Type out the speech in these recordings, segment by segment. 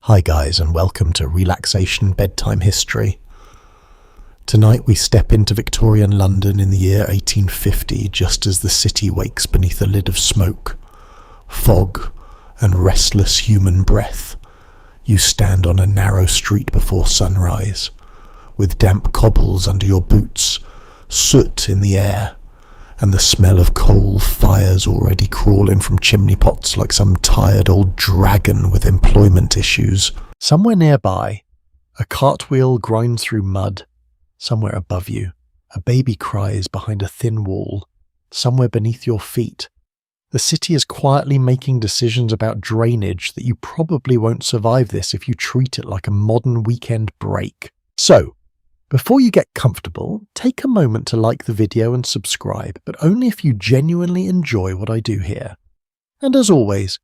Hi guys, and welcome to Relaxation Bedtime History. Tonight we step into Victorian London in the year 1850, just as the city wakes beneath a lid of smoke, fog, and restless human breath. You stand on a narrow street before sunrise, with damp cobbles under your boots, soot in the air, and the smell of coal fires already crawling from chimney pots like some tired old dragon with employment issues. Somewhere nearby, a cartwheel grinds through mud. Somewhere above you, a baby cries behind a thin wall. Somewhere beneath your feet, the city is quietly making decisions about drainage that you probably won't survive this if you treat it like a modern weekend break. So, before you get comfortable, take a moment to like the video and subscribe, but only if you genuinely enjoy what I do here. And as always,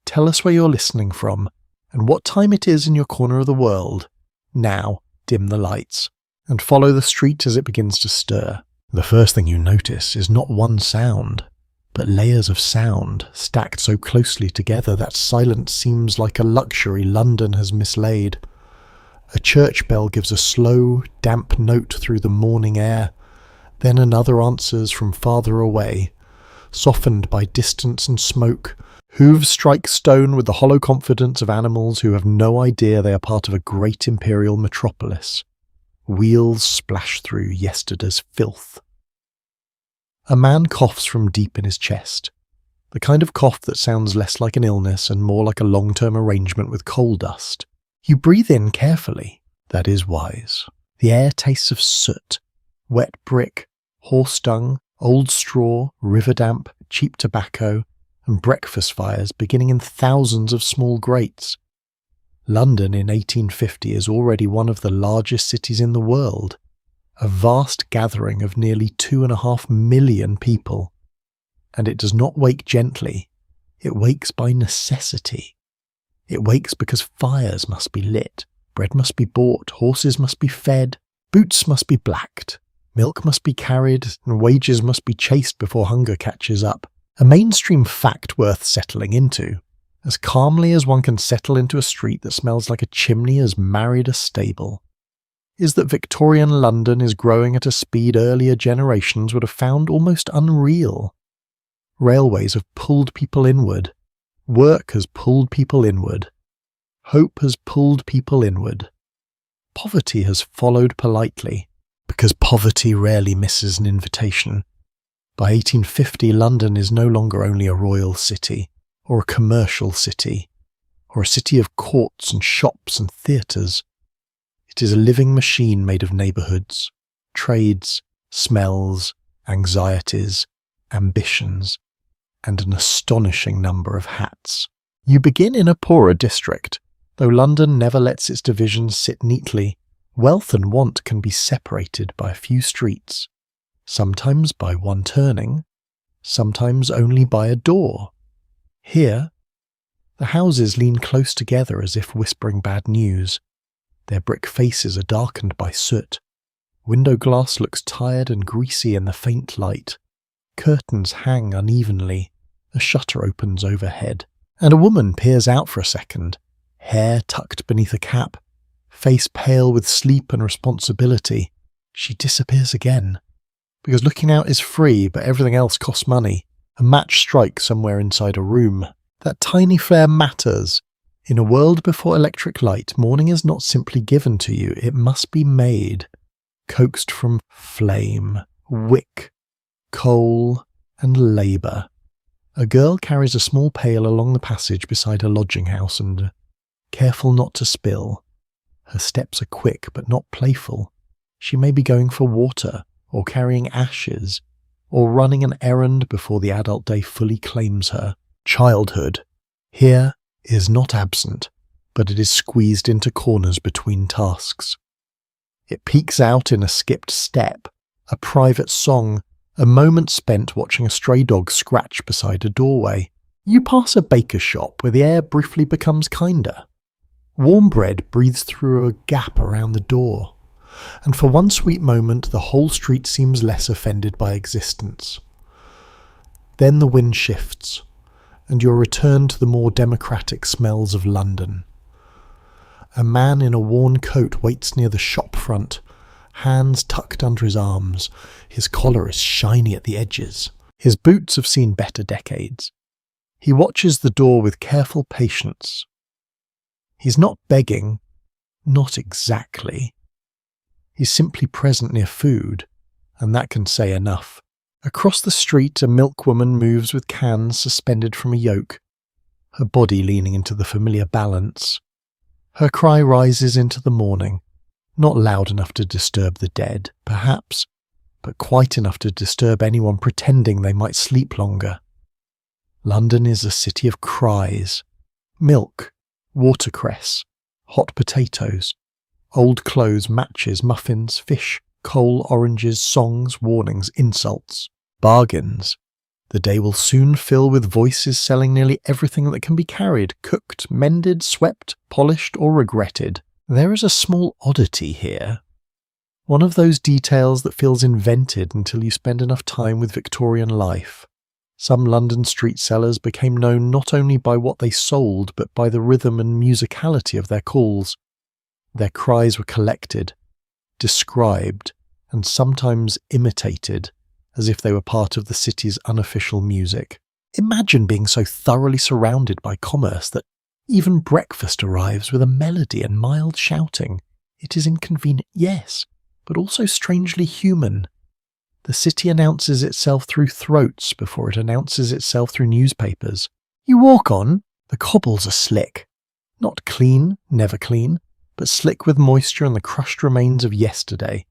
tell us where you're listening from and what time it is in your corner of the world. Now, dim the lights and follow the street as it begins to stir. The first thing you notice is not one sound, but layers of sound stacked so closely together that silence seems like a luxury London has mislaid. A church bell gives a slow, damp note through the morning air. Then another answers from farther away, softened by distance and smoke. Hooves strike stone with the hollow confidence of animals who have no idea they are part of a great imperial metropolis. Wheels splash through yesterday's filth. A man coughs from deep in his chest, the kind of cough that sounds less like an illness and more like a long-term arrangement with coal dust. You breathe in carefully. That is wise. The air tastes of soot, wet brick, horse dung, old straw, river damp, cheap tobacco, and breakfast fires beginning in thousands of small grates. London in 1850 is already one of the largest cities in the world, a vast gathering of nearly 2.5 million people. And it does not wake gently, it wakes by necessity. It wakes because fires must be lit, bread must be bought, horses must be fed, boots must be blacked, milk must be carried, and wages must be chased before hunger catches up. A mainstream fact worth settling into, as calmly as one can settle into a street that smells like a chimney has married a stable, is that Victorian London is growing at a speed earlier generations would have found almost unreal. Railways have pulled people inward. Work has pulled people inward. Hope has pulled people inward. Poverty has followed politely, because poverty rarely misses an invitation. By 1850, London is no longer only a royal city, or a commercial city, or a city of courts and shops and theatres. It is a living machine made of neighbourhoods, trades, smells, anxieties, ambitions, and an astonishing number of hats. You begin in a poorer district. Though London never lets its divisions sit neatly, wealth and want can be separated by a few streets, sometimes by one turning, sometimes only by a door. Here, the houses lean close together as if whispering bad news. Their brick faces are darkened by soot. Window glass looks tired and greasy in the faint light. Curtains hang unevenly, a shutter opens overhead, and a woman peers out for a second, hair tucked beneath a cap, face pale with sleep and responsibility. She disappears again, because looking out is free, but everything else costs money. A match strikes somewhere inside a room. That tiny flare matters. In a world before electric light, morning is not simply given to you, it must be made, coaxed from flame, wick, coal, and labour. A girl carries a small pail along the passage beside her lodging house and, careful not to spill. Her steps are quick but not playful. She may be going for water, or carrying ashes, or running an errand before the adult day fully claims her. Childhood, here, is not absent, but it is squeezed into corners between tasks. It peeks out in a skipped step, a private song, a moment spent watching a stray dog scratch beside a doorway. You pass a baker's shop where the air briefly becomes kinder. Warm bread breathes through a gap around the door, and for one sweet moment the whole street seems less offended by existence. Then the wind shifts, and you're returned to the more democratic smells of London. A man in a worn coat waits near the shop front, hands tucked under his arms. His collar is shiny at the edges. His boots have seen better decades. He watches the door with careful patience. He's not begging, not exactly. He's simply present near food, and that can say enough. Across the street, a milkwoman moves with cans suspended from a yoke, her body leaning into the familiar balance. Her cry rises into the morning, not loud enough to disturb the dead, perhaps, but quite enough to disturb anyone pretending they might sleep longer. London is a city of cries. Milk, watercress, hot potatoes, old clothes, matches, muffins, fish, coal, oranges, songs, warnings, insults, bargains. The day will soon fill with voices selling nearly everything that can be carried, cooked, mended, swept, polished, or regretted. There is a small oddity here. One of those details that feels invented until you spend enough time with Victorian life. Some London street sellers became known not only by what they sold, but by the rhythm and musicality of their calls. Their cries were collected, described, and sometimes imitated, as if they were part of the city's unofficial music. Imagine being so thoroughly surrounded by commerce that even breakfast arrives with a melody and mild shouting. It is inconvenient, yes, but also strangely human. The city announces itself through throats before it announces itself through newspapers. You walk on, the cobbles are slick. Not clean, never clean, but slick with moisture and the crushed remains of yesterday.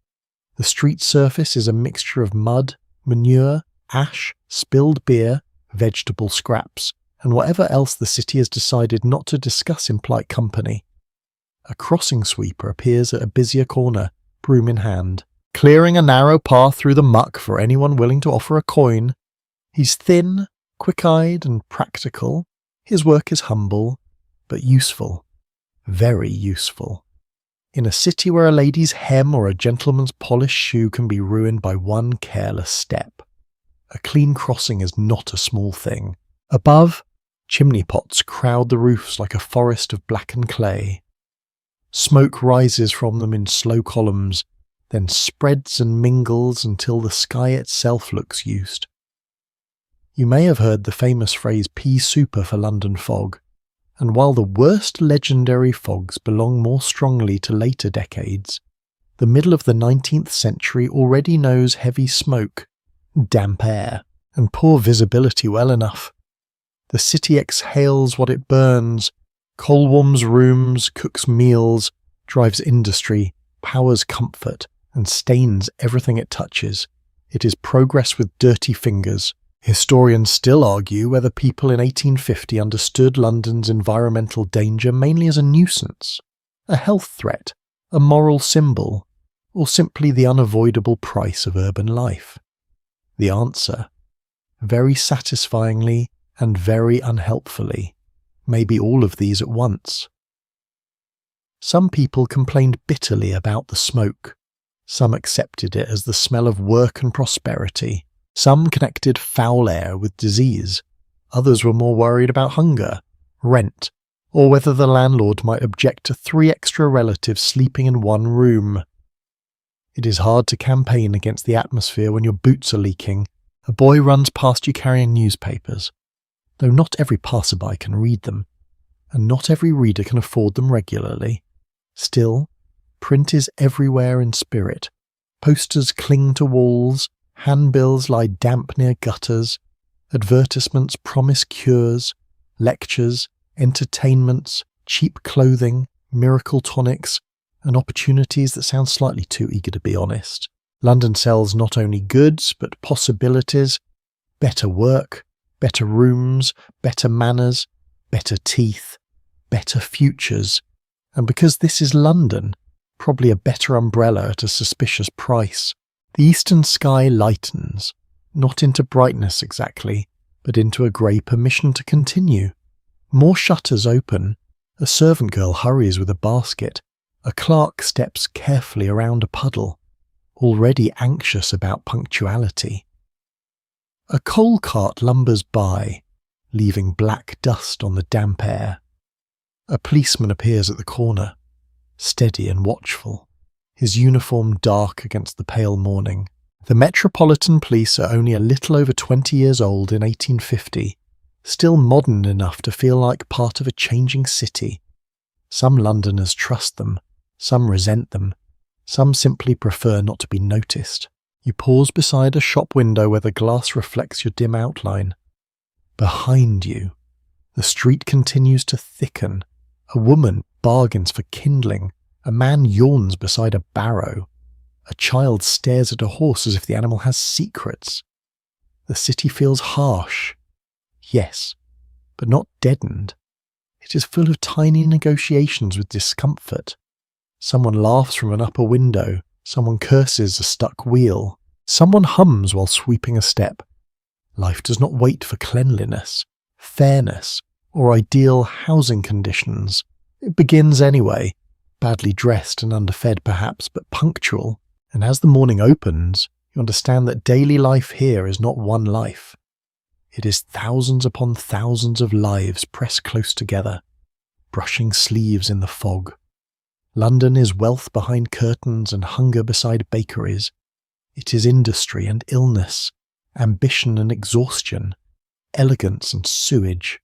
The street surface is a mixture of mud, manure, ash, spilled beer, vegetable scraps, and whatever else the city has decided not to discuss in polite company. A crossing sweeper appears at a busier corner, broom in hand, clearing a narrow path through the muck for anyone willing to offer a coin. He's thin, quick-eyed, and practical. His work is humble, but useful. Very useful. In a city where a lady's hem or a gentleman's polished shoe can be ruined by one careless step, a clean crossing is not a small thing. Above, chimney pots crowd the roofs like a forest of blackened clay. Smoke rises from them in slow columns, then spreads and mingles until the sky itself looks used. You may have heard the famous phrase pea souper for London fog, and while the worst legendary fogs belong more strongly to later decades, the middle of the 19th century already knows heavy smoke, damp air, and poor visibility well enough. The city exhales what it burns, coal warms rooms, cooks meals, drives industry, powers comfort, and stains everything it touches. It is progress with dirty fingers. Historians still argue whether people in 1850 understood London's environmental danger mainly as a nuisance, a health threat, a moral symbol, or simply the unavoidable price of urban life. The answer, very satisfyingly and very unhelpfully, may be all of these at once. Some people complained bitterly about the smoke. Some accepted it as the smell of work and prosperity. Some connected foul air with disease. Others were more worried about hunger, rent, or whether the landlord might object to 3 extra relatives sleeping in one room. It is hard to campaign against the atmosphere when your boots are leaking. A boy runs past you carrying newspapers, though not every passerby can read them, and not every reader can afford them regularly. Still, print is everywhere in spirit. Posters cling to walls, handbills lie damp near gutters, advertisements promise cures, lectures, entertainments, cheap clothing, miracle tonics, and opportunities that sound slightly too eager to be honest. London sells not only goods, but possibilities, better work, better rooms, better manners, better teeth, better futures, and because this is London, probably a better umbrella at a suspicious price. The eastern sky lightens, not into brightness exactly, but into a grey permission to continue. More shutters open, a servant girl hurries with a basket, a clerk steps carefully around a puddle, already anxious about punctuality. A coal cart lumbers by, leaving black dust on the damp air. A policeman appears at the corner. steady and watchful, his uniform dark against the pale morning. The Metropolitan Police are only a little over 20 years old in 1850, still modern enough to feel like part of a changing city. Some Londoners trust them, some resent them, some simply prefer not to be noticed. You pause beside a shop window where the glass reflects your dim outline. Behind you, the street continues to thicken. A woman bargains for kindling. A man yawns beside a barrow. A child stares at a horse as if the animal has secrets. The city feels harsh. Yes, but not deadened. It is full of tiny negotiations with discomfort. Someone laughs from an upper window. Someone curses a stuck wheel. Someone hums while sweeping a step. Life does not wait for cleanliness, fairness, or ideal housing conditions. It begins anyway, badly dressed and underfed perhaps, but punctual. And as the morning opens, you understand that daily life here is not one life. It is thousands upon thousands of lives pressed close together, brushing sleeves in the fog. London is wealth behind curtains and hunger beside bakeries. It is industry and illness, ambition and exhaustion, elegance and sewage,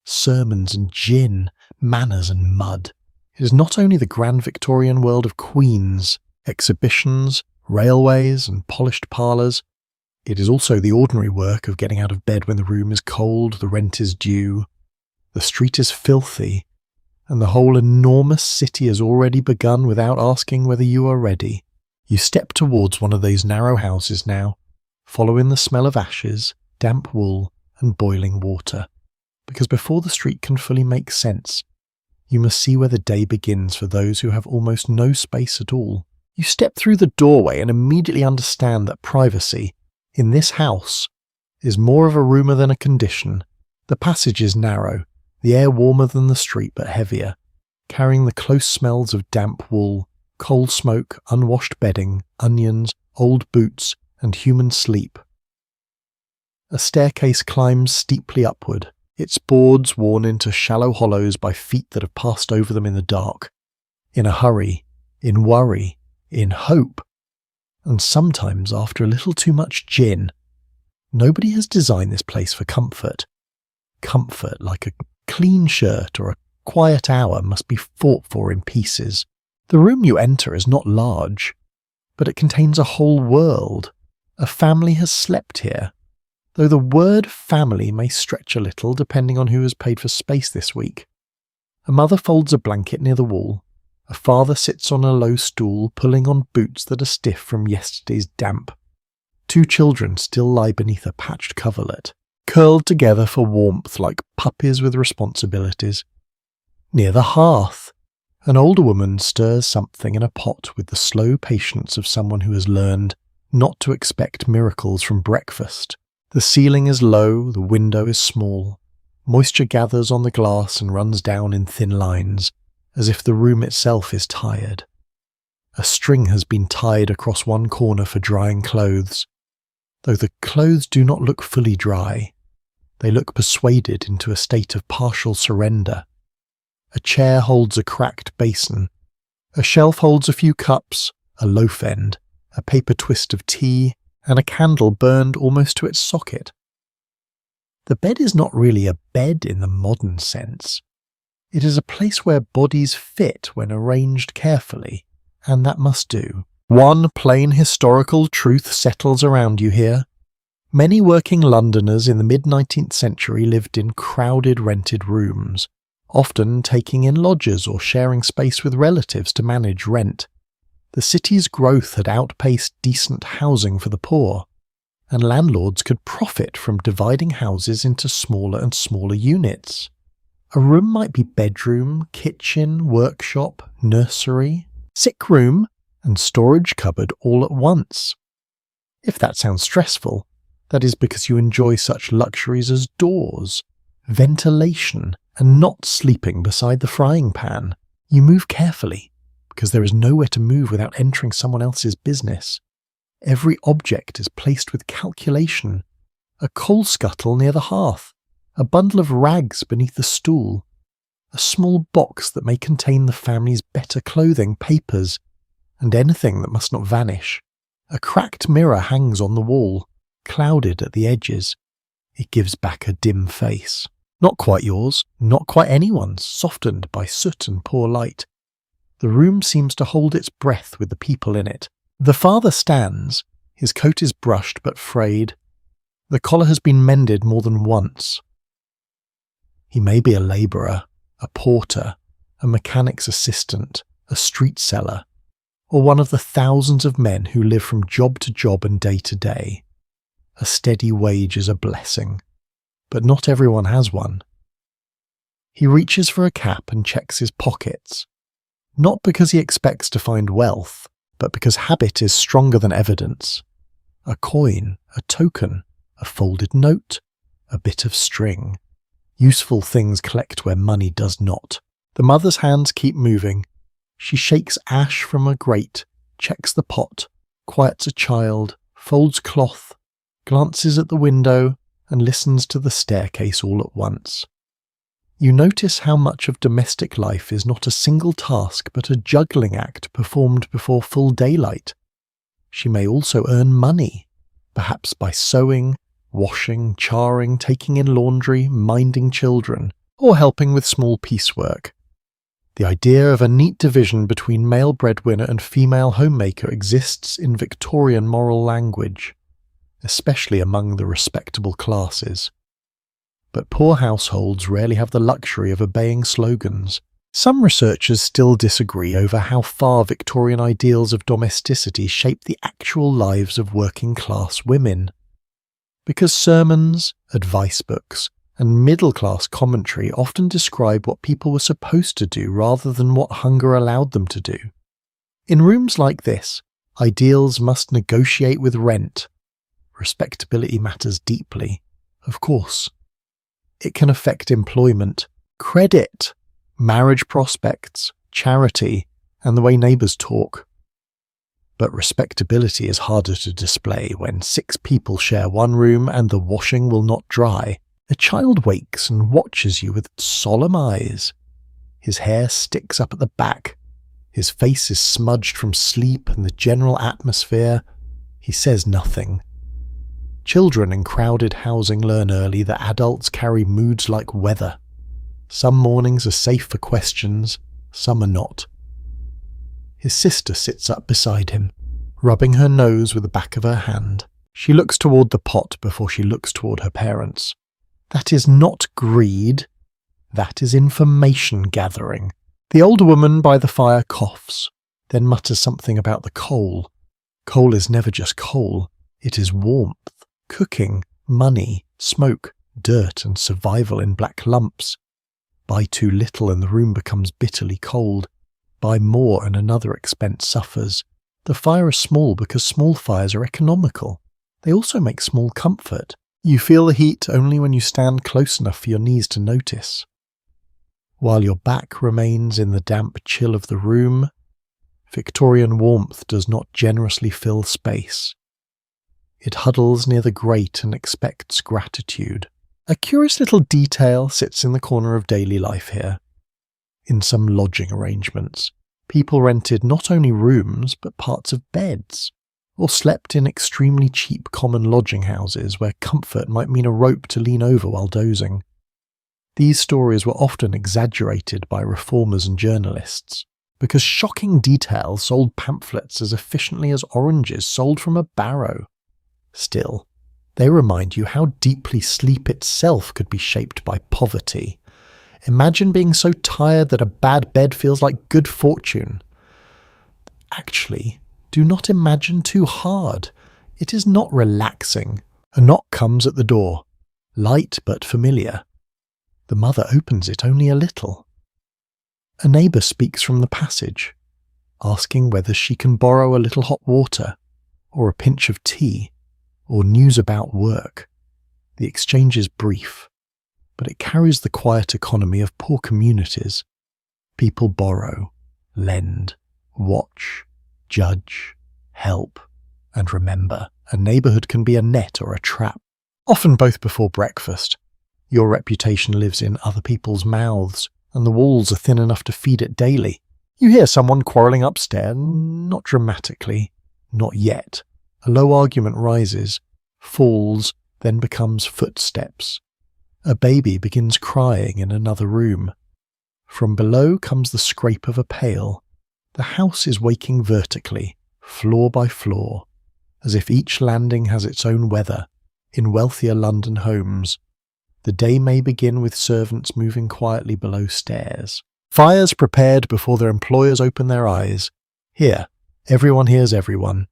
sermons and gin, manners and mud. It is not only the grand Victorian world of queens, exhibitions, railways and polished parlours. It is also the ordinary work of getting out of bed when the room is cold, the rent is due, the street is filthy, and the whole enormous city has already begun without asking whether you are ready. You step towards one of those narrow houses now, following the smell of ashes, damp wool, and boiling water, because before the street can fully make sense, you must see where the day begins for those who have almost no space at all. You step through the doorway and immediately understand that privacy, in this house, is more of a rumour than a condition. The passage is narrow, the air warmer than the street but heavier, carrying the close smells of damp wool, coal smoke, unwashed bedding, onions, old boots, and human sleep. A staircase climbs steeply upward, its boards worn into shallow hollows by feet that have passed over them in the dark, in a hurry, in worry, in hope, and sometimes after a little too much gin. Nobody has designed this place for comfort. Comfort, like a clean shirt or a quiet hour, must be fought for in pieces. The room you enter is not large, but it contains a whole world. A family has slept here, though the word family may stretch a little depending on who has paid for space this week. A mother folds a blanket near the wall. A father sits on a low stool, pulling on boots that are stiff from yesterday's damp. Two children still lie beneath a patched coverlet, curled together for warmth like puppies with responsibilities. Near the hearth, an older woman stirs something in a pot with the slow patience of someone who has learned not to expect miracles from breakfast. The ceiling is low, the window is small. Moisture gathers on the glass and runs down in thin lines, as if the room itself is tired. A string has been tied across one corner for drying clothes, though the clothes do not look fully dry. They look persuaded into a state of partial surrender. A chair holds a cracked basin. A shelf holds a few cups, a loaf end, a paper twist of tea, and a candle burned almost to its socket. The bed is not really a bed in the modern sense. It is a place where bodies fit when arranged carefully, and that must do. One plain historical truth settles around you here. Many working Londoners in the mid-19th century lived in crowded rented rooms, often taking in lodgers or sharing space with relatives to manage rent. The city's growth had outpaced decent housing for the poor, and landlords could profit from dividing houses into smaller and smaller units. A room might be bedroom, kitchen, workshop, nursery, sick room, and storage cupboard all at once. If that sounds stressful, that is because you enjoy such luxuries as doors, ventilation, and not sleeping beside the frying pan. You move carefully, because there is nowhere to move without entering someone else's business. Every object is placed with calculation. A coal scuttle near the hearth, a bundle of rags beneath the stool, a small box that may contain the family's better clothing, papers, and anything that must not vanish. A cracked mirror hangs on the wall, clouded at the edges. It gives back a dim face. Not quite yours, not quite anyone's, softened by soot and poor light. The room seems to hold its breath with the people in it. The father stands. His coat is brushed but frayed. The collar has been mended more than once. He may be a labourer, a porter, a mechanic's assistant, a street seller, or one of the thousands of men who live from job to job and day to day. A steady wage is a blessing, but not everyone has one. He reaches for a cap and checks his pockets, not because he expects to find wealth, but because habit is stronger than evidence. A coin, a token, a folded note, a bit of string. Useful things collect where money does not. The mother's hands keep moving. She shakes ash from a grate, checks the pot, quiets a child, folds cloth, glances at the window, and listens to the staircase all at once. You notice how much of domestic life is not a single task but a juggling act performed before full daylight. She may also earn money, perhaps by sewing, washing, charring, taking in laundry, minding children, or helping with small piecework. The idea of a neat division between male breadwinner and female homemaker exists in Victorian moral language, especially among the respectable classes. But poor households rarely have the luxury of obeying slogans. Some researchers still disagree over how far Victorian ideals of domesticity shape the actual lives of working-class women. Because sermons, advice books, and middle-class commentary often describe what people were supposed to do rather than what hunger allowed them to do. In rooms like this, ideals must negotiate with rent. Respectability matters deeply, of course. It can affect employment, credit, marriage prospects, charity, and the way neighbours talk. But respectability is harder to display when 6 people share one room and the washing will not dry. A child wakes and watches you with solemn eyes. His hair sticks up at the back. His face is smudged from sleep and the general atmosphere. He says nothing. Children in crowded housing learn early that adults carry moods like weather. Some mornings are safe for questions, some are not. His sister sits up beside him, rubbing her nose with the back of her hand. She looks toward the pot before she looks toward her parents. That is not greed. That is information gathering. The older woman by the fire coughs, then mutters something about the coal. Coal is never just coal. It is warmth, cooking, money, smoke, dirt, and survival in black lumps. Buy too little and the room becomes bitterly cold. Buy more and another expense suffers. The fire is small because small fires are economical. They also make small comfort. You feel the heat only when you stand close enough for your knees to notice. While your back remains in the damp chill of the room, Victorian warmth does not generously fill space. It huddles near the grate and expects gratitude. A curious little detail sits in the corner of daily life here. In some lodging arrangements, people rented not only rooms but parts of beds, or slept in extremely cheap common lodging houses where comfort might mean a rope to lean over while dozing. These stories were often exaggerated by reformers and journalists, because shocking details sold pamphlets as efficiently as oranges sold from a barrow. Still, they remind you how deeply sleep itself could be shaped by poverty. Imagine being so tired that a bad bed feels like good fortune. Actually, do not imagine too hard. It is not relaxing. A knock comes at the door, light but familiar. The mother opens it only a little. A neighbour speaks from the passage, asking whether she can borrow a little hot water, or a pinch of tea, or news about work. The exchange is brief, but it carries the quiet economy of poor communities. People borrow, lend, watch, judge, help, and remember. A neighbourhood can be a net or a trap, often both before breakfast. Your reputation lives in other people's mouths, and the walls are thin enough to feed it daily. You hear someone quarrelling upstairs, not dramatically, not yet. A low argument rises, falls, then becomes footsteps. A baby begins crying in another room. From below comes the scrape of a pail. The house is waking vertically, floor by floor, as if each landing has its own weather. In wealthier London homes, the day may begin with servants moving quietly below stairs. Fires prepared before their employers open their eyes. Here, everyone hears everyone.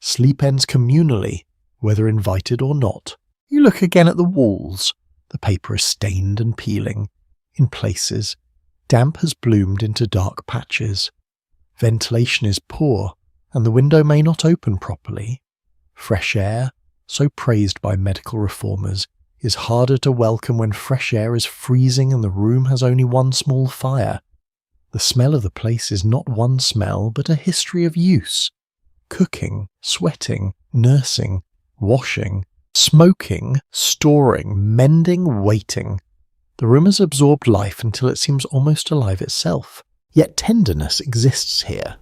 Sleep ends communally, whether invited or not. You look again at the walls. The paper is stained and peeling. In places, damp has bloomed into dark patches. Ventilation is poor, and the window may not open properly. Fresh air, so praised by medical reformers, is harder to welcome when fresh air is freezing and the room has only one small fire. The smell of the place is not one smell, but a history of use. Cooking, sweating, nursing, washing, smoking, storing, mending, waiting. The room has absorbed life until it seems almost alive itself. Yet tenderness exists here,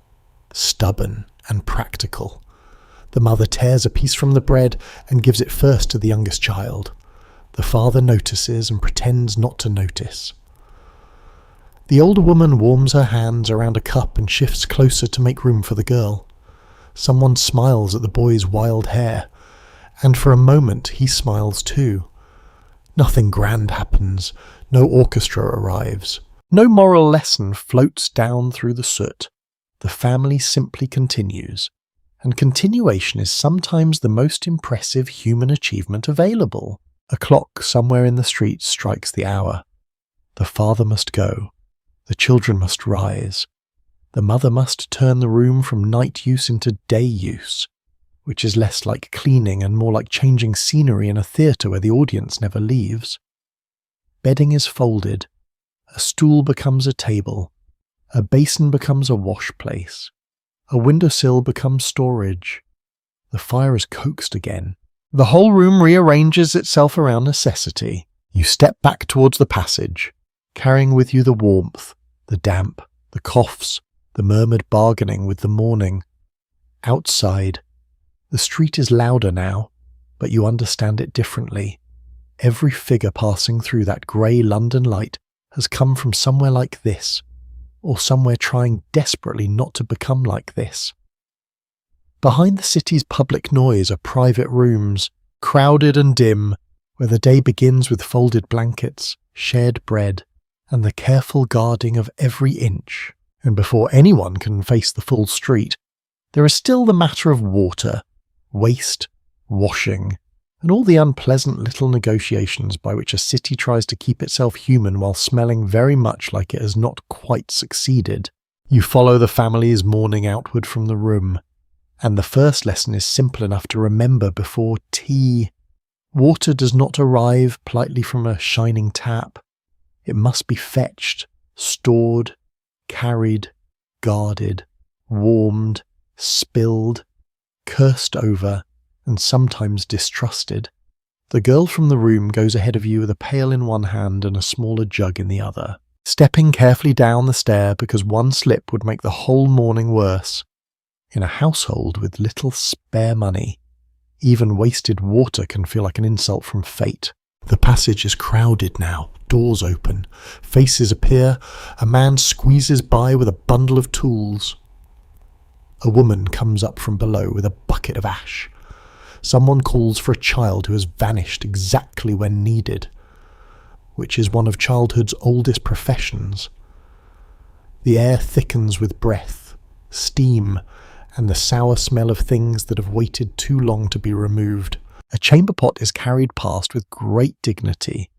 stubborn and practical. The mother tears a piece from the bread and gives it first to the youngest child. The father notices and pretends not to notice. The older woman warms her hands around a cup and shifts closer to make room for the girl. Someone smiles at the boy's wild hair, and for a moment he smiles too. Nothing grand happens, no orchestra arrives, no moral lesson floats down through the soot. The family simply continues, and continuation is sometimes the most impressive human achievement available. A clock somewhere in the street strikes the hour. The father must go. The children must rise. The mother must turn the room from night use into day use, which is less like cleaning and more like changing scenery in a theatre where the audience never leaves. Bedding is folded. A stool becomes a table. A basin becomes a wash place. A windowsill becomes storage. The fire is coaxed again. The whole room rearranges itself around necessity. You step back towards the passage, carrying with you the warmth, the damp, the coughs, the murmured bargaining with the morning. Outside, the street is louder now, but you understand it differently. Every figure passing through that grey London light has come from somewhere like this, or somewhere trying desperately not to become like this. Behind the city's public noise are private rooms, crowded and dim, where the day begins with folded blankets, shared bread, and the careful guarding of every inch. And before anyone can face the full street, there is still the matter of water, waste, washing, and all the unpleasant little negotiations by which a city tries to keep itself human while smelling very much like it has not quite succeeded. You follow the family's mourning outward from the room, and the first lesson is simple enough to remember before tea. Water does not arrive politely from a shining tap. It must be fetched, stored, carried, guarded, warmed, spilled, cursed over, and sometimes distrusted. The girl from the room goes ahead of you with a pail in one hand and a smaller jug in the other, stepping carefully down the stair because one slip would make the whole morning worse. In a household with little spare money, even wasted water can feel like an insult from fate. The passage is crowded now. Doors open. Faces appear. A man squeezes by with a bundle of tools. A woman comes up from below with a bucket of ash. Someone calls for a child who has vanished exactly when needed, which is one of childhood's oldest professions. The air thickens with breath, steam, and the sour smell of things that have waited too long to be removed. A chamber pot is carried past with great dignity,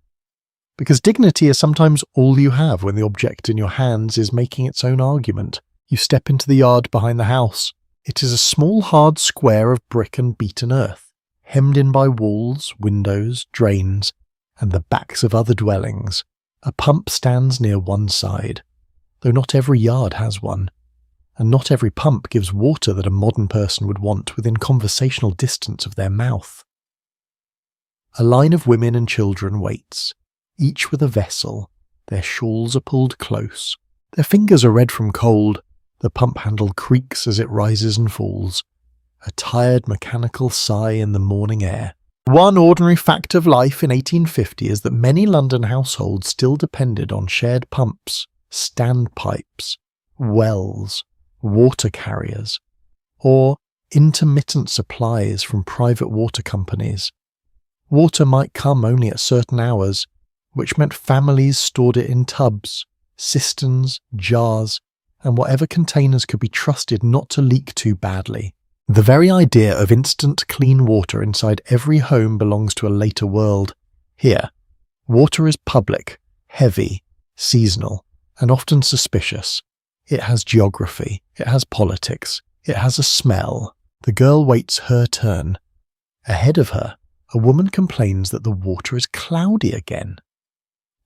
because dignity is sometimes all you have when the object in your hands is making its own argument. You step into the yard behind the house. It is a small hard square of brick and beaten earth, hemmed in by walls, windows, drains, and the backs of other dwellings. A pump stands near one side, though not every yard has one, and not every pump gives water that a modern person would want within conversational distance of their mouth. A line of women and children waits, each with a vessel, Their shawls are pulled close. Their fingers are red from cold. The pump handle creaks as it rises and falls. A tired mechanical sigh in the morning air. One ordinary fact of life in 1850 is that many London households still depended on shared pumps, standpipes, wells, water carriers, or intermittent supplies from private water companies. Water might come only at certain hours, which meant families stored it in tubs, cisterns, jars, and whatever containers could be trusted not to leak too badly. The very idea of instant clean water inside every home belongs to a later world. Here, water is public, heavy, seasonal, and often suspicious. It has geography, it has politics, it has a smell. The girl waits her turn. Ahead of her, a woman complains that the water is cloudy again.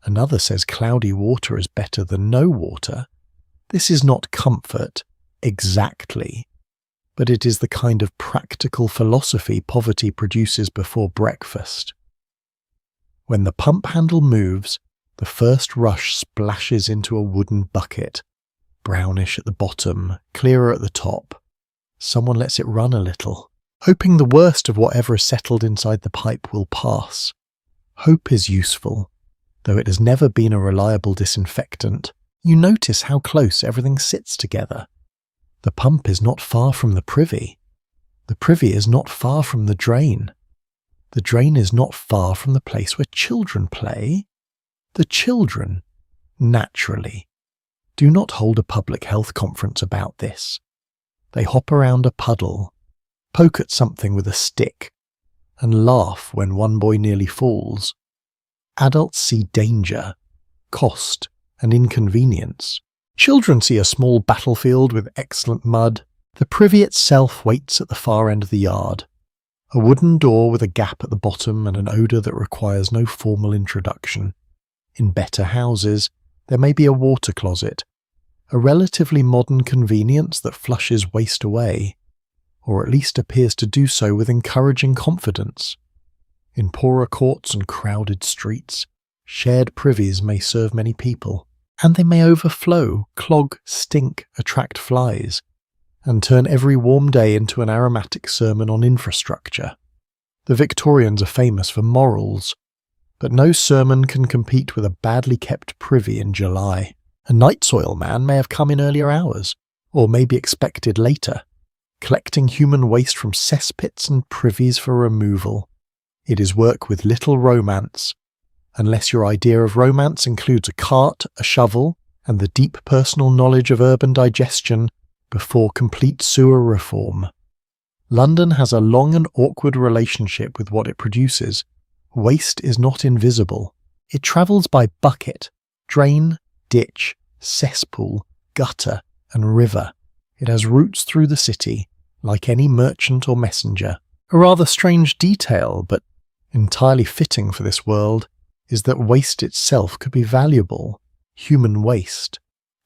Another says cloudy water is better than no water. This is not comfort, exactly, but it is the kind of practical philosophy poverty produces before breakfast. When the pump handle moves, the first rush splashes into a wooden bucket, brownish at the bottom, clearer at the top. Someone lets it run a little, hoping the worst of whatever is settled inside the pipe will pass. Hope is useful, though it has never been a reliable disinfectant. You notice how close everything sits together. The pump is not far from the privy. The privy is not far from the drain. The drain is not far from the place where children play. The children, naturally, do not hold a public health conference about this. They hop around a puddle, poke at something with a stick, and laugh when one boy nearly falls. Adults see danger, cost, and inconvenience. Children see a small battlefield with excellent mud. The privy itself waits at the far end of the yard. A wooden door with a gap at the bottom and an odour that requires no formal introduction. In better houses, there may be a water closet, a relatively modern convenience that flushes waste away, or at least appears to do so with encouraging confidence. In poorer courts and crowded streets, shared privies may serve many people, and they may overflow, clog, stink, attract flies, and turn every warm day into an aromatic sermon on infrastructure. The Victorians are famous for morals, but no sermon can compete with a badly kept privy in July. A night soil man may have come in earlier hours, or may be expected later, collecting human waste from cesspits and privies for removal. It is work with little romance, unless your idea of romance includes a cart, a shovel, and the deep personal knowledge of urban digestion before complete sewer reform. London has a long and awkward relationship with what it produces. Waste is not invisible. It travels by bucket, drain, ditch, cesspool, gutter, and river. It has routes through the city, like any merchant or messenger. A rather strange detail, but entirely fitting for this world, is that waste itself could be valuable. Human waste,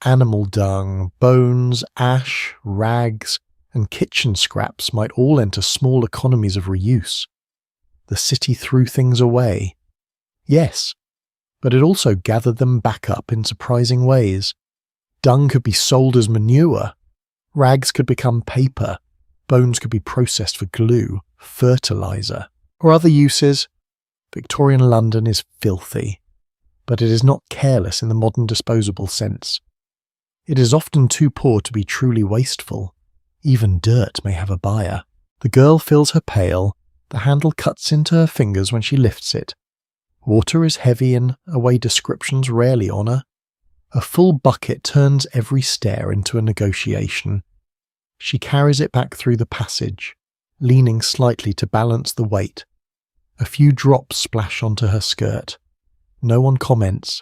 animal dung, bones, ash, rags, and kitchen scraps might all enter small economies of reuse. The city threw things away. Yes, but it also gathered them back up in surprising ways. Dung could be sold as manure, rags could become paper, bones could be processed for glue, fertilizer, or other uses. Victorian London is filthy, but it is not careless in the modern disposable sense. It is often too poor to be truly wasteful. Even dirt may have a buyer. The girl fills her pail, the handle cuts into her fingers when she lifts it. Water is heavy in a way descriptions rarely honour. A full bucket turns every stair into a negotiation. She carries it back through the passage, leaning slightly to balance the weight. A few drops splash onto her skirt. No one comments.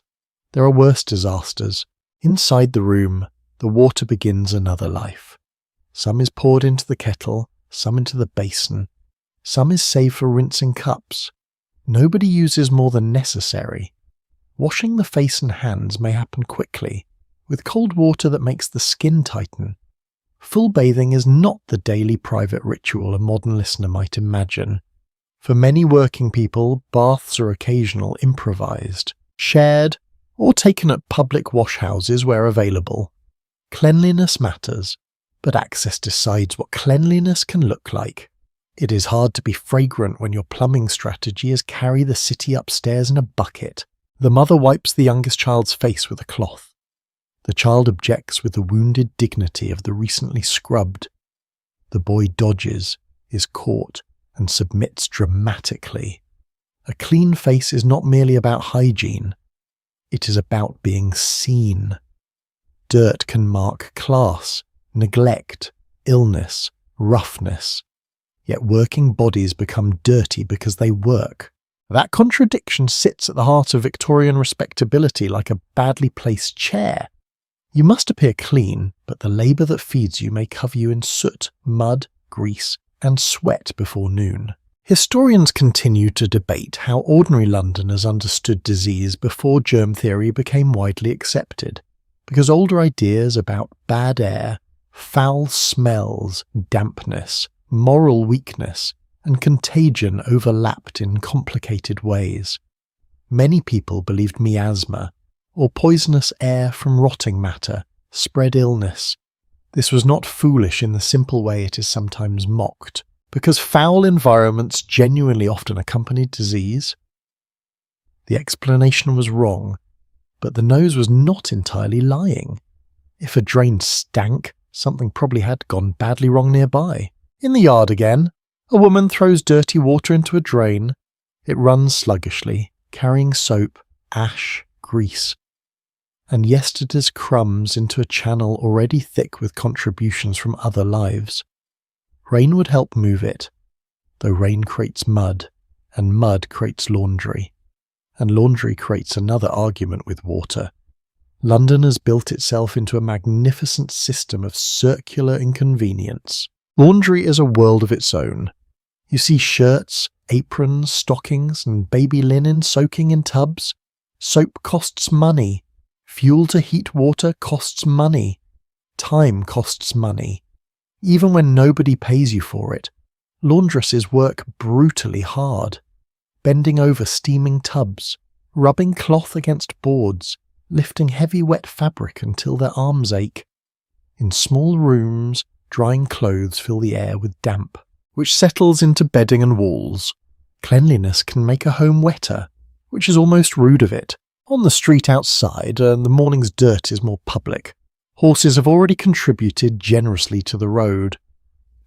There are worse disasters. Inside the room, the water begins another life. Some is poured into the kettle, some into the basin. Some is saved for rinsing cups. Nobody uses more than necessary. Washing the face and hands may happen quickly, with cold water that makes the skin tighten. Full bathing is not the daily private ritual a modern listener might imagine. For many working people, baths are occasional, improvised, shared, or taken at public washhouses where available. Cleanliness matters, but access decides what cleanliness can look like. It is hard to be fragrant when your plumbing strategy is carry the city upstairs in a bucket. The mother wipes the youngest child's face with a cloth. The child objects with the wounded dignity of the recently scrubbed. The boy dodges, is caught, and submits dramatically. A clean face is not merely about hygiene. It is about being seen. Dirt can mark class, neglect, illness, roughness. Yet working bodies become dirty because they work. That contradiction sits at the heart of Victorian respectability like a badly placed chair. You must appear clean, but the labour that feeds you may cover you in soot, mud, grease, and sweat before noon. Historians continue to debate how ordinary Londoners understood disease before germ theory became widely accepted, because older ideas about bad air, foul smells, dampness, moral weakness, and contagion overlapped in complicated ways. Many people believed miasma, or poisonous air from rotting matter, spread illness. This was not foolish in the simple way it is sometimes mocked, because foul environments genuinely often accompanied disease. The explanation was wrong, but the nose was not entirely lying. If a drain stank, something probably had gone badly wrong nearby. In the yard again, a woman throws dirty water into a drain. It runs sluggishly, carrying soap, ash, grease, and yesterday's crumbs into a channel already thick with contributions from other lives. Rain would help move it, though rain creates mud, and mud creates laundry, and laundry creates another argument with water. London has built itself into a magnificent system of circular inconvenience. Laundry is a world of its own. You see shirts, aprons, stockings, and baby linen soaking in tubs. Soap costs money. Fuel to heat water costs money. Time costs money. Even when nobody pays you for it, laundresses work brutally hard, bending over steaming tubs, rubbing cloth against boards, lifting heavy wet fabric until their arms ache. In small rooms, drying clothes fill the air with damp, which settles into bedding and walls. Cleanliness can make a home wetter, which is almost rude of it. On the street outside, the morning's dirt is more public. Horses have already contributed generously to the road.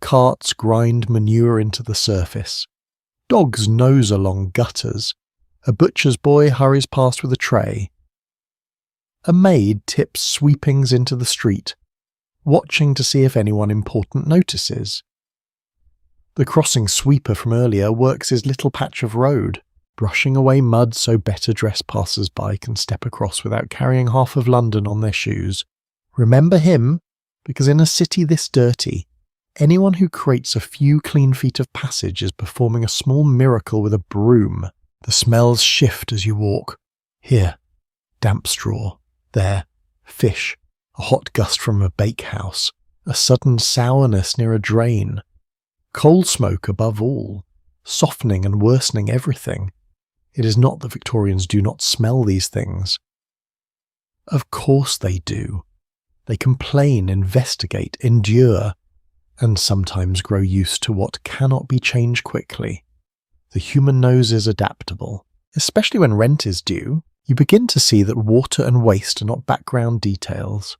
Carts grind manure into the surface. Dogs nose along gutters. A butcher's boy hurries past with a tray. A maid tips sweepings into the street, watching to see if anyone important notices. The crossing sweeper from earlier works his little patch of road, brushing away mud so better-dressed passers-by can step across without carrying half of London on their shoes. Remember him, because in a city this dirty, anyone who creates a few clean feet of passage is performing a small miracle with a broom. The smells shift as you walk. Here, damp straw. There, fish. A hot gust from a bakehouse. A sudden sourness near a drain. Coal smoke above all, softening and worsening everything. It is not that Victorians do not smell these things. Of course they do. They complain, investigate, endure, and sometimes grow used to what cannot be changed quickly. The human nose is adaptable. Especially when rent is due, you begin to see that water and waste are not background details.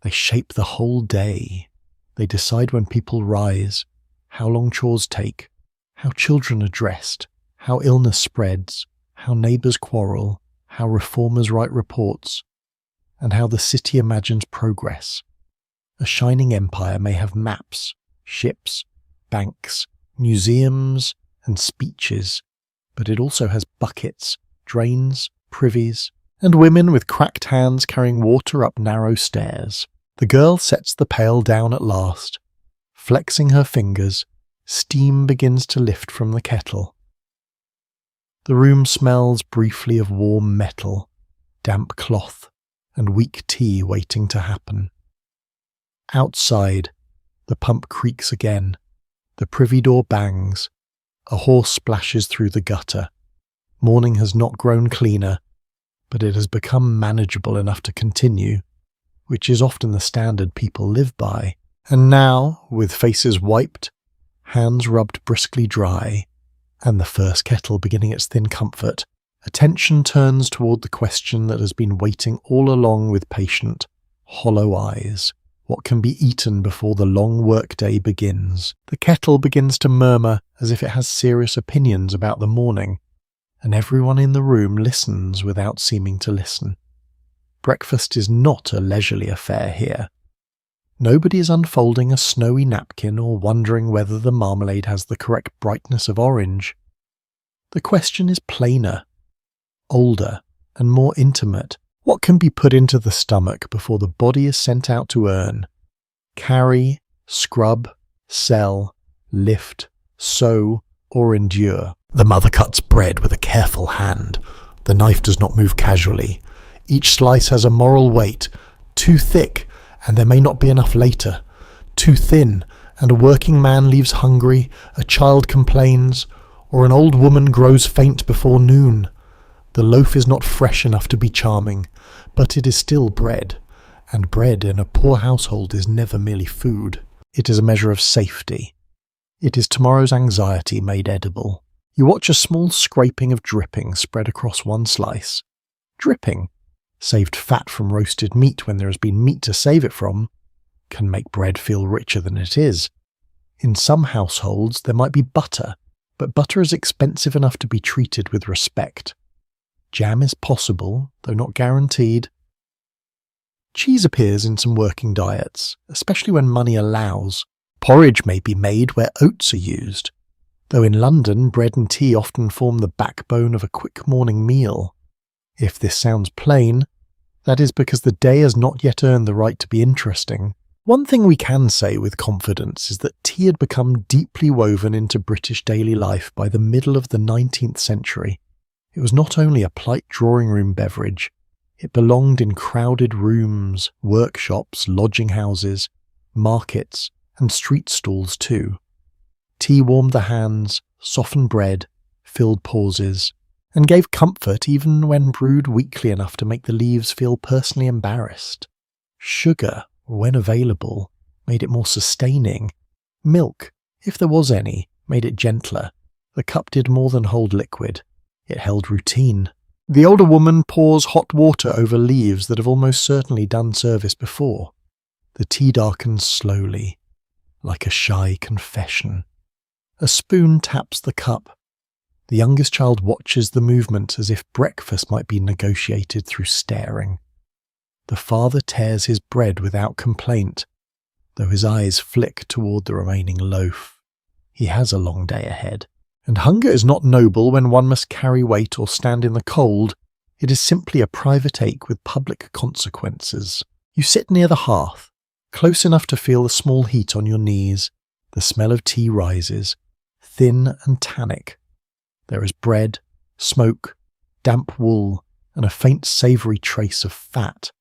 They shape the whole day. They decide when people rise, how long chores take, how children are dressed, how illness spreads, how neighbours quarrel, how reformers write reports, and how the city imagines progress. A shining empire may have maps, ships, banks, museums, and speeches, but it also has buckets, drains, privies, and women with cracked hands carrying water up narrow stairs. The girl sets the pail down at last. Flexing her fingers, steam begins to lift from the kettle. The room smells briefly of warm metal, damp cloth, and weak tea waiting to happen. Outside, the pump creaks again. The privy door bangs. A horse splashes through the gutter. Morning has not grown cleaner. but it has become manageable enough to continue, which is often the standard people live by. And now, with faces wiped, hands rubbed briskly dry, and the first kettle beginning its thin comfort, attention turns toward the question that has been waiting all along with patient, hollow eyes. What can be eaten before the long workday begins? The kettle begins to murmur as if it has serious opinions about the morning, and everyone in the room listens without seeming to listen. Breakfast is not a leisurely affair here. Nobody is unfolding a snowy napkin or wondering whether the marmalade has the correct brightness of orange. The question is plainer, older, and more intimate. What can be put into the stomach before the body is sent out to earn, carry, scrub, sell, lift, sew, or endure? The mother cuts bread with a careful hand. The knife does not move casually. Each slice has a moral weight. Too thick, and there may not be enough later. Too thin, and a working man leaves hungry, a child complains, or an old woman grows faint before noon. The loaf is not fresh enough to be charming, but it is still bread, and bread in a poor household is never merely food. It is a measure of safety. It is tomorrow's anxiety made edible. You watch a small scraping of dripping spread across one slice. Dripping, saved fat from roasted meat when there has been meat to save it from, can make bread feel richer than it is. In some households there might be butter, but butter is expensive enough to be treated with respect. Jam is possible, though not guaranteed. Cheese appears in some working diets, especially when money allows. Porridge may be made where oats are used, though in London bread and tea often form the backbone of a quick morning meal. If this sounds plain, that is because the day has not yet earned the right to be interesting. One thing we can say with confidence is that tea had become deeply woven into British daily life by the middle of the 19th century. It was not only a polite drawing room beverage, it belonged in crowded rooms, workshops, lodging houses, markets, and street stalls too. Tea warmed the hands, softened bread, filled pauses, and gave comfort even when brewed weakly enough to make the leaves feel personally embarrassed. Sugar, when available, made it more sustaining. Milk, if there was any, made it gentler. The cup did more than hold liquid. It held routine. The older woman pours hot water over leaves that have almost certainly done service before. The tea darkens slowly, like a shy confession. A spoon taps the cup. The youngest child watches the movement as if breakfast might be negotiated through staring. The father tears his bread without complaint, though his eyes flick toward the remaining loaf. He has a long day ahead. And hunger is not noble when one must carry weight or stand in the cold. It is simply a private ache with public consequences. You sit near the hearth, close enough to feel the small heat on your knees. The smell of tea rises, thin and tannic. There is bread, smoke, damp wool, and a faint savoury trace of fat.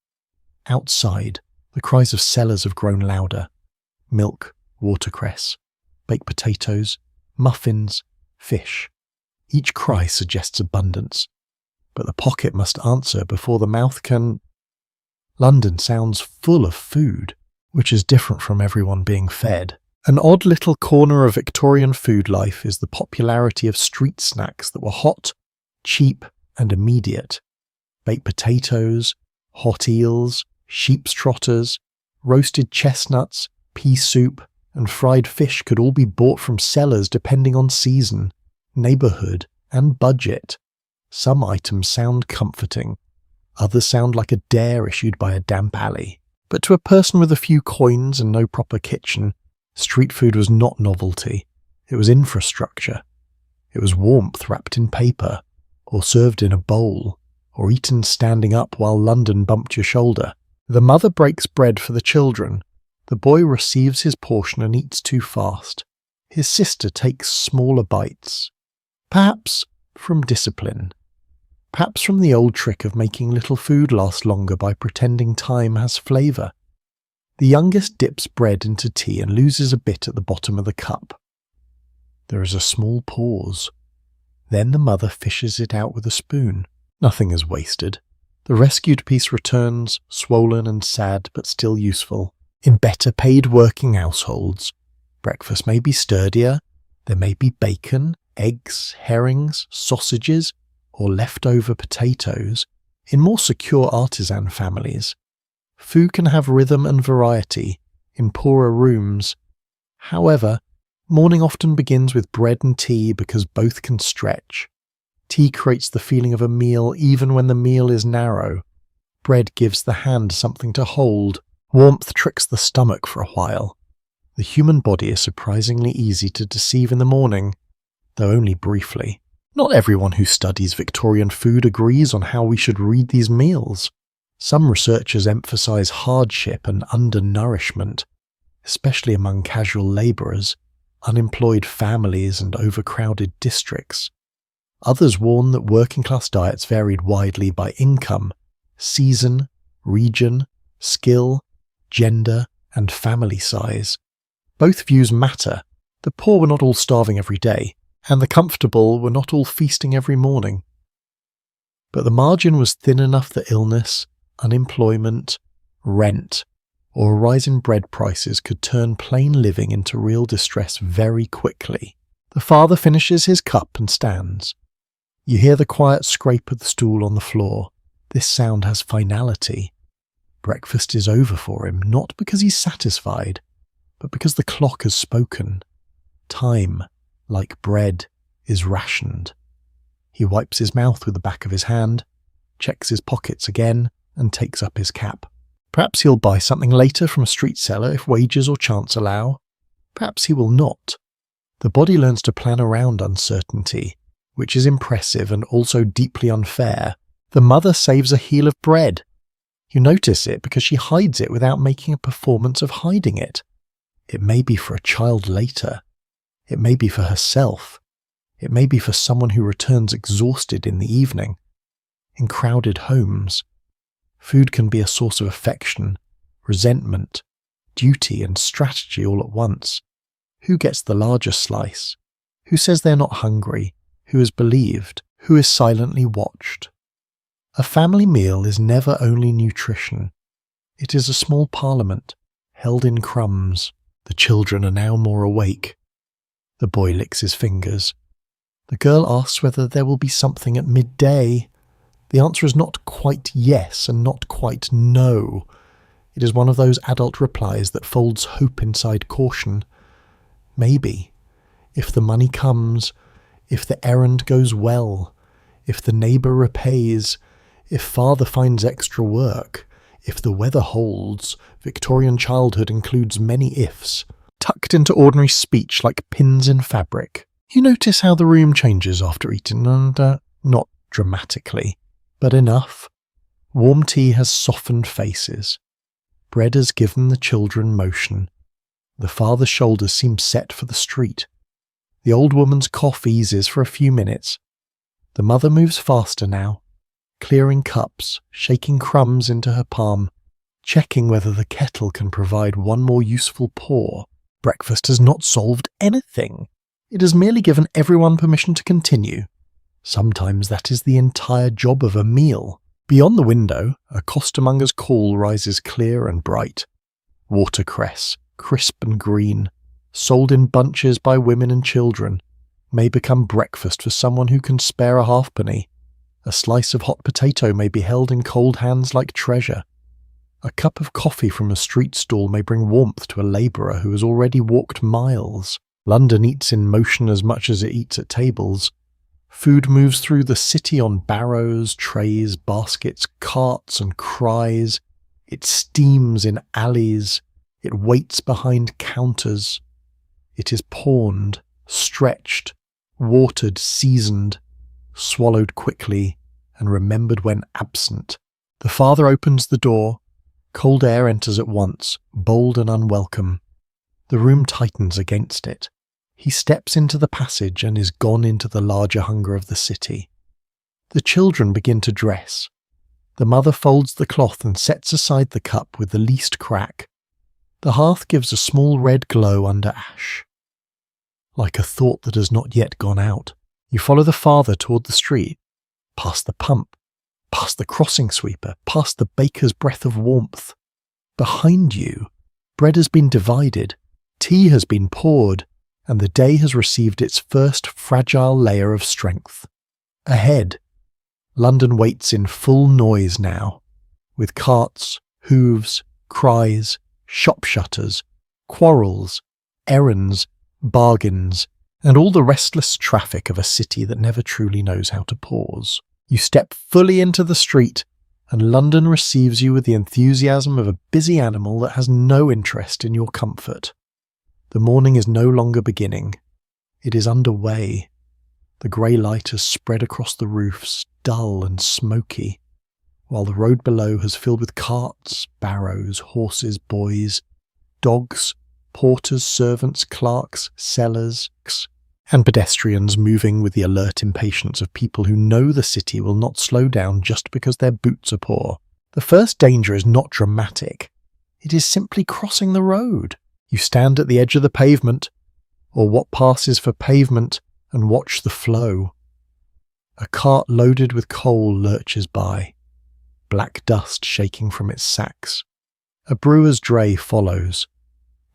Outside, the cries of sellers have grown louder. Milk, watercress, baked potatoes, muffins, fish. Each cry suggests abundance, but the pocket must answer before the mouth can. London sounds full of food, which is different from everyone being fed. An odd little corner of Victorian food life is the popularity of street snacks that were hot, cheap, and immediate. Baked potatoes, hot eels, sheep's trotters, roasted chestnuts, pea soup, and fried fish could all be bought from sellers depending on season, neighbourhood, and budget. Some items sound comforting, others sound like a dare issued by a damp alley. But to a person with a few coins and no proper kitchen, street food was not novelty, it was infrastructure. It was warmth wrapped in paper, or served in a bowl, or eaten standing up while London bumped your shoulder. The mother breaks bread for the children. The boy receives his portion and eats too fast. His sister takes smaller bites. Perhaps from discipline. Perhaps from the old trick of making little food last longer by pretending time has flavour. The youngest dips bread into tea and loses a bit at the bottom of the cup. There is a small pause. Then the mother fishes it out with a spoon. Nothing is wasted. The rescued piece returns, swollen and sad, but still useful. In better paid working households, breakfast may be sturdier. There may be bacon, eggs, herrings, sausages, or leftover potatoes. In more secure artisan families, food can have rhythm and variety in poorer rooms. However, morning often begins with bread and tea because both can stretch. Tea creates the feeling of a meal even when the meal is narrow. Bread gives the hand something to hold. Warmth tricks the stomach for a while. The human body is surprisingly easy to deceive in the morning, though only briefly. Not everyone who studies Victorian food agrees on how we should read these meals. Some researchers emphasise hardship and undernourishment, especially among casual labourers, unemployed families and overcrowded districts. Others warn that working-class diets varied widely by income, season, region, skill, gender, and family size. Both views matter. The poor were not all starving every day, and the comfortable were not all feasting every morning. But the margin was thin enough that illness, unemployment, rent, or a rise in bread prices could turn plain living into real distress very quickly. The father finishes his cup and stands. You hear the quiet scrape of the stool on the floor. This sound has finality. Breakfast is over for him, not because he's satisfied, but because the clock has spoken. Time, like bread, is rationed. He wipes his mouth with the back of his hand, checks his pockets again, and takes up his cap. Perhaps he'll buy something later from a street seller if wages or chance allow. Perhaps he will not. The body learns to plan around uncertainty, which is impressive and also deeply unfair. The mother saves a heel of bread. You notice it because she hides it without making a performance of hiding it. It may be for a child later. It may be for herself. It may be for someone who returns exhausted in the evening. In crowded homes, food can be a source of affection, resentment, duty, and strategy all at once. Who gets the larger slice? Who says they're not hungry? Who is believed? Who is silently watched? A family meal is never only nutrition. It is a small parliament, held in crumbs. The children are now more awake. The boy licks his fingers. The girl asks whether there will be something at midday. The answer is not quite yes and not quite no. It is one of those adult replies that folds hope inside caution. Maybe. If the money comes, if the errand goes well, if the neighbour repays, if father finds extra work, if the weather holds, Victorian childhood includes many ifs, tucked into ordinary speech like pins in fabric. You notice how the room changes after eating, and not dramatically, but enough. Warm tea has softened faces. Bread has given the children motion. The father's shoulders seem set for the street. The old woman's cough eases for a few minutes. The mother moves faster now, clearing cups, shaking crumbs into her palm, checking whether the kettle can provide one more useful pour. Breakfast has not solved anything. It has merely given everyone permission to continue. Sometimes that is the entire job of a meal. Beyond the window, a costermonger's call rises clear and bright. Watercress, crisp and green, sold in bunches by women and children, may become breakfast for someone who can spare a halfpenny. A slice of hot potato may be held in cold hands like treasure. A cup of coffee from a street stall may bring warmth to a labourer who has already walked miles. London eats in motion as much as it eats at tables. Food moves through the city on barrows, trays, baskets, carts, and cries. It steams in alleys. It waits behind counters. It is pawned, stretched, watered, seasoned, swallowed quickly, and remembered when absent. The father opens the door. Cold air enters at once, bold and unwelcome. The room tightens against it. He steps into the passage and is gone into the larger hunger of the city. The children begin to dress. The mother folds the cloth and sets aside the cup with the least crack. The hearth gives a small red glow under ash. Like a thought that has not yet gone out, you follow the father toward the street, past the pump, past the crossing sweeper, past the baker's breath of warmth. Behind you, bread has been divided, tea has been poured, and the day has received its first fragile layer of strength. Ahead, London waits in full noise now, with carts, hooves, cries, shop shutters, quarrels, errands, bargains, and all the restless traffic of a city that never truly knows how to pause. You step fully into the street, and London receives you with the enthusiasm of a busy animal that has no interest in your comfort. The morning is no longer beginning. It is underway. The grey light has spread across the roofs, dull and smoky, while the road below has filled with carts, barrows, horses, boys, dogs, porters, servants, clerks, sellers, and pedestrians moving with the alert impatience of people who know the city will not slow down just because their boots are poor. The first danger is not dramatic. It is simply crossing the road. You stand at the edge of the pavement, or what passes for pavement, and watch the flow. A cart loaded with coal lurches by, black dust shaking from its sacks. A brewer's dray follows,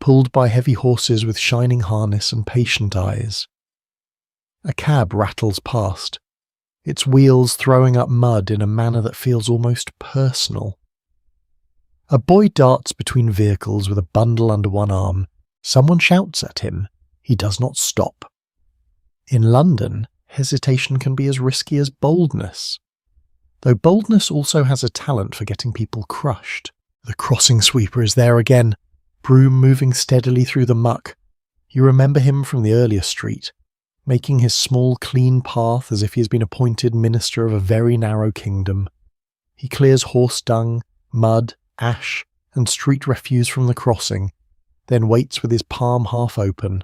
pulled by heavy horses with shining harness and patient eyes. A cab rattles past, its wheels throwing up mud in a manner that feels almost personal. A boy darts between vehicles with a bundle under one arm. Someone shouts at him. He does not stop. In London, hesitation can be as risky as boldness, though boldness also has a talent for getting people crushed. The crossing sweeper is there again, broom moving steadily through the muck. You remember him from the earlier street, making his small clean path as if he has been appointed minister of a very narrow kingdom. He clears horse dung, mud, ash, and street refuse from the crossing, then waits with his palm half open,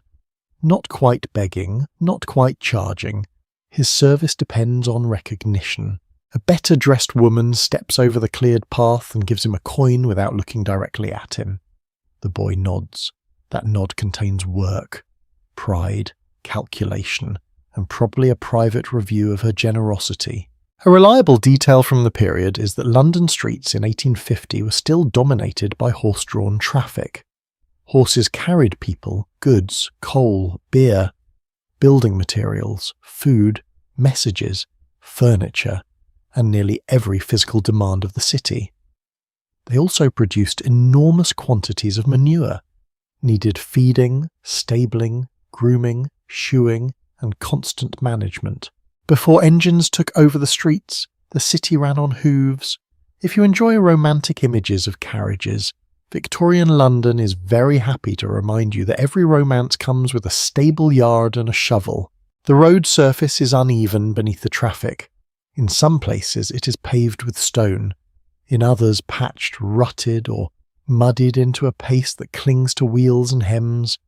not quite begging, not quite charging. His service depends on recognition. A better-dressed woman steps over the cleared path and gives him a coin without looking directly at him. The boy nods. That nod contains work, pride, calculation, and probably a private review of her generosity. A reliable detail from the period is that London streets in 1850 were still dominated by horse-drawn traffic. Horses carried people, goods, coal, beer, building materials, food, messages, furniture, and nearly every physical demand of the city. They also produced enormous quantities of manure, needed feeding, stabling, grooming, shoeing, and constant management. Before engines took over the streets, the city ran on hooves. If you enjoy romantic images of carriages, Victorian London is very happy to remind you that every romance comes with a stable yard and a shovel. The road surface is uneven beneath the traffic. In some places it is paved with stone, in others patched, rutted, or muddied into a paste that clings to wheels and hems.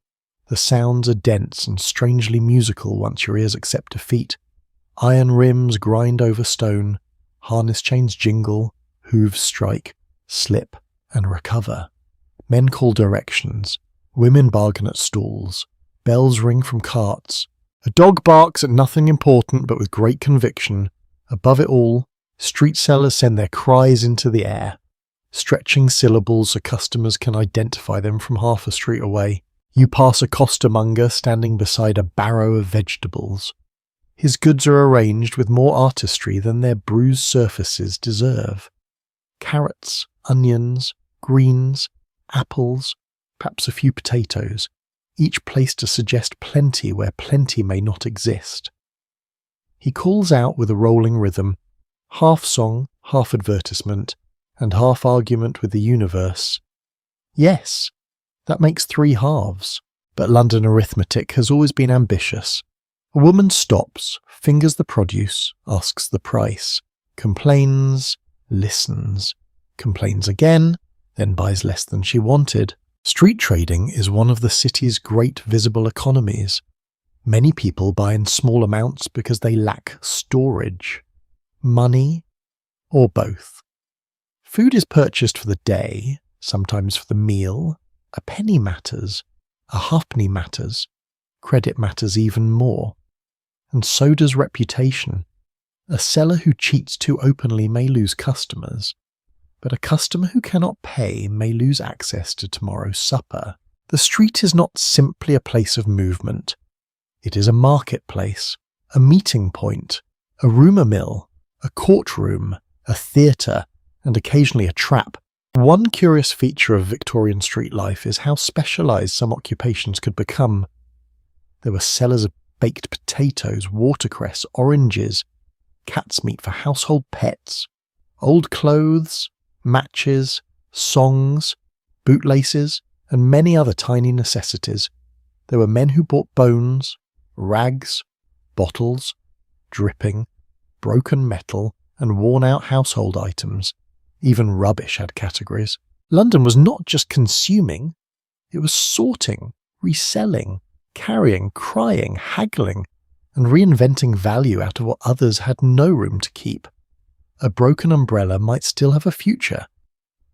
The sounds are dense and strangely musical once your ears accept defeat. Iron rims grind over stone, harness chains jingle, hooves strike, slip, and recover. Men call directions, women bargain at stalls, bells ring from carts. A dog barks at nothing important but with great conviction. Above it all, street sellers send their cries into the air, stretching syllables so customers can identify them from half a street away. You pass a costermonger standing beside a barrow of vegetables. His goods are arranged with more artistry than their bruised surfaces deserve. Carrots, onions, greens, apples, perhaps a few potatoes, each placed to suggest plenty where plenty may not exist. He calls out with a rolling rhythm, half song, half advertisement, and half argument with the universe. Yes, that makes 3 halves, but London arithmetic has always been ambitious. A woman stops, fingers the produce, asks the price, complains, listens, complains again, then buys less than she wanted. Street trading is one of the city's great visible economies. Many people buy in small amounts because they lack storage, money, or both. Food is purchased for the day, sometimes for the meal. A penny matters, a halfpenny matters, credit matters even more. And so does reputation. A seller who cheats too openly may lose customers, but a customer who cannot pay may lose access to tomorrow's supper. The street is not simply a place of movement. It is a marketplace, a meeting point, a rumour mill, a courtroom, a theatre, and occasionally a trap. One curious feature of Victorian street life is how specialised some occupations could become. There were sellers of baked potatoes, watercress, oranges, cat's meat for household pets, old clothes, matches, songs, bootlaces, and many other tiny necessities. There were men who bought bones, rags, bottles, dripping, broken metal, and worn-out household items. Even rubbish had categories. London was not just consuming, it was sorting, reselling, carrying, crying, haggling, and reinventing value out of what others had no room to keep. A broken umbrella might still have a future,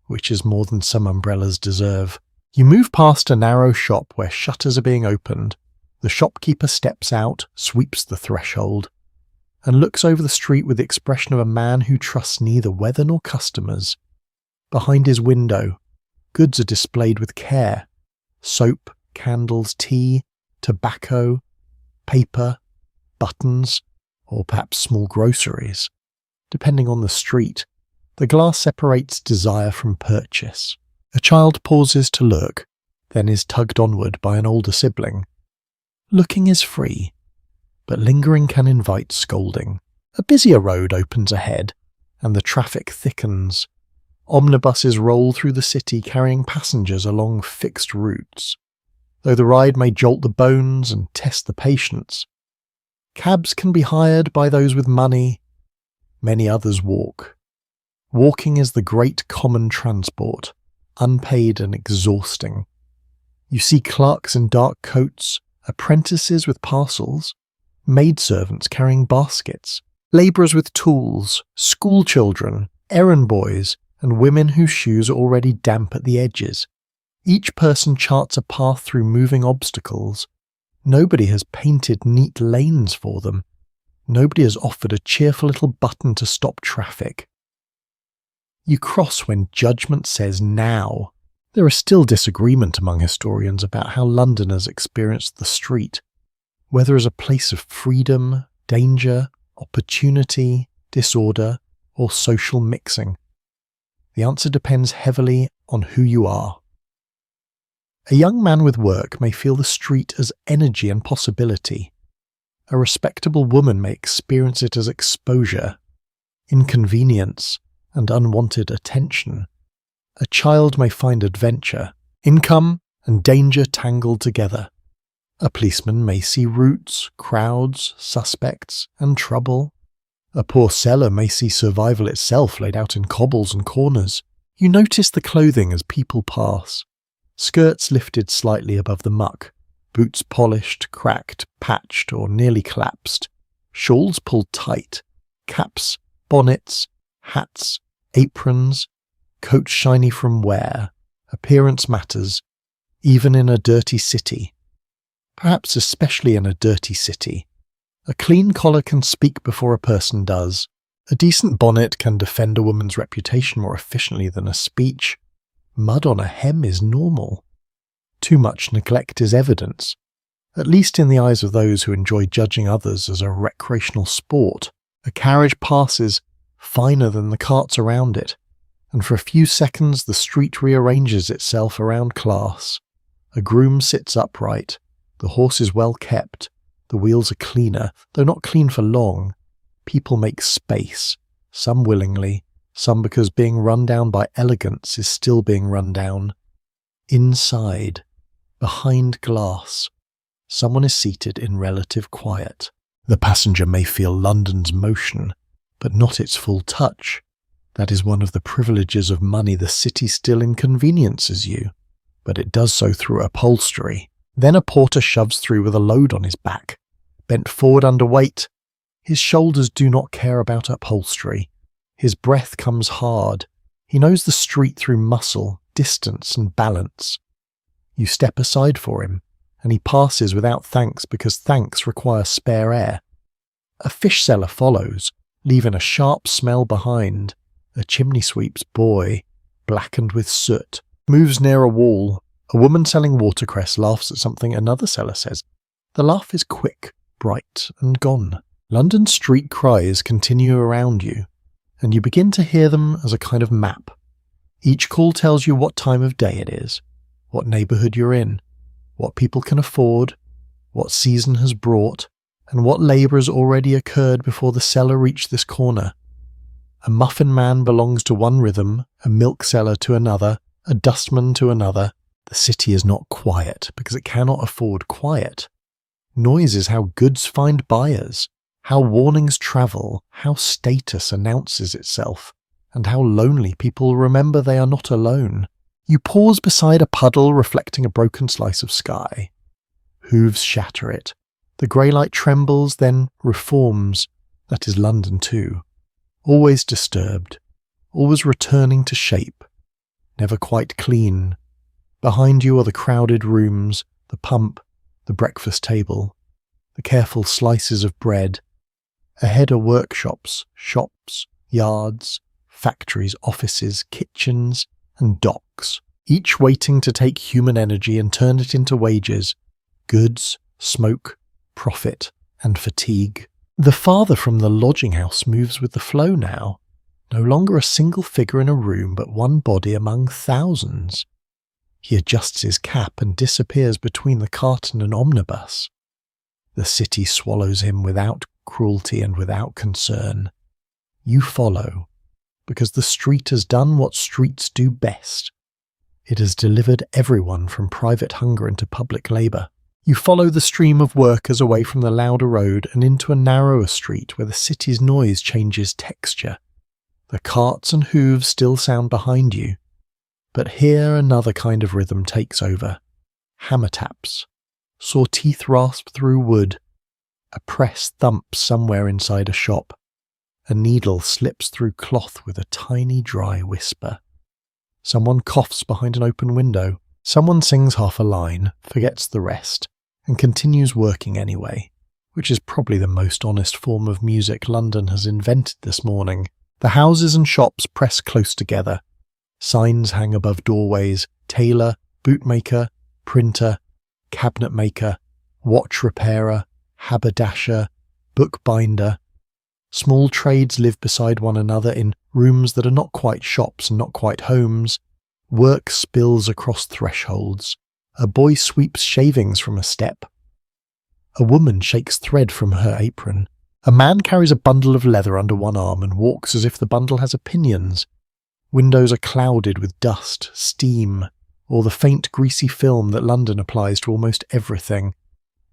which is more than some umbrellas deserve. You move past a narrow shop where shutters are being opened. The shopkeeper steps out, sweeps the threshold, and looks over the street with the expression of a man who trusts neither weather nor customers. Behind his window, goods are displayed with care. Soap, candles, tea, tobacco, paper, buttons, or perhaps small groceries. Depending on the street, the glass separates desire from purchase. A child pauses to look, then is tugged onward by an older sibling. Looking is free, but lingering can invite scolding. A busier road opens ahead, and the traffic thickens. Omnibuses roll through the city carrying passengers along fixed routes. Though the ride may jolt the bones and test the patience, cabs can be hired by those with money. Many others walk. Walking is the great common transport, unpaid and exhausting. You see clerks in dark coats, apprentices with parcels, maidservants carrying baskets, labourers with tools, school children, errand boys, and women whose shoes are already damp at the edges. Each person charts a path through moving obstacles. Nobody has painted neat lanes for them. Nobody has offered a cheerful little button to stop traffic. You cross when judgment says now. There is still disagreement among historians about how Londoners experienced the street, whether as a place of freedom, danger, opportunity, disorder, or social mixing. The answer depends heavily on who you are. A young man with work may feel the street as energy and possibility. A respectable woman may experience it as exposure, inconvenience, and unwanted attention. A child may find adventure, income, and danger tangled together. A policeman may see routes, crowds, suspects, and trouble. A poor seller may see survival itself laid out in cobbles and corners. You notice the clothing as people pass. Skirts lifted slightly above the muck, boots polished, cracked, patched, or nearly collapsed, shawls pulled tight, caps, bonnets, hats, aprons, coats shiny from wear. Appearance matters, even in a dirty city. Perhaps especially in a dirty city. A clean collar can speak before a person does. A decent bonnet can defend a woman's reputation more efficiently than a speech. Mud on a hem is normal. Too much neglect is evidence, at least in the eyes of those who enjoy judging others as a recreational sport. A carriage passes, finer than the carts around it, and for a few seconds the street rearranges itself around class. A groom sits upright, the horse is well kept, the wheels are cleaner, though not clean for long. People make space, some willingly, some because being run down by elegance is still being run down. Inside, behind glass, someone is seated in relative quiet. The passenger may feel London's motion, but not its full touch. That is one of the privileges of money. The city still inconveniences you, but it does so through upholstery. Then a porter shoves through with a load on his back, bent forward under weight. His shoulders do not care about upholstery. His breath comes hard. He knows the street through muscle, distance, and balance. You step aside for him, and he passes without thanks because thanks require spare air. A fish seller follows, leaving a sharp smell behind. A chimney sweep's boy, blackened with soot, moves near a wall. A woman selling watercress laughs at something another seller says. The laugh is quick, bright, and gone. London street cries continue around you, and you begin to hear them as a kind of map. Each call tells you what time of day it is, what neighbourhood you're in, what people can afford, what season has brought, and what labour has already occurred before the seller reached this corner. A muffin man belongs to one rhythm, a milk seller to another, a dustman to another. The city is not quiet because it cannot afford quiet. Noise is how goods find buyers, how warnings travel, how status announces itself, and how lonely people remember they are not alone. You pause beside a puddle reflecting a broken slice of sky. Hooves shatter it. The grey light trembles, then reforms. That is London too. Always disturbed, always returning to shape, never quite clean. Behind you are the crowded rooms, the pump, the breakfast table, the careful slices of bread. Ahead are workshops, shops, yards, factories, offices, kitchens, and docks, each waiting to take human energy and turn it into wages, goods, smoke, profit, and fatigue. The father from the lodging house moves with the flow now, no longer a single figure in a room but one body among thousands. He adjusts his cap and disappears between the cart and an omnibus. The city swallows him without cruelty and without concern. You follow, because the street has done what streets do best. It has delivered everyone from private hunger into public labour. You follow the stream of workers away from the louder road and into a narrower street where the city's noise changes texture. The carts and hooves still sound behind you, but here another kind of rhythm takes over. Hammer taps. Saw teeth rasp through wood. A press thumps somewhere inside a shop. A needle slips through cloth with a tiny dry whisper. Someone coughs behind an open window. Someone sings half a line, forgets the rest, and continues working anyway, which is probably the most honest form of music London has invented this morning. The houses and shops press close together. Signs hang above doorways: tailor, bootmaker, printer, cabinet maker, watch repairer, haberdasher, bookbinder. Small trades live beside one another in rooms that are not quite shops and not quite homes. Work spills across thresholds. A boy sweeps shavings from a step. A woman shakes thread from her apron. A man carries a bundle of leather under one arm and walks as if the bundle has opinions. Windows are clouded with dust, steam, or the faint greasy film that London applies to almost everything,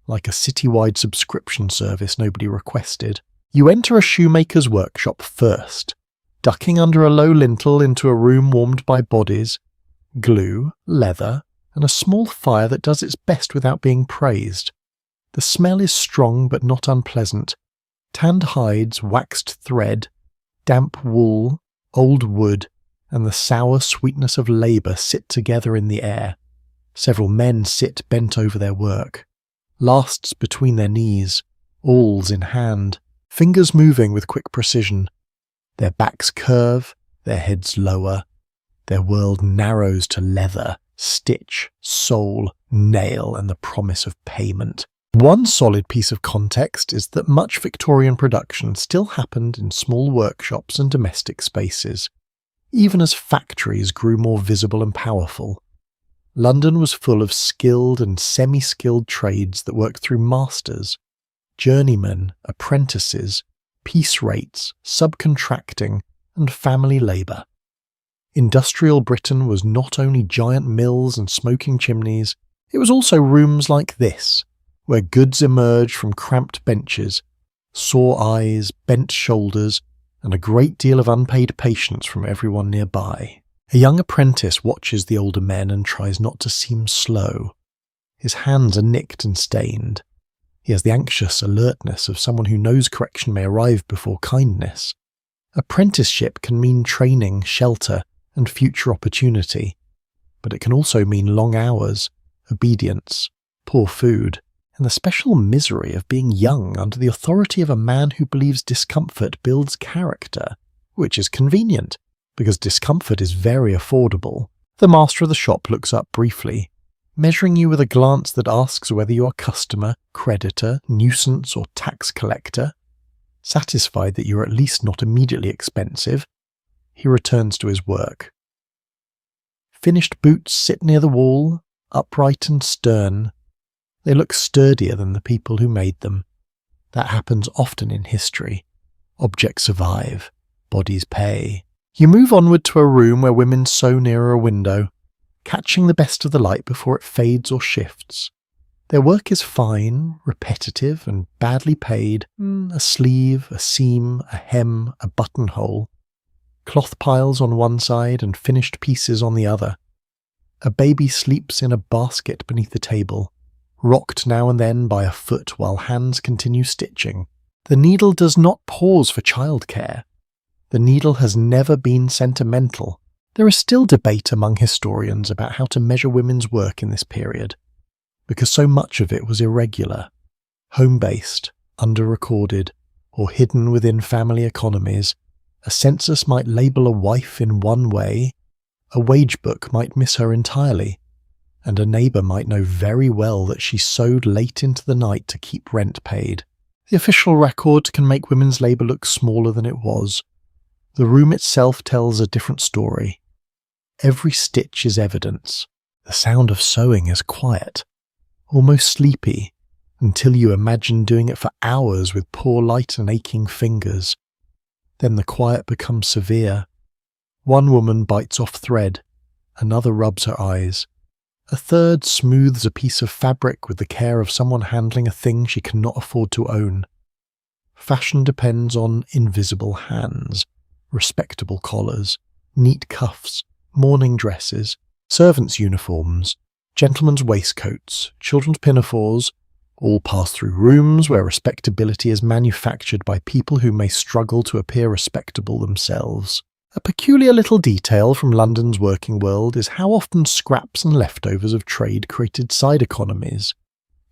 like a citywide subscription service nobody requested. You enter a shoemaker's workshop first, ducking under a low lintel into a room warmed by bodies, glue, leather, and a small fire that does its best without being praised. The smell is strong but not unpleasant. Tanned hides, waxed thread, damp wool, old wood, and the sour sweetness of labour sit together in the air. Several men sit bent over their work, lasts between their knees, awls in hand, fingers moving with quick precision. Their backs curve, their heads lower. Their world narrows to leather, stitch, sole, nail, and the promise of payment. One solid piece of context is that much Victorian production still happened in small workshops and domestic spaces, even as factories grew more visible and powerful. London was full of skilled and semi-skilled trades that worked through masters, journeymen, apprentices, piece rates, subcontracting, and family labour. Industrial Britain was not only giant mills and smoking chimneys, it was also rooms like this, where goods emerged from cramped benches, sore eyes, bent shoulders, and a great deal of unpaid patience from everyone nearby. A young apprentice watches the older men and tries not to seem slow. His hands are nicked and stained. He has the anxious alertness of someone who knows correction may arrive before kindness. Apprenticeship can mean training, shelter, and future opportunity, but it can also mean long hours, obedience, poor food, and the special misery of being young under the authority of a man who believes discomfort builds character, which is convenient, because discomfort is very affordable. The master of the shop looks up briefly, measuring you with a glance that asks whether you are customer, creditor, nuisance, or tax collector. Satisfied that you are at least not immediately expensive, he returns to his work. Finished boots sit near the wall, upright and stern. They look sturdier than the people who made them. That happens often in history. Objects survive, bodies pay. You move onward to a room where women sew near a window, catching the best of the light before it fades or shifts. Their work is fine, repetitive, and badly paid. A sleeve, a seam, a hem, a buttonhole. Cloth piles on one side and finished pieces on the other. A baby sleeps in a basket beneath the table, rocked now and then by a foot while hands continue stitching. The needle does not pause for childcare. The needle has never been sentimental. There is still debate among historians about how to measure women's work in this period, because so much of it was irregular, home-based, under-recorded, or hidden within family economies. A census might label a wife in one way, a wage book might miss her entirely, and a neighbour might know very well that she sewed late into the night to keep rent paid. The official record can make women's labour look smaller than it was. The room itself tells a different story. Every stitch is evidence. The sound of sewing is quiet, almost sleepy, until you imagine doing it for hours with poor light and aching fingers. Then the quiet becomes severe. One woman bites off thread, another rubs her eyes. A third smooths a piece of fabric with the care of someone handling a thing she cannot afford to own. Fashion depends on invisible hands, respectable collars, neat cuffs, morning dresses, servants' uniforms, gentlemen's waistcoats, children's pinafores, all pass through rooms where respectability is manufactured by people who may struggle to appear respectable themselves. A peculiar little detail from London's working world is how often scraps and leftovers of trade created side economies.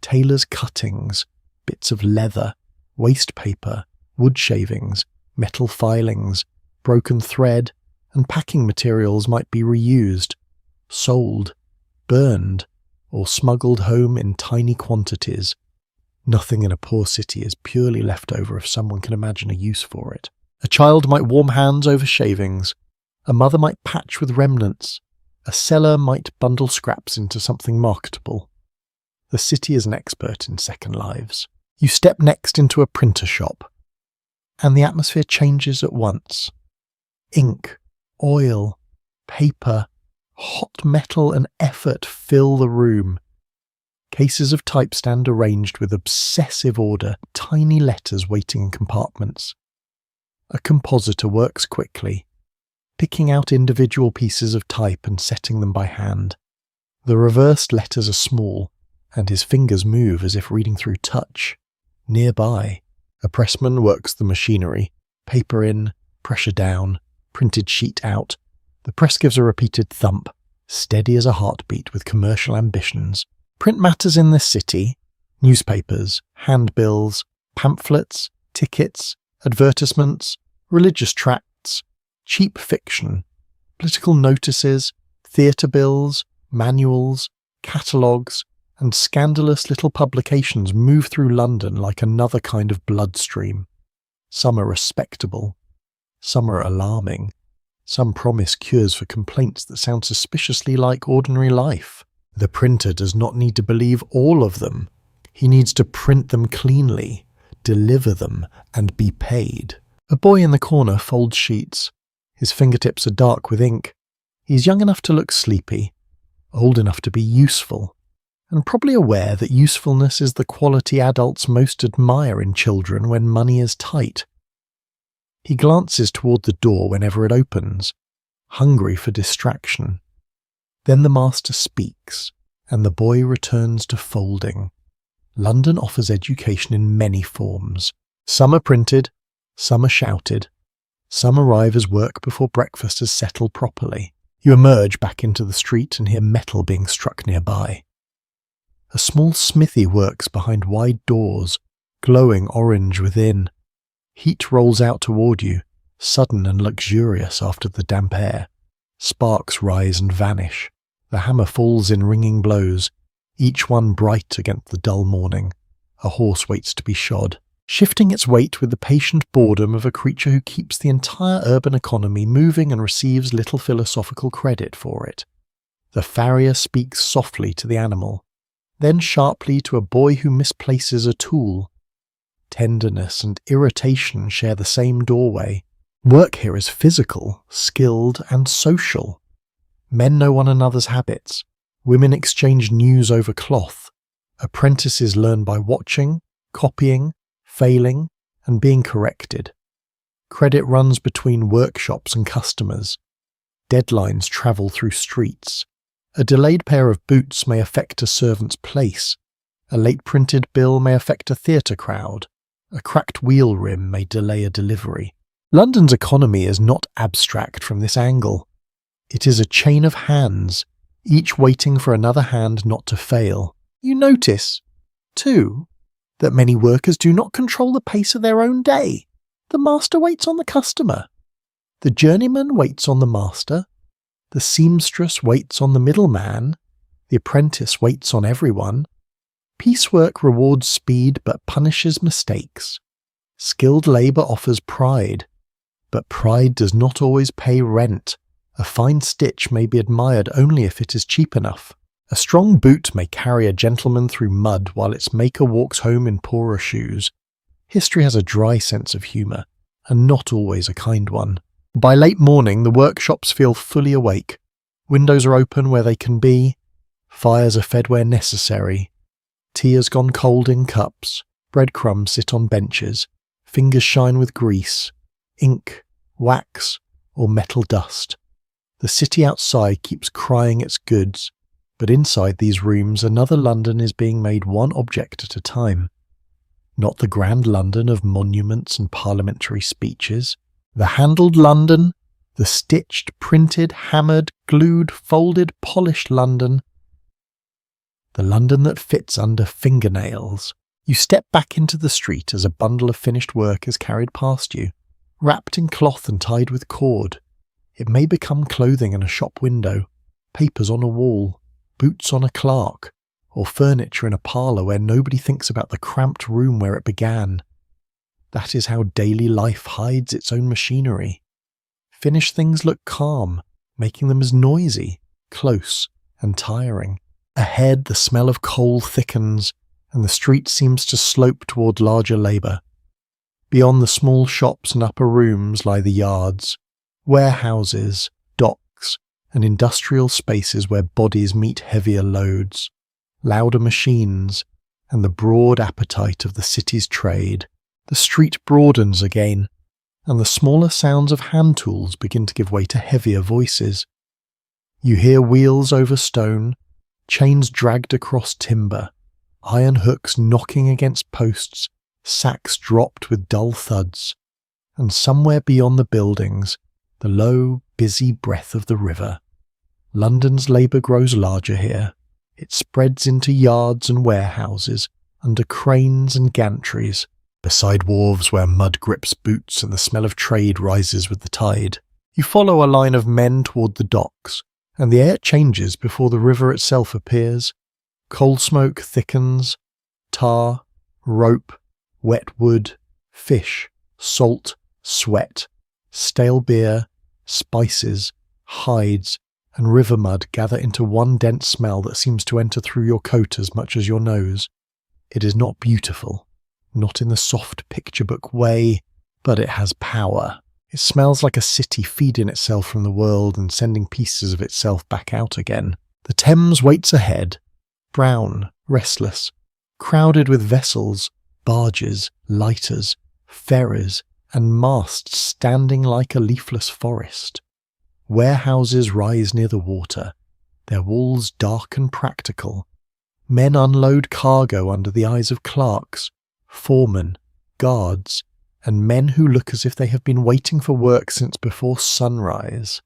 Tailors' cuttings, bits of leather, waste paper, wood shavings, metal filings, broken thread, and packing materials might be reused, sold, burned, or smuggled home in tiny quantities. Nothing in a poor city is purely leftover if someone can imagine a use for it. A child might warm hands over shavings, a mother might patch with remnants, a seller might bundle scraps into something marketable. The city is an expert in second lives. You step next into a printer shop, and the atmosphere changes at once. Ink, oil, paper, hot metal and effort fill the room. Cases of type stand arranged with obsessive order, tiny letters waiting in compartments. A compositor works quickly, picking out individual pieces of type and setting them by hand. The reversed letters are small, and his fingers move as if reading through touch. Nearby, a pressman works the machinery, paper in, pressure down, printed sheet out. The press gives a repeated thump, steady as a heartbeat with commercial ambitions. Print matters in this city: newspapers, handbills, pamphlets, tickets, advertisements, religious tracts, cheap fiction, political notices, theatre bills, manuals, catalogues, and scandalous little publications move through London like another kind of bloodstream. Some are respectable, some are alarming, some promise cures for complaints that sound suspiciously like ordinary life. The printer does not need to believe all of them. He needs to print them cleanly, deliver them, and be paid. A boy in the corner folds sheets. His fingertips are dark with ink. He's young enough to look sleepy, old enough to be useful, and probably aware that usefulness is the quality adults most admire in children when money is tight. He glances toward the door whenever it opens, hungry for distraction. Then the master speaks, and the boy returns to folding. London offers education in many forms. Some are printed, some are shouted. Some arrive as work before breakfast has settled properly. You emerge back into the street and hear metal being struck nearby. A small smithy works behind wide doors, glowing orange within. Heat rolls out toward you, sudden and luxurious after the damp air. Sparks rise and vanish. The hammer falls in ringing blows, each one bright against the dull morning. A horse waits to be shod, shifting its weight with the patient boredom of a creature who keeps the entire urban economy moving and receives little philosophical credit for it. The farrier speaks softly to the animal, then sharply to a boy who misplaces a tool. Tenderness and irritation share the same doorway. Work here is physical, skilled, and social. Men know one another's habits. Women exchange news over cloth. Apprentices learn by watching, copying, failing, and being corrected. Credit runs between workshops and customers. Deadlines travel through streets. A delayed pair of boots may affect a servant's place. A late printed bill may affect a theatre crowd. A cracked wheel rim may delay a delivery. London's economy is not abstract from this angle. It is a chain of hands, each waiting for another hand not to fail. You notice, too, that many workers do not control the pace of their own day. The master waits on the customer. The journeyman waits on the master. The seamstress waits on the middleman. The apprentice waits on everyone. Piecework rewards speed but punishes mistakes. Skilled labour offers pride, but pride does not always pay rent. A fine stitch may be admired only if it is cheap enough. A strong boot may carry a gentleman through mud while its maker walks home in poorer shoes. History has a dry sense of humour, and not always a kind one. By late morning, the workshops feel fully awake. Windows are open where they can be. Fires are fed where necessary. Tea has gone cold in cups. Breadcrumbs sit on benches. Fingers shine with grease, ink, wax, or metal dust. The city outside keeps crying its goods, but inside these rooms another London is being made one object at a time. Not the grand London of monuments and parliamentary speeches. The handled London, the stitched, printed, hammered, glued, folded, polished London. The London that fits under fingernails. You step back into the street as a bundle of finished work is carried past you, wrapped in cloth and tied with cord. It may become clothing in a shop window, papers on a wall, boots on a clerk, or furniture in a parlour where nobody thinks about the cramped room where it began. That is how daily life hides its own machinery. Finished things look calm, making them as noisy, close, and tiring. Ahead, the smell of coal thickens, and the street seems to slope toward larger labour. Beyond the small shops and upper rooms lie the yards, warehouses, docks, and industrial spaces where bodies meet heavier loads, louder machines, and the broad appetite of the city's trade. The street broadens again, and the smaller sounds of hand tools begin to give way to heavier voices. You hear wheels over stone, chains dragged across timber, iron hooks knocking against posts, sacks dropped with dull thuds, and somewhere beyond the buildings, the low, busy breath of the river. London's labour grows larger here. It spreads into yards and warehouses, under cranes and gantries, beside wharves where mud grips boots and the smell of trade rises with the tide. You follow a line of men toward the docks, and the air changes before the river itself appears. Coal smoke thickens, tar, rope, wet wood, fish, salt, sweat, stale beer, spices, hides, and river mud gather into one dense smell that seems to enter through your coat as much as your nose. It is not beautiful, not in the soft picture book way, but it has power. It smells like a city feeding itself from the world and sending pieces of itself back out again. The Thames waits ahead, brown, restless, crowded with vessels, barges, lighters, ferries, and masts standing like a leafless forest. Warehouses rise near the water, their walls dark and practical. Men unload cargo under the eyes of clerks, foremen, guards, and men who look as if they have been waiting for work since before sunrise.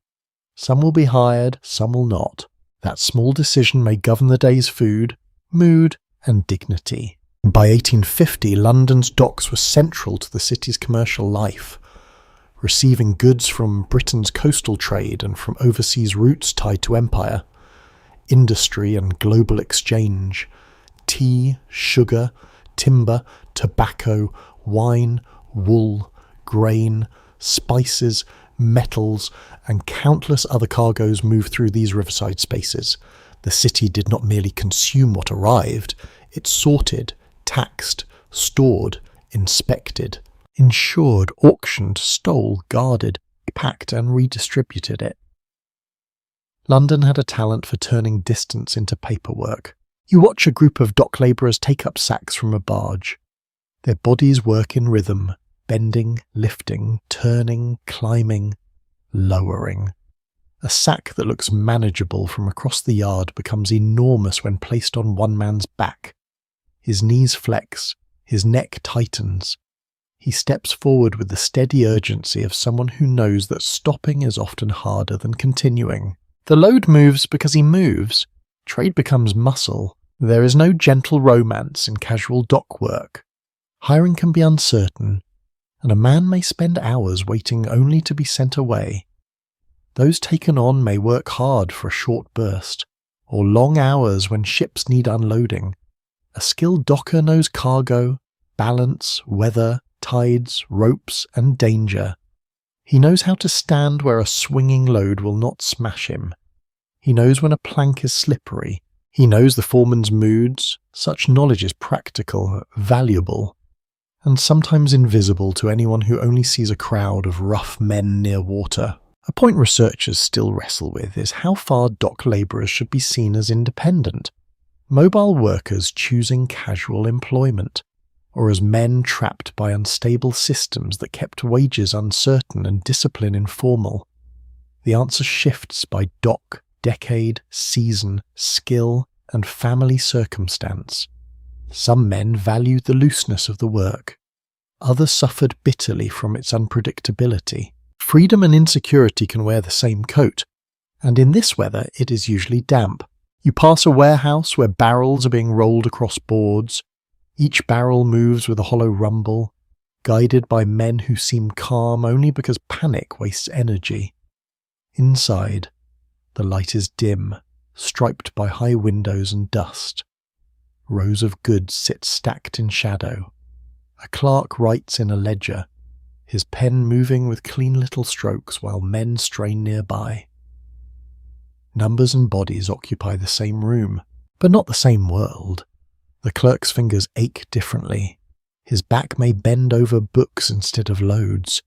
Some will be hired, some will not. That small decision may govern the day's food, mood, and dignity. By 1850, London's docks were central to the city's commercial life, receiving goods from Britain's coastal trade and from overseas routes tied to empire, industry and global exchange, tea, sugar, timber, tobacco, wine, wool, grain, spices, metals, and countless other cargoes moved through these riverside spaces. The city did not merely consume what arrived, it sorted, taxed, stored, inspected, insured, auctioned, stole, guarded, packed, and redistributed it. London had a talent for turning distance into paperwork. You watch a group of dock labourers take up sacks from a barge. Their bodies work in rhythm, bending, lifting, turning, climbing, lowering. A sack that looks manageable from across the yard becomes enormous when placed on one man's back. His knees flex, his neck tightens. He steps forward with the steady urgency of someone who knows that stopping is often harder than continuing. The load moves because he moves. Trade becomes muscle. There is no gentle romance in casual dock work. Hiring can be uncertain, and a man may spend hours waiting only to be sent away. Those taken on may work hard for a short burst, or long hours when ships need unloading. A skilled docker knows cargo, balance, weather, tides, ropes, and danger. He knows how to stand where a swinging load will not smash him. He knows when a plank is slippery. He knows the foreman's moods. Such knowledge is practical, valuable, and sometimes invisible to anyone who only sees a crowd of rough men near water. A point researchers still wrestle with is how far dock labourers should be seen as independent, mobile workers choosing casual employment, or as men trapped by unstable systems that kept wages uncertain and discipline informal. The answer shifts by dock, decade, season, skill, and family circumstance. Some men valued the looseness of the work. Others suffered bitterly from its unpredictability. Freedom and insecurity can wear the same coat, and in this weather it is usually damp. You pass a warehouse where barrels are being rolled across boards. Each barrel moves with a hollow rumble, guided by men who seem calm only because panic wastes energy. Inside, the light is dim, striped by high windows and dust. Rows of goods sit stacked in shadow. A clerk writes in a ledger, his pen moving with clean little strokes while men strain nearby. Numbers and bodies occupy the same room, but not the same world. The clerk's fingers ache differently. His back may bend over books instead of loads.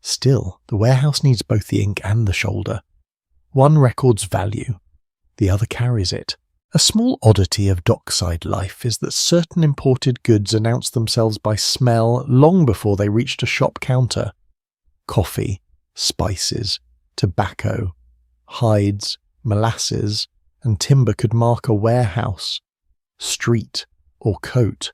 Still, the warehouse needs both the ink and the shoulder. One records value, the other carries it. A small oddity of dockside life is that certain imported goods announce themselves by smell long before they reached a shop counter. Coffee, spices, tobacco, hides, molasses, and timber could mark a warehouse, street, or coat.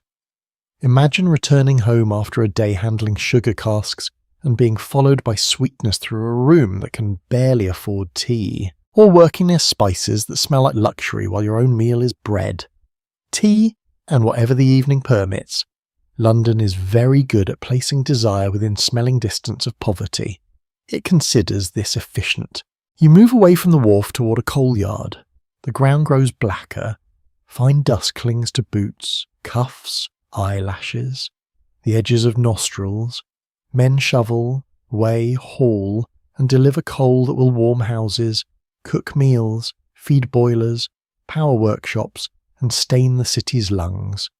Imagine returning home after a day handling sugar casks and being followed by sweetness through a room that can barely afford tea. Or working near spices that smell like luxury while your own meal is bread. Tea, and whatever the evening permits. London is very good at placing desire within smelling distance of poverty. It considers this efficient. You move away from the wharf toward a coal yard. The ground grows blacker. Fine dust clings to boots, cuffs, eyelashes, the edges of nostrils. Men shovel, weigh, haul, and deliver coal that will warm houses, cook meals, feed boilers, power workshops, and stain the city's lungs.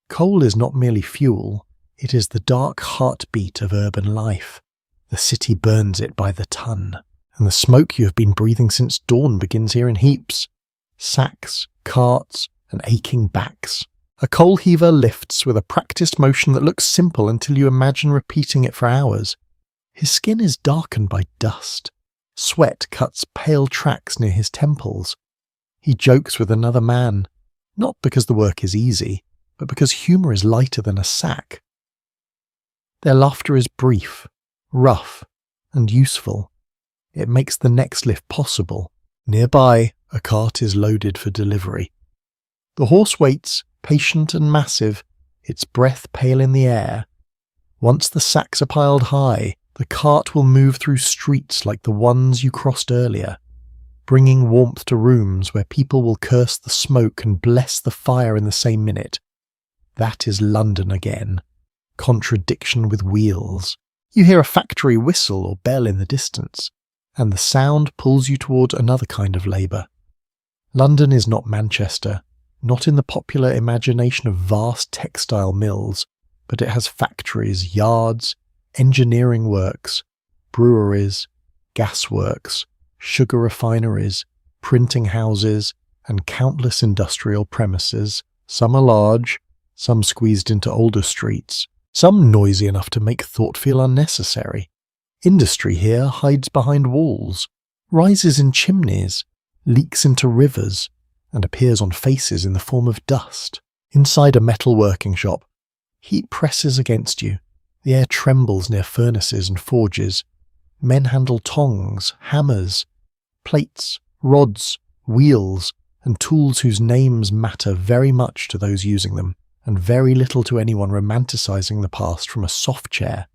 Coal is not merely fuel, it is the dark heartbeat of urban life. The city burns it by the ton, and the smoke you have been breathing since dawn begins here in heaps. Sacks, carts, and aching backs. A coal heaver lifts with a practiced motion that looks simple until you imagine repeating it for hours. His skin is darkened by dust. Sweat cuts pale tracks near his temples. He jokes with another man, not because the work is easy, but because humour is lighter than a sack. Their laughter is brief, rough, and useful. It makes the next lift possible. Nearby, a cart is loaded for delivery. The horse waits, patient and massive, its breath pale in the air. Once the sacks are piled high, the cart will move through streets like the ones you crossed earlier, bringing warmth to rooms where people will curse the smoke and bless the fire in the same minute. That is London again. Contradiction with wheels. You hear a factory whistle or bell in the distance, and the sound pulls you toward another kind of labour. London is not Manchester, not in the popular imagination of vast textile mills, but it has factories, yards, engineering works, breweries, gasworks, sugar refineries, printing houses, and countless industrial premises. Some are large, some squeezed into older streets, some noisy enough to make thought feel unnecessary. Industry here hides behind walls, rises in chimneys, leaks into rivers, and appears on faces in the form of dust. Inside a metal working shop, heat presses against you. The air trembles near furnaces and forges. Men handle tongs, hammers, plates, rods, wheels, and tools whose names matter very much to those using them, and very little to anyone romanticising the past from a soft chair.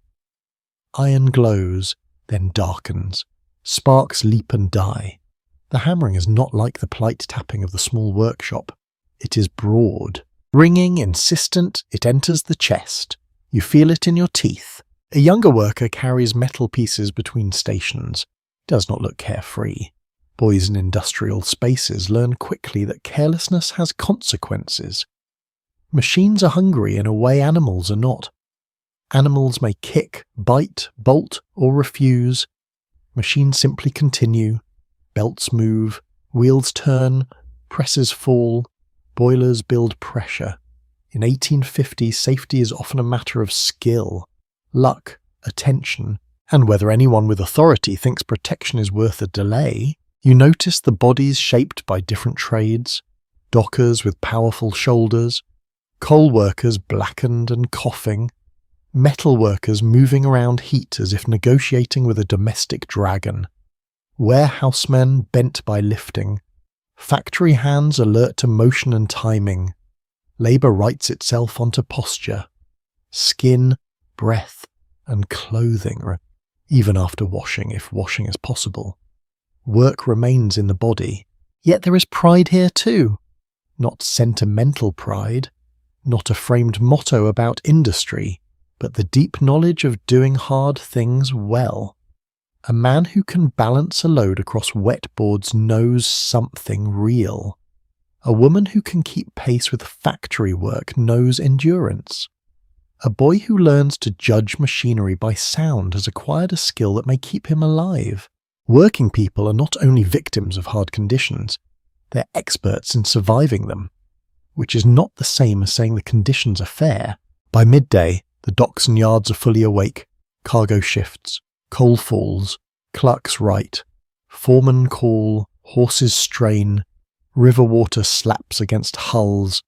Iron glows, then darkens. Sparks leap and die. The hammering is not like the polite tapping of the small workshop. It is broad. Ringing, insistent, it enters the chest. You feel it in your teeth. A younger worker carries metal pieces between stations. He does not look carefree. Boys in industrial spaces learn quickly that carelessness has consequences. Machines are hungry in a way animals are not. Animals may kick, bite, bolt, or refuse. Machines simply continue. Belts move, wheels turn, presses fall, boilers build pressure. In 1850, safety is often a matter of skill, luck, attention, and whether anyone with authority thinks protection is worth a delay. You notice the bodies shaped by different trades, dockers with powerful shoulders, coal workers blackened and coughing, metal workers moving around heat as if negotiating with a domestic dragon, warehousemen bent by lifting, factory hands alert to motion and timing. Labour writes itself onto posture, skin, breath, and clothing, even after washing, if washing is possible. Work remains in the body, yet there is pride here too. Not sentimental pride, not a framed motto about industry, but the deep knowledge of doing hard things well. A man who can balance a load across wet boards knows something real. A woman who can keep pace with factory work knows endurance. A boy who learns to judge machinery by sound has acquired a skill that may keep him alive. Working people are not only victims of hard conditions, they're experts in surviving them, which is not the same as saying the conditions are fair. By midday, the docks and yards are fully awake. Cargo shifts, coal falls, clerks write, foremen call, horses strain, river water slaps against hulls.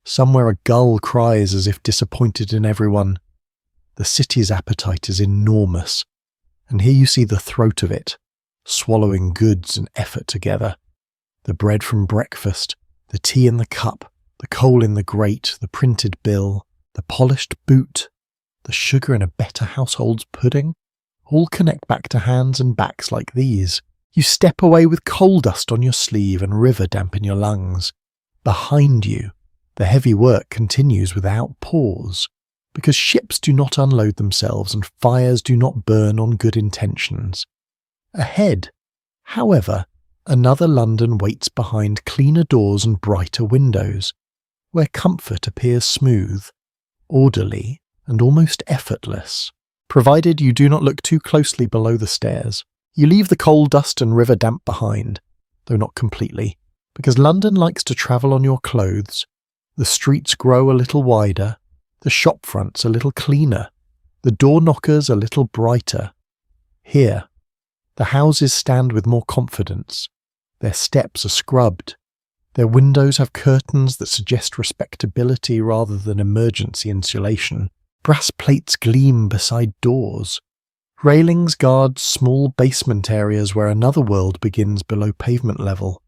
Somewhere a gull cries as if disappointed in everyone. The city's appetite is enormous, and here you see the throat of it, swallowing goods and effort together. The bread from breakfast, the tea in the cup, the coal in the grate, the printed bill, the polished boot, the sugar in a better household's pudding, all connect back to hands and backs like these. You step away with coal dust on your sleeve and river damp in your lungs. Behind you, the heavy work continues without pause, because ships do not unload themselves and fires do not burn on good intentions. Ahead, however, another London waits behind cleaner doors and brighter windows, where comfort appears smooth, orderly, and almost effortless, provided you do not look too closely below the stairs. You leave the coal dust and river damp behind, though not completely, because London likes to travel on your clothes. The streets grow a little wider, the shop fronts a little cleaner, the door knockers a little brighter. Here, the houses stand with more confidence. Their steps are scrubbed. Their windows have curtains that suggest respectability rather than emergency insulation. Brass plates gleam beside doors. Railings guard small basement areas where another world begins below pavement level.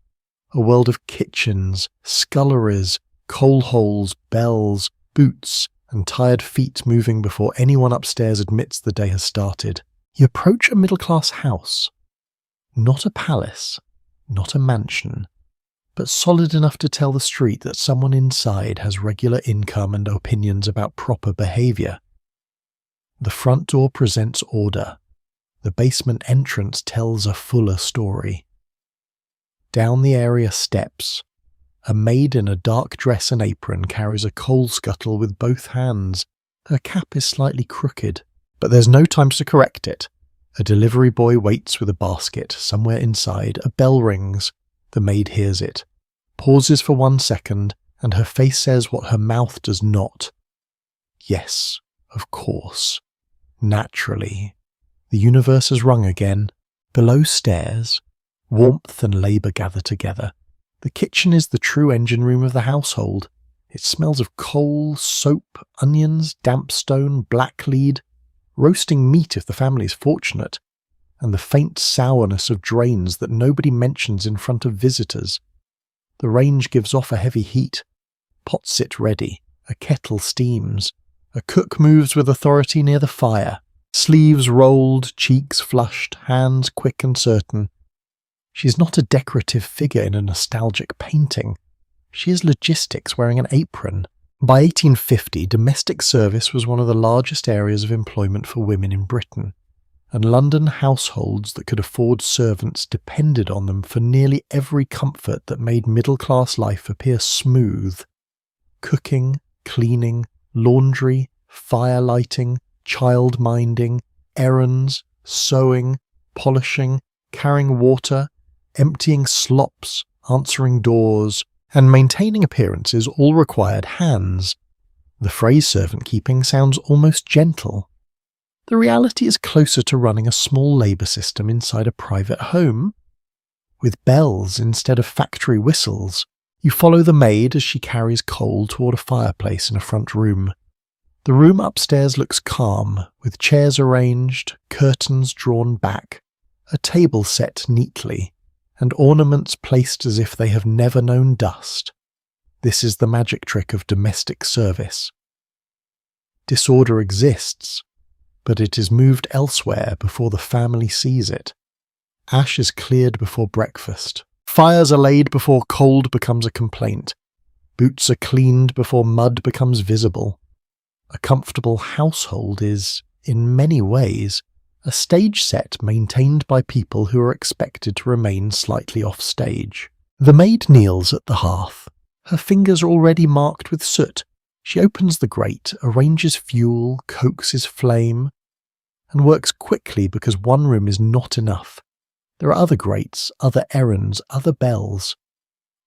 A world of kitchens, sculleries, Coal holes, bells, boots, and tired feet moving before anyone upstairs admits the day has started. You approach a middle-class house. Not a palace, not a mansion, but solid enough to tell the street that someone inside has regular income and opinions about proper behaviour. The front door presents order. The basement entrance tells a fuller story. Down the area steps, a maid in a dark dress and apron carries a coal scuttle with both hands. Her cap is slightly crooked, but there's no time to correct it. A delivery boy waits with a basket. Somewhere inside, a bell rings. The maid hears it, pauses for 1 second, and her face says what her mouth does not. Yes, of course. Naturally. The universe has rung again. Below stairs, warmth and labour gather together. The kitchen is the true engine room of the household. It smells of coal, soap, onions, damp stone, black lead, roasting meat if the family is fortunate, and the faint sourness of drains that nobody mentions in front of visitors. The range gives off a heavy heat. Pots sit ready. A kettle steams. A cook moves with authority near the fire. Sleeves rolled, cheeks flushed, hands quick and certain. She is not a decorative figure in a nostalgic painting. She is logistics wearing an apron. By 1850, domestic service was one of the largest areas of employment for women in Britain, and London households that could afford servants depended on them for nearly every comfort that made middle-class life appear smooth. Cooking, cleaning, laundry, fire lighting, child-minding, errands, sewing, polishing, carrying water, emptying slops, answering doors, and maintaining appearances all required hands. The phrase servant keeping sounds almost gentle. The reality is closer to running a small labour system inside a private home. With bells instead of factory whistles, you follow the maid as she carries coal toward a fireplace in a front room. The room upstairs looks calm, with chairs arranged, curtains drawn back, a table set neatly, and ornaments placed as if they have never known dust. This is the magic trick of domestic service. Disorder exists, but it is moved elsewhere before the family sees it. Ash is cleared before breakfast. Fires are laid before cold becomes a complaint. Boots are cleaned before mud becomes visible. A comfortable household is, in many ways, a stage set maintained by people who are expected to remain slightly off stage. The maid kneels at the hearth. Her fingers are already marked with soot. She opens the grate, arranges fuel, coaxes flame, and works quickly because one room is not enough. There are other grates, other errands, other bells.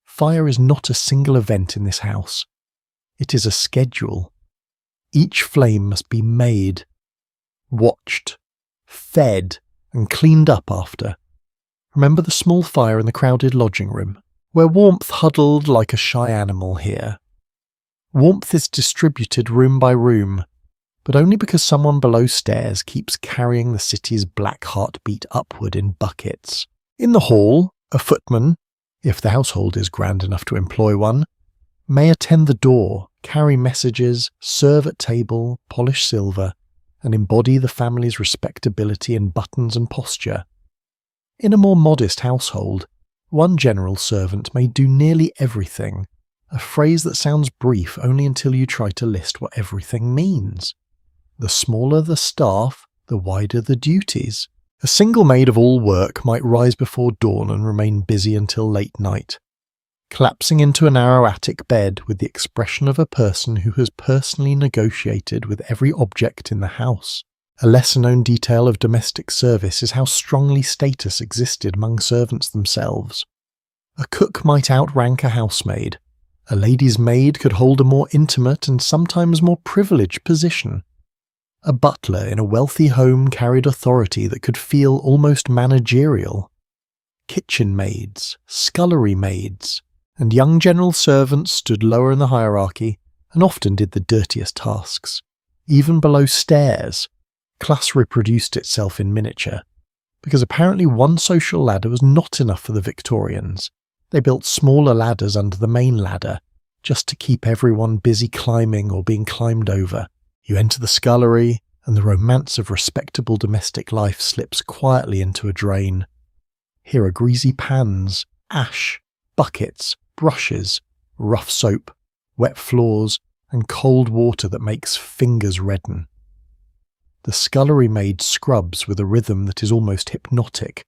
Fire is not a single event in this house. It is a schedule. Each flame must be made, watched, fed, and cleaned up after. Remember the small fire in the crowded lodging room, where warmth huddled like a shy animal here. Warmth is distributed room by room, but only because someone below stairs keeps carrying the city's black heartbeat upward in buckets. In the hall, a footman, if the household is grand enough to employ one, may attend the door, carry messages, serve at table, polish silver, and embody the family's respectability in buttons and posture. In a more modest household, one general servant may do nearly everything, a phrase that sounds brief only until you try to list what everything means. The smaller the staff, the wider the duties. A single maid of all work might rise before dawn and remain busy until late night, collapsing into a narrow attic bed with the expression of a person who has personally negotiated with every object in the house. A lesser-known detail of domestic service is how strongly status existed among servants themselves. A cook might outrank a housemaid. A lady's maid could hold a more intimate and sometimes more privileged position. A butler in a wealthy home carried authority that could feel almost managerial. Kitchen maids, scullery maids, and young general servants stood lower in the hierarchy and often did the dirtiest tasks. Even below stairs, class reproduced itself in miniature, because apparently one social ladder was not enough for the Victorians. They built smaller ladders under the main ladder, just to keep everyone busy climbing or being climbed over. You enter the scullery, and the romance of respectable domestic life slips quietly into a drain. Here are greasy pans, ash, buckets, brushes, rough soap, wet floors, and cold water that makes fingers redden. The scullery maid scrubs with a rhythm that is almost hypnotic.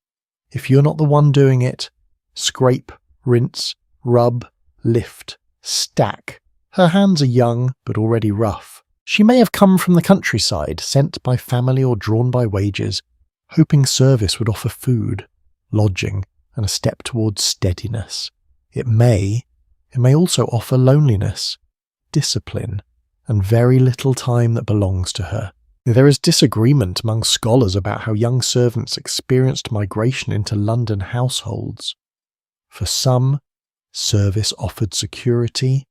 If you're not the one doing it, scrape, rinse, rub, lift, stack. Her hands are young, but already rough. She may have come from the countryside, sent by family or drawn by wages, hoping service would offer food, lodging, and a step towards steadiness. It may also offer loneliness, discipline, and very little time that belongs to her. There is disagreement among scholars about how young servants experienced migration into London households. For some, service offered security,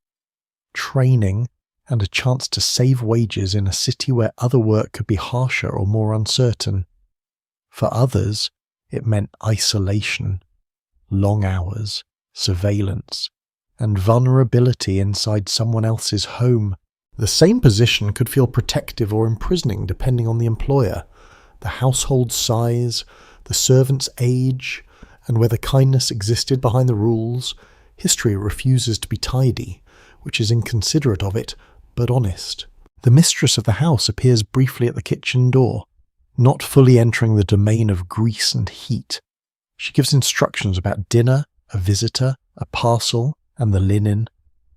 training, and a chance to save wages in a city where other work could be harsher or more uncertain. For others, it meant isolation, long hours, surveillance, and vulnerability inside someone else's home. The same position could feel protective or imprisoning depending on the employer, the household size, the servant's age, and whether kindness existed behind the rules. History refuses to be tidy, which is inconsiderate of it, but honest. The mistress of the house appears briefly at the kitchen door, not fully entering the domain of grease and heat. She gives instructions about dinner, a visitor, a parcel, and the linen.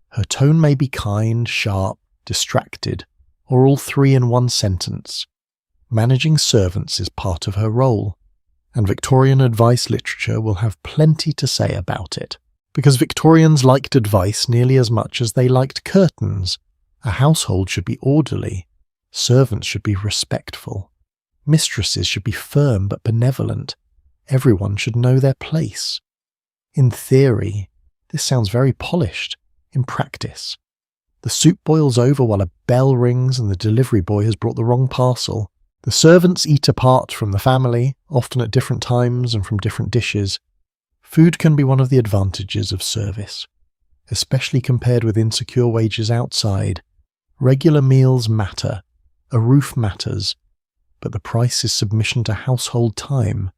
Her tone may be kind, sharp, distracted, or all three in one sentence. Managing servants is part of her role, and Victorian advice literature will have plenty to say about it, because Victorians liked advice nearly as much as they liked curtains. A household should be orderly, servants should be respectful, mistresses should be firm but benevolent, everyone should know their place. In theory, this sounds very polished. In practice, the soup boils over while a bell rings and the delivery boy has brought the wrong parcel. The servants eat apart from the family, often at different times and from different dishes. Food can be one of the advantages of service, especially compared with insecure wages outside. Regular meals matter, a roof matters, but the price is submission to household time.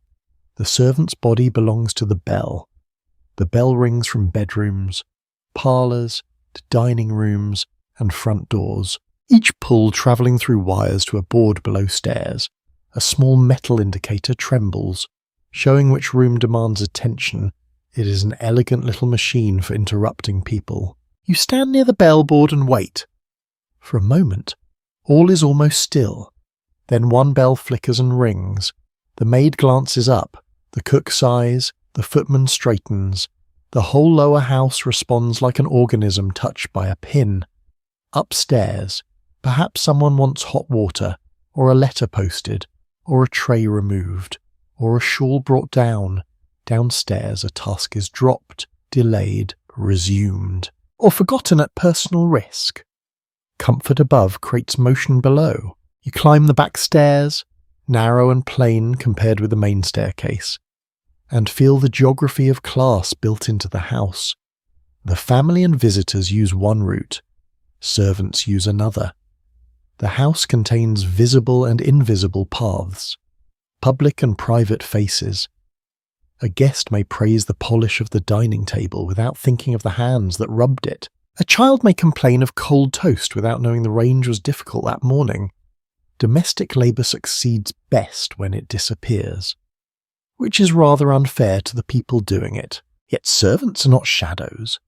The servant's body belongs to the bell. The bell rings from bedrooms, parlours, to dining rooms, and front doors, each pull travelling through wires to a board below stairs. A small metal indicator trembles, showing which room demands attention. It is an elegant little machine for interrupting people. You stand near the bell board and wait. For a moment, all is almost still. Then one bell flickers and rings. The maid glances up. The cook sighs. The footman straightens. The whole lower house responds like an organism touched by a pin. Upstairs, perhaps someone wants hot water, or a letter posted, or a tray removed, or a shawl brought down. Downstairs, a task is dropped, delayed, resumed, or forgotten at personal risk. Comfort above creates motion below. You climb the back stairs, narrow and plain compared with the main staircase, and feel the geography of class built into the house. The family and visitors use one route, servants use another. The house contains visible and invisible paths, public and private faces. A guest may praise the polish of the dining table without thinking of the hands that rubbed it. A child may complain of cold toast without knowing the range was difficult that morning. Domestic labour succeeds best when it disappears, which is rather unfair to the people doing it. Yet servants are not shadows.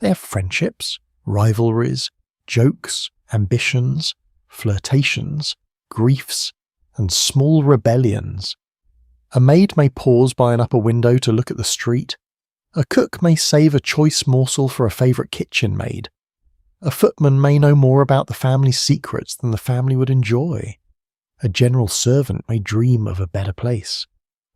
They have friendships, rivalries, jokes, ambitions, flirtations, griefs, and small rebellions. A maid may pause by an upper window to look at the street. A cook may save a choice morsel for a favourite kitchen maid. A footman may know more about the family's secrets than the family would enjoy. A general servant may dream of a better place.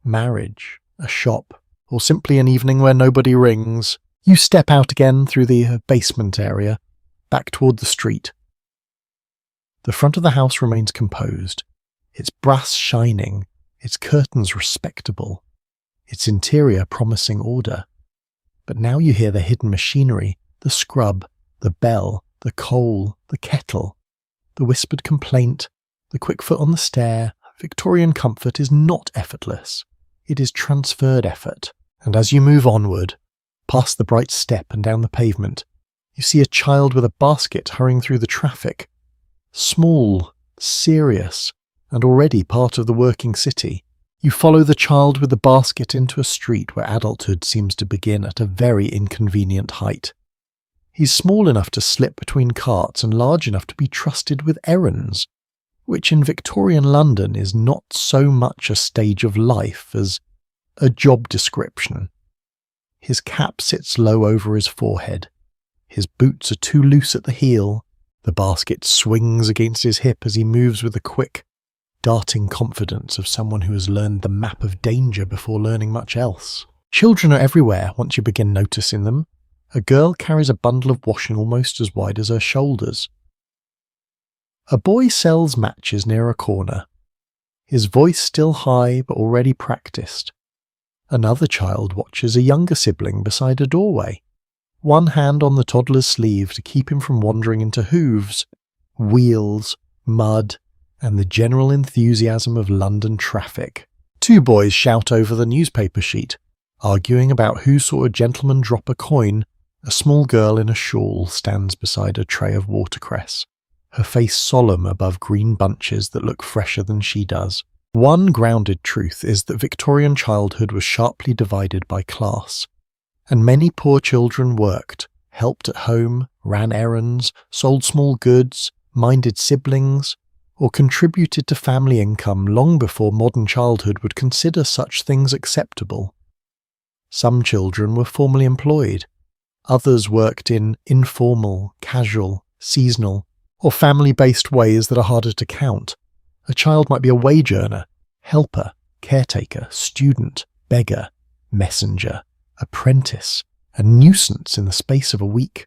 Marriage, a shop, or simply an evening where nobody rings. You step out again through the basement area, back toward the street. The front of the house remains composed, its brass shining, its curtains respectable, its interior promising order. But now you hear the hidden machinery, the scrub, The bell, the coal, the kettle, the whispered complaint, the quick foot on the stair. Victorian comfort is not effortless. It is transferred effort. And as you move onward, past the bright step and down the pavement, you see a child with a basket hurrying through the traffic. Small, serious, and already part of the working city. You follow the child with the basket into a street where adulthood seems to begin at a very inconvenient height. He's small enough to slip between carts and large enough to be trusted with errands, which in Victorian London is not so much a stage of life as a job description. His cap sits low over his forehead. His boots are too loose at the heel. The basket swings against his hip as he moves with the quick, darting confidence of someone who has learned the map of danger before learning much else. Children are everywhere once you begin noticing them. A girl carries a bundle of washing almost as wide as her shoulders. A boy sells matches near a corner, his voice still high but already practiced. Another child watches a younger sibling beside a doorway, one hand on the toddler's sleeve to keep him from wandering into hooves, wheels, mud, and the general enthusiasm of London traffic. Two boys shout over the newspaper sheet, arguing about who saw a gentleman drop a coin. A small girl in a shawl stands beside a tray of watercress, her face solemn above green bunches that look fresher than she does. One grounded truth is that Victorian childhood was sharply divided by class, and many poor children worked, helped at home, ran errands, sold small goods, minded siblings, or contributed to family income long before modern childhood would consider such things acceptable. Some children were formally employed, others worked in informal, casual, seasonal, or family-based ways that are harder to count. A child might be a wage earner, helper, caretaker, student, beggar, messenger, apprentice, a nuisance in the space of a week.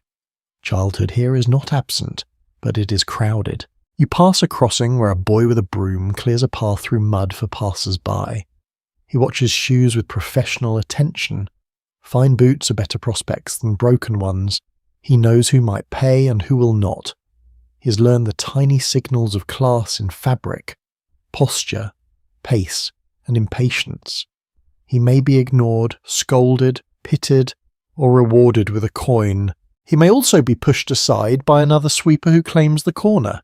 Childhood here is not absent, but it is crowded. You pass a crossing where a boy with a broom clears a path through mud for passers-by. He watches shoes with professional attention. Fine boots are better prospects than broken ones. He knows who might pay and who will not. He has learned the tiny signals of class in fabric, posture, pace, and impatience. He may be ignored, scolded, pitted, or rewarded with a coin. He may also be pushed aside by another sweeper who claims the corner.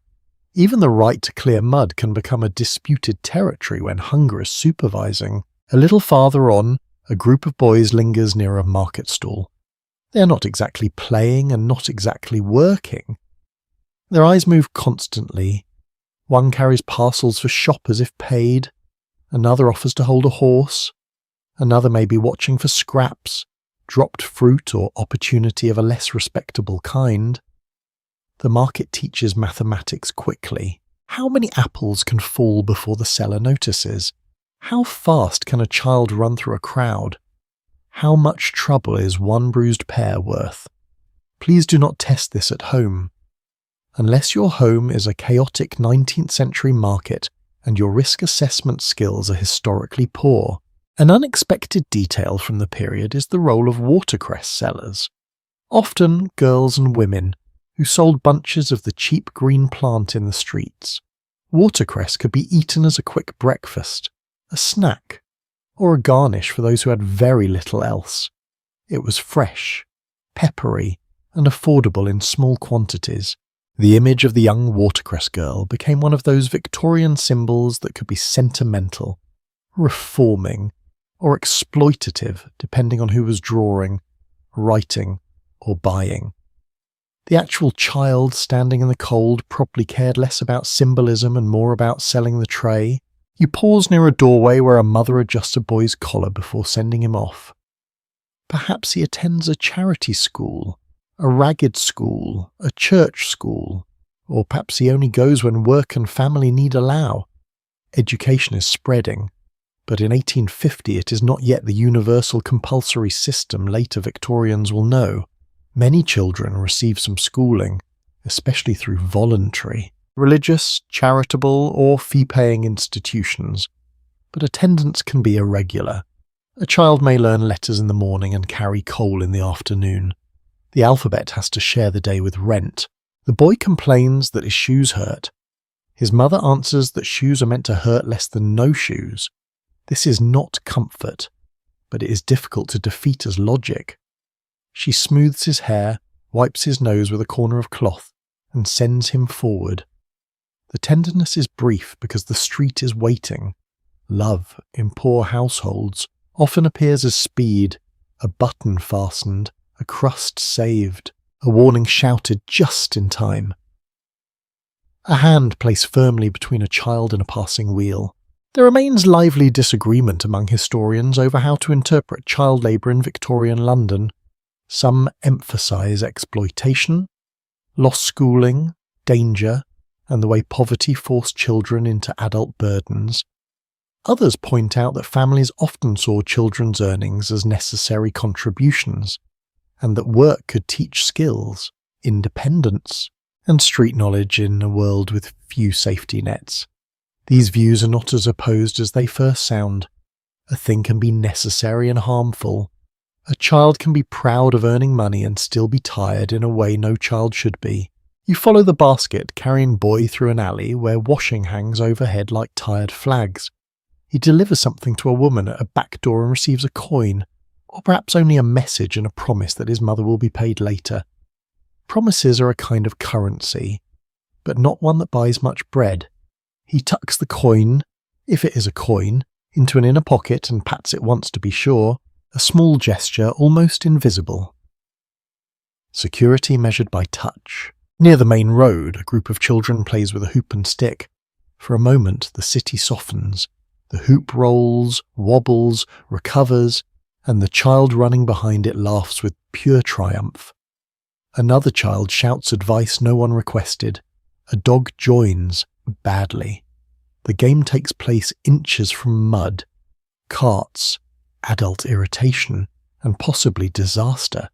Even the right to clear mud can become a disputed territory when hunger is supervising. A little farther on, a group of boys lingers near a market stall. They are not exactly playing and not exactly working. Their eyes move constantly. One carries parcels for shoppers if paid. Another offers to hold a horse. Another may be watching for scraps, dropped fruit or opportunity of a less respectable kind. The market teaches mathematics quickly. How many apples can fall before the seller notices? How fast can a child run through a crowd? How much trouble is one bruised pear worth? Please do not test this at home. Unless your home is a chaotic 19th century market and your risk assessment skills are historically poor. An unexpected detail from the period is the role of watercress sellers. Often girls and women who sold bunches of the cheap green plant in the streets. Watercress could be eaten as a quick breakfast, a snack, or a garnish for those who had very little else. It was fresh, peppery, and affordable in small quantities. The image of the young watercress girl became one of those Victorian symbols that could be sentimental, reforming, or exploitative depending on who was drawing, writing, or buying. The actual child standing in the cold probably cared less about symbolism and more about selling the tray. You pause near a doorway where a mother adjusts a boy's collar before sending him off. Perhaps he attends a charity school, a ragged school, a church school, or perhaps he only goes when work and family need allow. Education is spreading, but in 1850 it is not yet the universal compulsory system later Victorians will know. Many children receive some schooling, especially through voluntary, religious, charitable, or fee-paying institutions, but attendance can be irregular. A child may learn letters in the morning and carry coal in the afternoon. The alphabet has to share the day with rent. The boy complains that his shoes hurt. His mother answers that shoes are meant to hurt less than no shoes. This is not comfort, but it is difficult to defeat as logic. She smooths his hair, wipes his nose with a corner of cloth, and sends him forward. The tenderness is brief because the street is waiting. Love, in poor households, often appears as speed, a button fastened, a crust saved, a warning shouted just in time. A hand placed firmly between a child and a passing wheel. There remains lively disagreement among historians over how to interpret child labour in Victorian London. Some emphasise exploitation, lost schooling, danger, and the way poverty forced children into adult burdens. Others point out that families often saw children's earnings as necessary contributions, and that work could teach skills, independence, and street knowledge in a world with few safety nets. These views are not as opposed as they first sound. A thing can be necessary and harmful. A child can be proud of earning money and still be tired in a way no child should be. You follow the basket carrying boy through an alley where washing hangs overhead like tired flags. He delivers something to a woman at a back door and receives a coin, or perhaps only a message and a promise that his mother will be paid later. Promises are a kind of currency, but not one that buys much bread. He tucks the coin, if it is a coin, into an inner pocket and pats it once to be sure, a small gesture almost invisible. Security measured by touch. Near the main road, a group of children plays with a hoop and stick. For a moment, the city softens. The hoop rolls, wobbles, recovers, and the child running behind it laughs with pure triumph. Another child shouts advice no one requested. A dog joins, badly. The game takes place inches from mud, carts, adult irritation, and possibly disaster.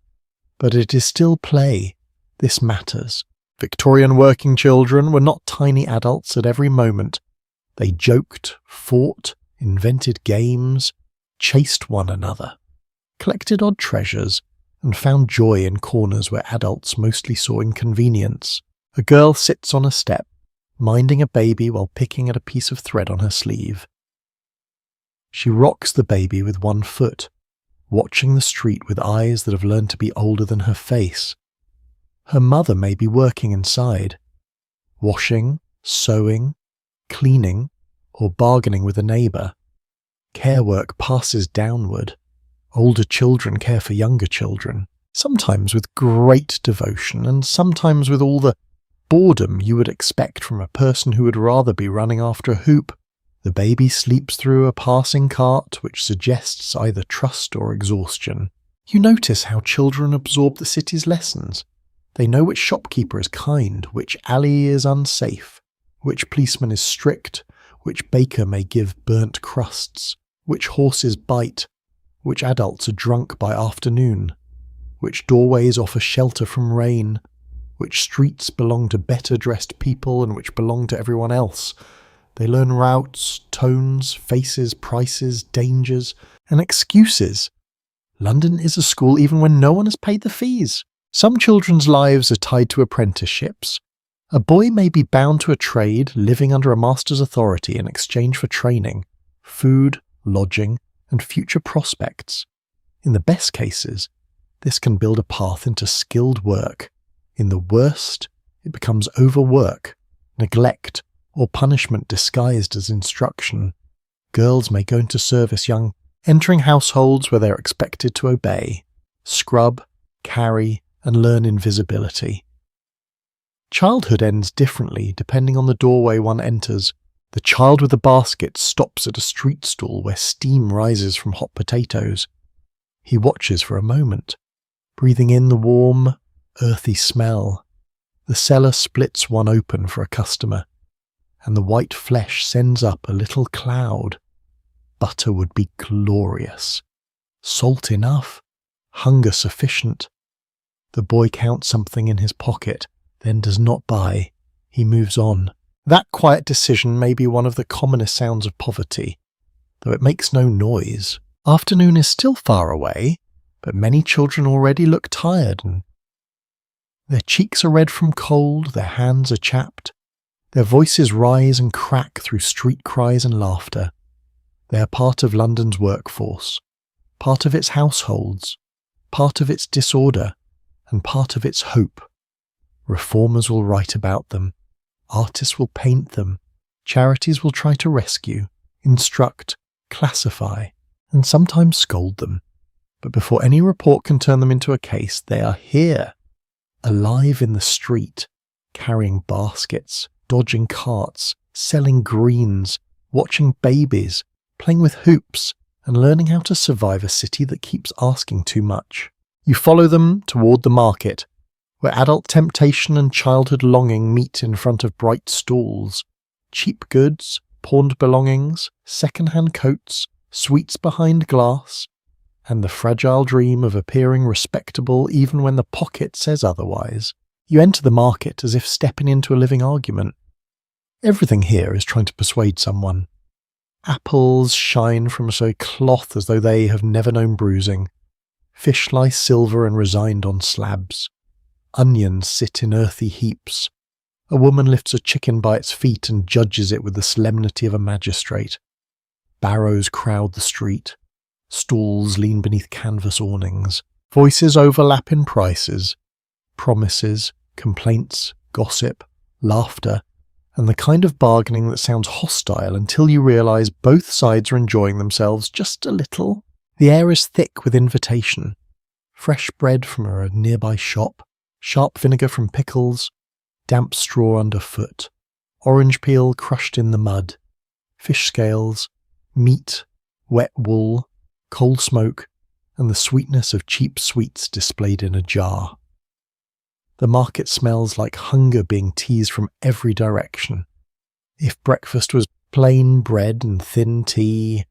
But it is still play. This matters. Victorian working children were not tiny adults at every moment. They joked, fought, invented games, chased one another, collected odd treasures, and found joy in corners where adults mostly saw inconvenience. A girl sits on a step, minding a baby while picking at a piece of thread on her sleeve. She rocks the baby with one foot, watching the street with eyes that have learned to be older than her face. Her mother may be working inside, washing, sewing, cleaning, or bargaining with a neighbour. Care work passes downward. Older children care for younger children, sometimes with great devotion and sometimes with all the boredom you would expect from a person who would rather be running after a hoop. The baby sleeps through a passing cart which suggests either trust or exhaustion. You notice how children absorb the city's lessons. They know which shopkeeper is kind, which alley is unsafe, which policeman is strict, which baker may give burnt crusts, which horses bite, which adults are drunk by afternoon, which doorways offer shelter from rain, which streets belong to better dressed people and which belong to everyone else. They learn routes, tones, faces, prices, dangers, and excuses. London is a school even when no one has paid the fees. Some children's lives are tied to apprenticeships. A boy may be bound to a trade, living under a master's authority in exchange for training, food, lodging, and future prospects. In the best cases, this can build a path into skilled work. In the worst, it becomes overwork, neglect, or punishment disguised as instruction. Girls may go into service young, entering households where they are expected to obey, scrub, carry, and learn invisibility. Childhood ends differently depending on the doorway one enters. The child with the basket stops at a street stall where steam rises from hot potatoes. He watches for a moment, breathing in the warm, earthy smell. The seller splits one open for a customer, and the white flesh sends up a little cloud. Butter would be glorious. Salt enough, hunger sufficient. The boy counts something in his pocket, then does not buy. He moves on. That quiet decision may be one of the commonest sounds of poverty, though it makes no noise. Afternoon is still far away, but many children already look tired and Their cheeks are red from cold, their hands are chapped. Their voices rise and crack through street cries and laughter. They are part of London's workforce, part of its households, part of its disorder, and part of its hope. Reformers will write about them, artists will paint them, charities will try to rescue, instruct, classify, and sometimes scold them. But before any report can turn them into a case, they are here, alive in the street, carrying baskets, dodging carts, selling greens, watching babies, playing with hoops, and learning how to survive a city that keeps asking too much. You follow them toward the market, where adult temptation and childhood longing meet in front of bright stalls. Cheap goods, pawned belongings, second-hand coats, sweets behind glass, and the fragile dream of appearing respectable even when the pocket says otherwise. You enter the market as if stepping into a living argument. Everything here is trying to persuade someone. Apples shine from a cloth as though they have never known bruising. Fish lie silver and resigned on slabs. Onions sit in earthy heaps. A woman lifts a chicken by its feet and judges it with the solemnity of a magistrate. Barrows crowd the street. Stalls lean beneath canvas awnings. Voices overlap in prices. Promises, complaints, gossip, laughter, and the kind of bargaining that sounds hostile until you realise both sides are enjoying themselves just a little. The air is thick with invitation. Fresh bread from a nearby shop, sharp vinegar from pickles, damp straw underfoot, orange peel crushed in the mud, fish scales, meat, wet wool, coal smoke, and the sweetness of cheap sweets displayed in a jar. The market smells like hunger being teased from every direction. If breakfast was plain bread and thin tea,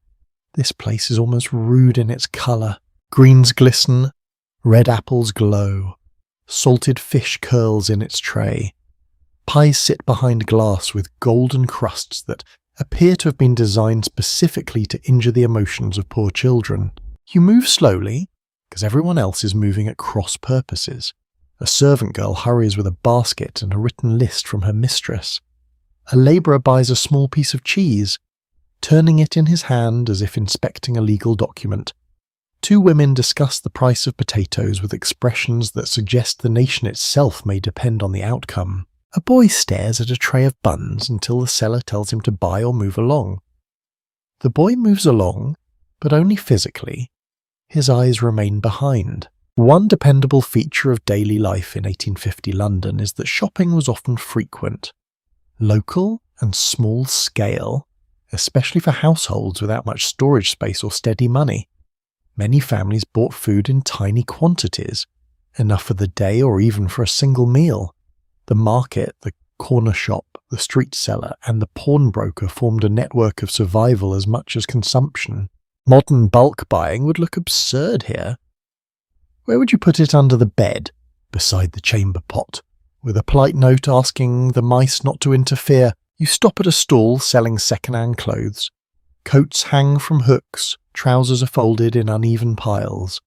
this place is almost rude in its colour. Greens glisten, red apples glow, salted fish curls in its tray. Pies sit behind glass with golden crusts that appear to have been designed specifically to injure the emotions of poor children. You move slowly, because everyone else is moving at cross purposes. A servant girl hurries with a basket and a written list from her mistress. A labourer buys a small piece of cheese, turning it in his hand as if inspecting a legal document. Two women discuss the price of potatoes with expressions that suggest the nation itself may depend on the outcome. A boy stares at a tray of buns until the seller tells him to buy or move along. The boy moves along, but only physically. His eyes remain behind. One dependable feature of daily life in 1850 London is that shopping was often frequent. Local and small scale, especially for households without much storage space or steady money. Many families bought food in tiny quantities, enough for the day or even for a single meal. The market, the corner shop, the street seller, and the pawnbroker formed a network of survival as much as consumption. Modern bulk buying would look absurd here. Where would you put it under the bed, beside the chamber pot? With a polite note asking the mice not to interfere, you stop at a stall selling second-hand clothes. Coats hang from hooks, trousers are folded in uneven piles,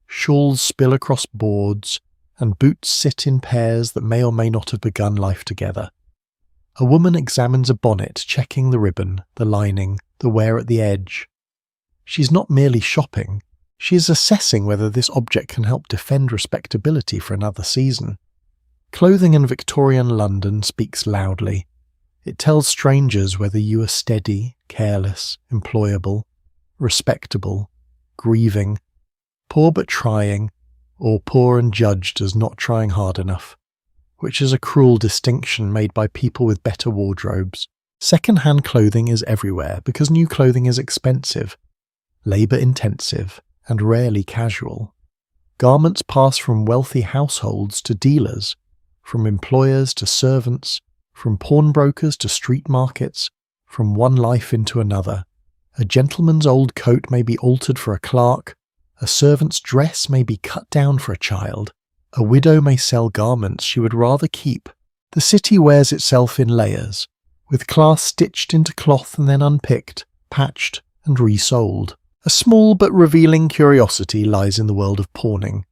shawls spill across boards, and boots sit in pairs that may or may not have begun life together. A woman examines a bonnet, checking the ribbon, the lining, the wear at the edge. She's not merely shopping. She is assessing whether this object can help defend respectability for another season. Clothing in Victorian London speaks loudly. It tells strangers whether you are steady, careless, employable, respectable, grieving, poor but trying, or poor and judged as not trying hard enough, which is a cruel distinction made by people with better wardrobes. Second-hand clothing is everywhere because new clothing is expensive, labour-intensive, and rarely casual. Garments pass from wealthy households to dealers, from employers to servants, from pawnbrokers to street markets, from one life into another. A gentleman's old coat may be altered for a clerk, a servant's dress may be cut down for a child, a widow may sell garments she would rather keep. The city wears itself in layers, with class stitched into cloth and then unpicked, patched, and resold. A small but revealing curiosity lies in the world of pawning.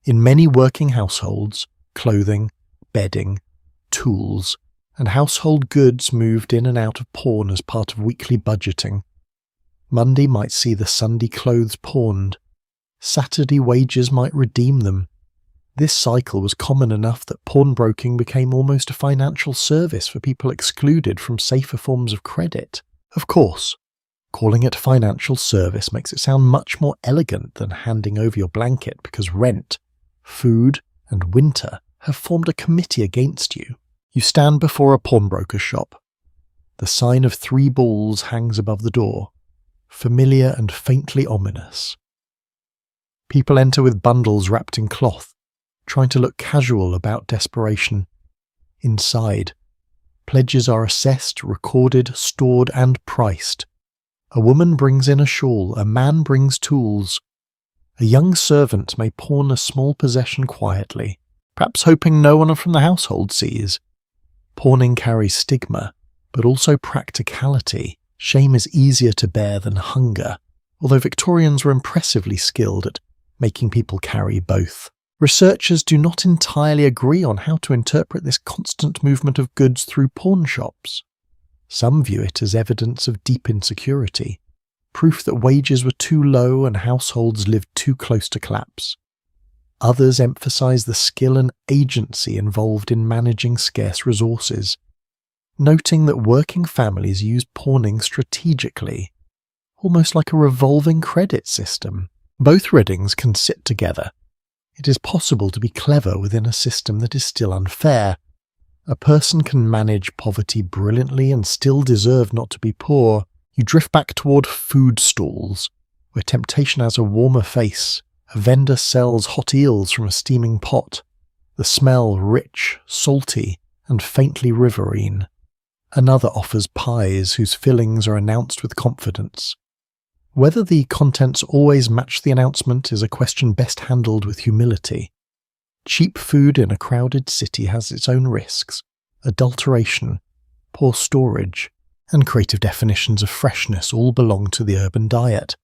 In many working households, clothing, bedding, tools, and household goods moved in and out of pawn as part of weekly budgeting. Monday might see the Sunday clothes pawned. Saturday wages might redeem them. This cycle was common enough that pawnbroking became almost a financial service for people excluded from safer forms of credit. Of course, calling it financial service makes it sound much more elegant than handing over your blanket because rent, food, and winter have formed a committee against you. You stand before a pawnbroker shop. The sign of 3 balls hangs above the door, familiar and faintly ominous. People enter with bundles wrapped in cloth, trying to look casual about desperation. Inside, pledges are assessed, recorded, stored, and priced. A woman brings in a shawl, a man brings tools. A young servant may pawn a small possession quietly, perhaps hoping no one from the household sees. Pawning carries stigma, but also practicality. Shame is easier to bear than hunger, although Victorians were impressively skilled at making people carry both. Researchers do not entirely agree on how to interpret this constant movement of goods through pawn shops. Some view it as evidence of deep insecurity, proof that wages were too low and households lived too close to collapse. Others emphasize the skill and agency involved in managing scarce resources, noting that working families used pawning strategically, almost like a revolving credit system. Both readings can sit together. It is possible to be clever within a system that is still unfair. A person can manage poverty brilliantly and still deserve not to be poor. You drift back toward food stalls, where temptation has a warmer face. A vendor sells hot eels from a steaming pot, the smell rich, salty, and faintly riverine. Another offers pies whose fillings are announced with confidence. Whether the contents always match the announcement is a question best handled with humility. Cheap food in a crowded city has its own risks: adulteration, poor storage, and creative definitions of freshness all belong to the urban diet.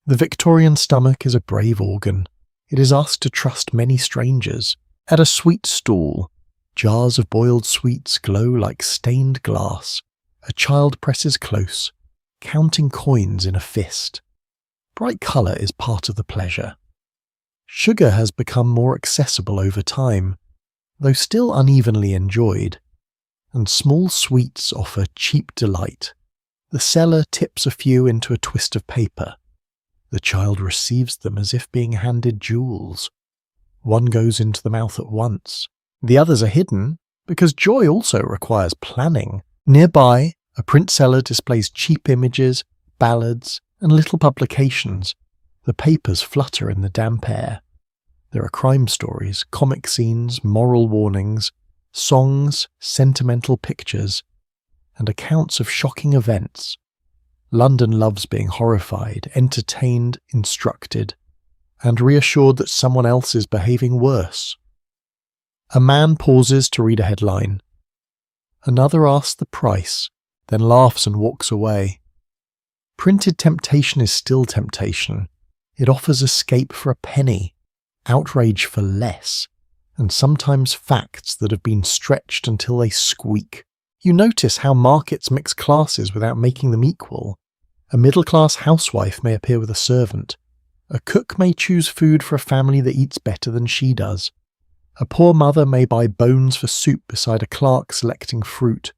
The Victorian stomach is a brave organ. It is asked to trust many strangers. At a sweet stall, jars of boiled sweets glow like stained glass. A child presses close, counting coins in a fist. Bright colour is part of the pleasure. Sugar has become more accessible over time, though still unevenly enjoyed, and small sweets offer cheap delight. The seller tips a few into a twist of paper. The child receives them as if being handed jewels. One goes into the mouth at once. The others are hidden, because joy also requires planning. Nearby, a print seller displays cheap images, ballads, and little publications. The papers flutter in the damp air. There are crime stories, comic scenes, moral warnings, songs, sentimental pictures, and accounts of shocking events. London loves being horrified, entertained, instructed, and reassured that someone else is behaving worse. A man pauses to read a headline. Another asks the price, then laughs and walks away. Printed temptation is still temptation. It offers escape for a penny, outrage for less, and sometimes facts that have been stretched until they squeak. You notice how markets mix classes without making them equal. A middle-class housewife may appear with a servant. A cook may choose food for a family that eats better than she does. A poor mother may buy bones for soup beside a clerk selecting fruit.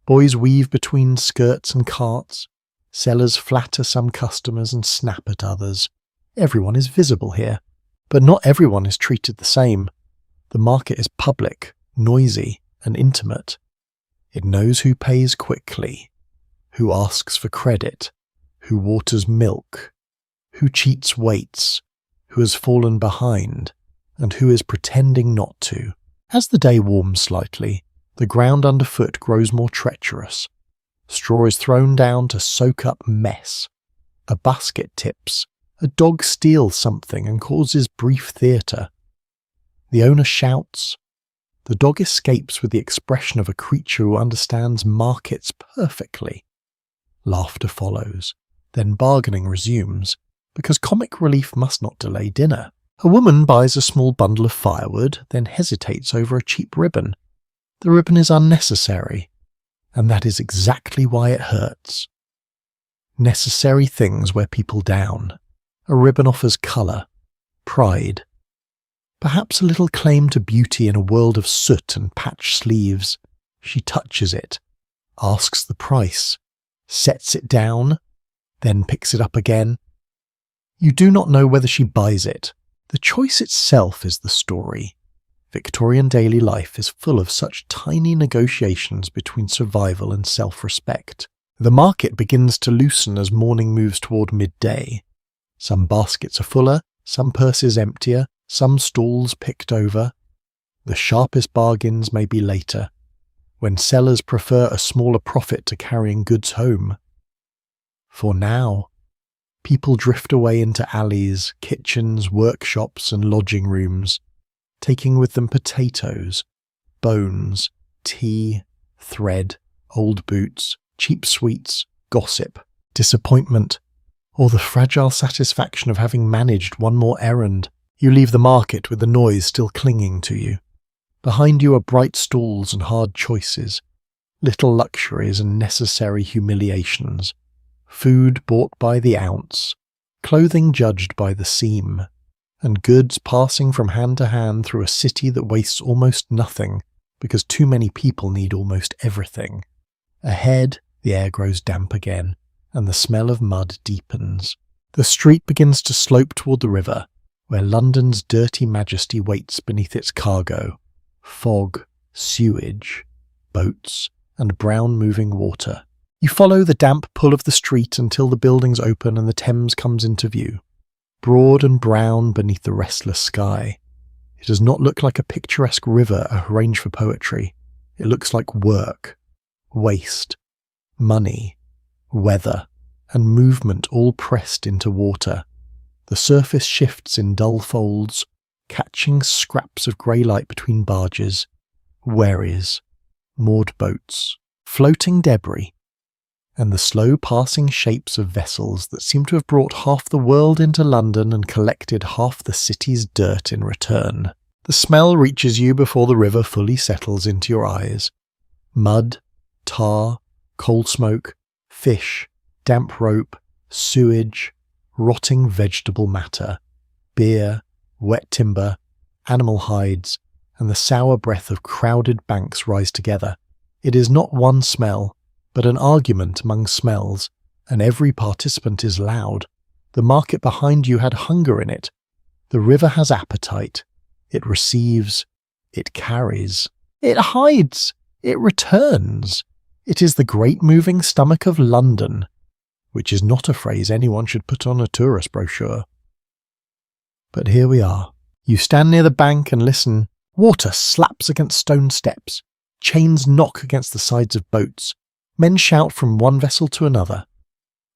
Boys weave between skirts and carts. Sellers flatter some customers and snap at others. Everyone is visible here, but not everyone is treated the same. The market is public, noisy, and intimate. It knows who pays quickly, who asks for credit, who waters milk, who cheats weights, who has fallen behind, and who is pretending not to. As the day warms slightly, the ground underfoot grows more treacherous. Straw is thrown down to soak up mess. A basket tips. A dog steals something and causes brief theatre. The owner shouts. The dog escapes with the expression of a creature who understands markets perfectly. Laughter follows. Then bargaining resumes, because comic relief must not delay dinner. A woman buys a small bundle of firewood, then hesitates over a cheap ribbon. The ribbon is unnecessary, and that is exactly why it hurts. Necessary things wear people down. A ribbon offers colour, pride, perhaps a little claim to beauty in a world of soot and patched sleeves. She touches it, asks the price, sets it down, then picks it up again. You do not know whether she buys it. The choice itself is the story. Victorian daily life is full of such tiny negotiations between survival and self-respect. The market begins to loosen as morning moves toward midday. Some baskets are fuller, some purses emptier, some stalls picked over. The sharpest bargains may be later, when sellers prefer a smaller profit to carrying goods home. For now, people drift away into alleys, kitchens, workshops, and lodging rooms, taking with them potatoes, bones, tea, thread, old boots, cheap sweets, gossip, disappointment, or the fragile satisfaction of having managed one more errand. You leave the market with the noise still clinging to you. Behind you are bright stalls and hard choices, little luxuries and necessary humiliations, food bought by the ounce, clothing judged by the seam, and goods passing from hand to hand through a city that wastes almost nothing because too many people need almost everything. Ahead, the air grows damp again, and the smell of mud deepens. The street begins to slope toward the river, where London's dirty majesty waits beneath its cargo: fog, sewage, boats, and brown moving water. You follow the damp pull of the street until the buildings open and the Thames comes into view, broad and brown beneath the restless sky. It does not look like a picturesque river arranged for poetry. It looks like work, waste, money, weather, and movement all pressed into water. The surface shifts in dull folds, catching scraps of grey light between barges, wherries, moored boats, floating debris, and the slow passing shapes of vessels that seem to have brought half the world into London and collected half the city's dirt in return. The smell reaches you before the river fully settles into your eyes. Mud, tar, coal smoke, fish, damp rope, sewage, rotting vegetable matter, beer, wet timber, animal hides, and the sour breath of crowded banks rise together. It is not one smell, but an argument among smells, and every participant is loud. The market behind you had hunger in it. The river has appetite. It receives. It carries. It hides. It returns. It is the great moving stomach of London, which is not a phrase anyone should put on a tourist brochure. But here we are. You stand near the bank and listen. Water slaps against stone steps. Chains knock against the sides of boats. Men shout from one vessel to another.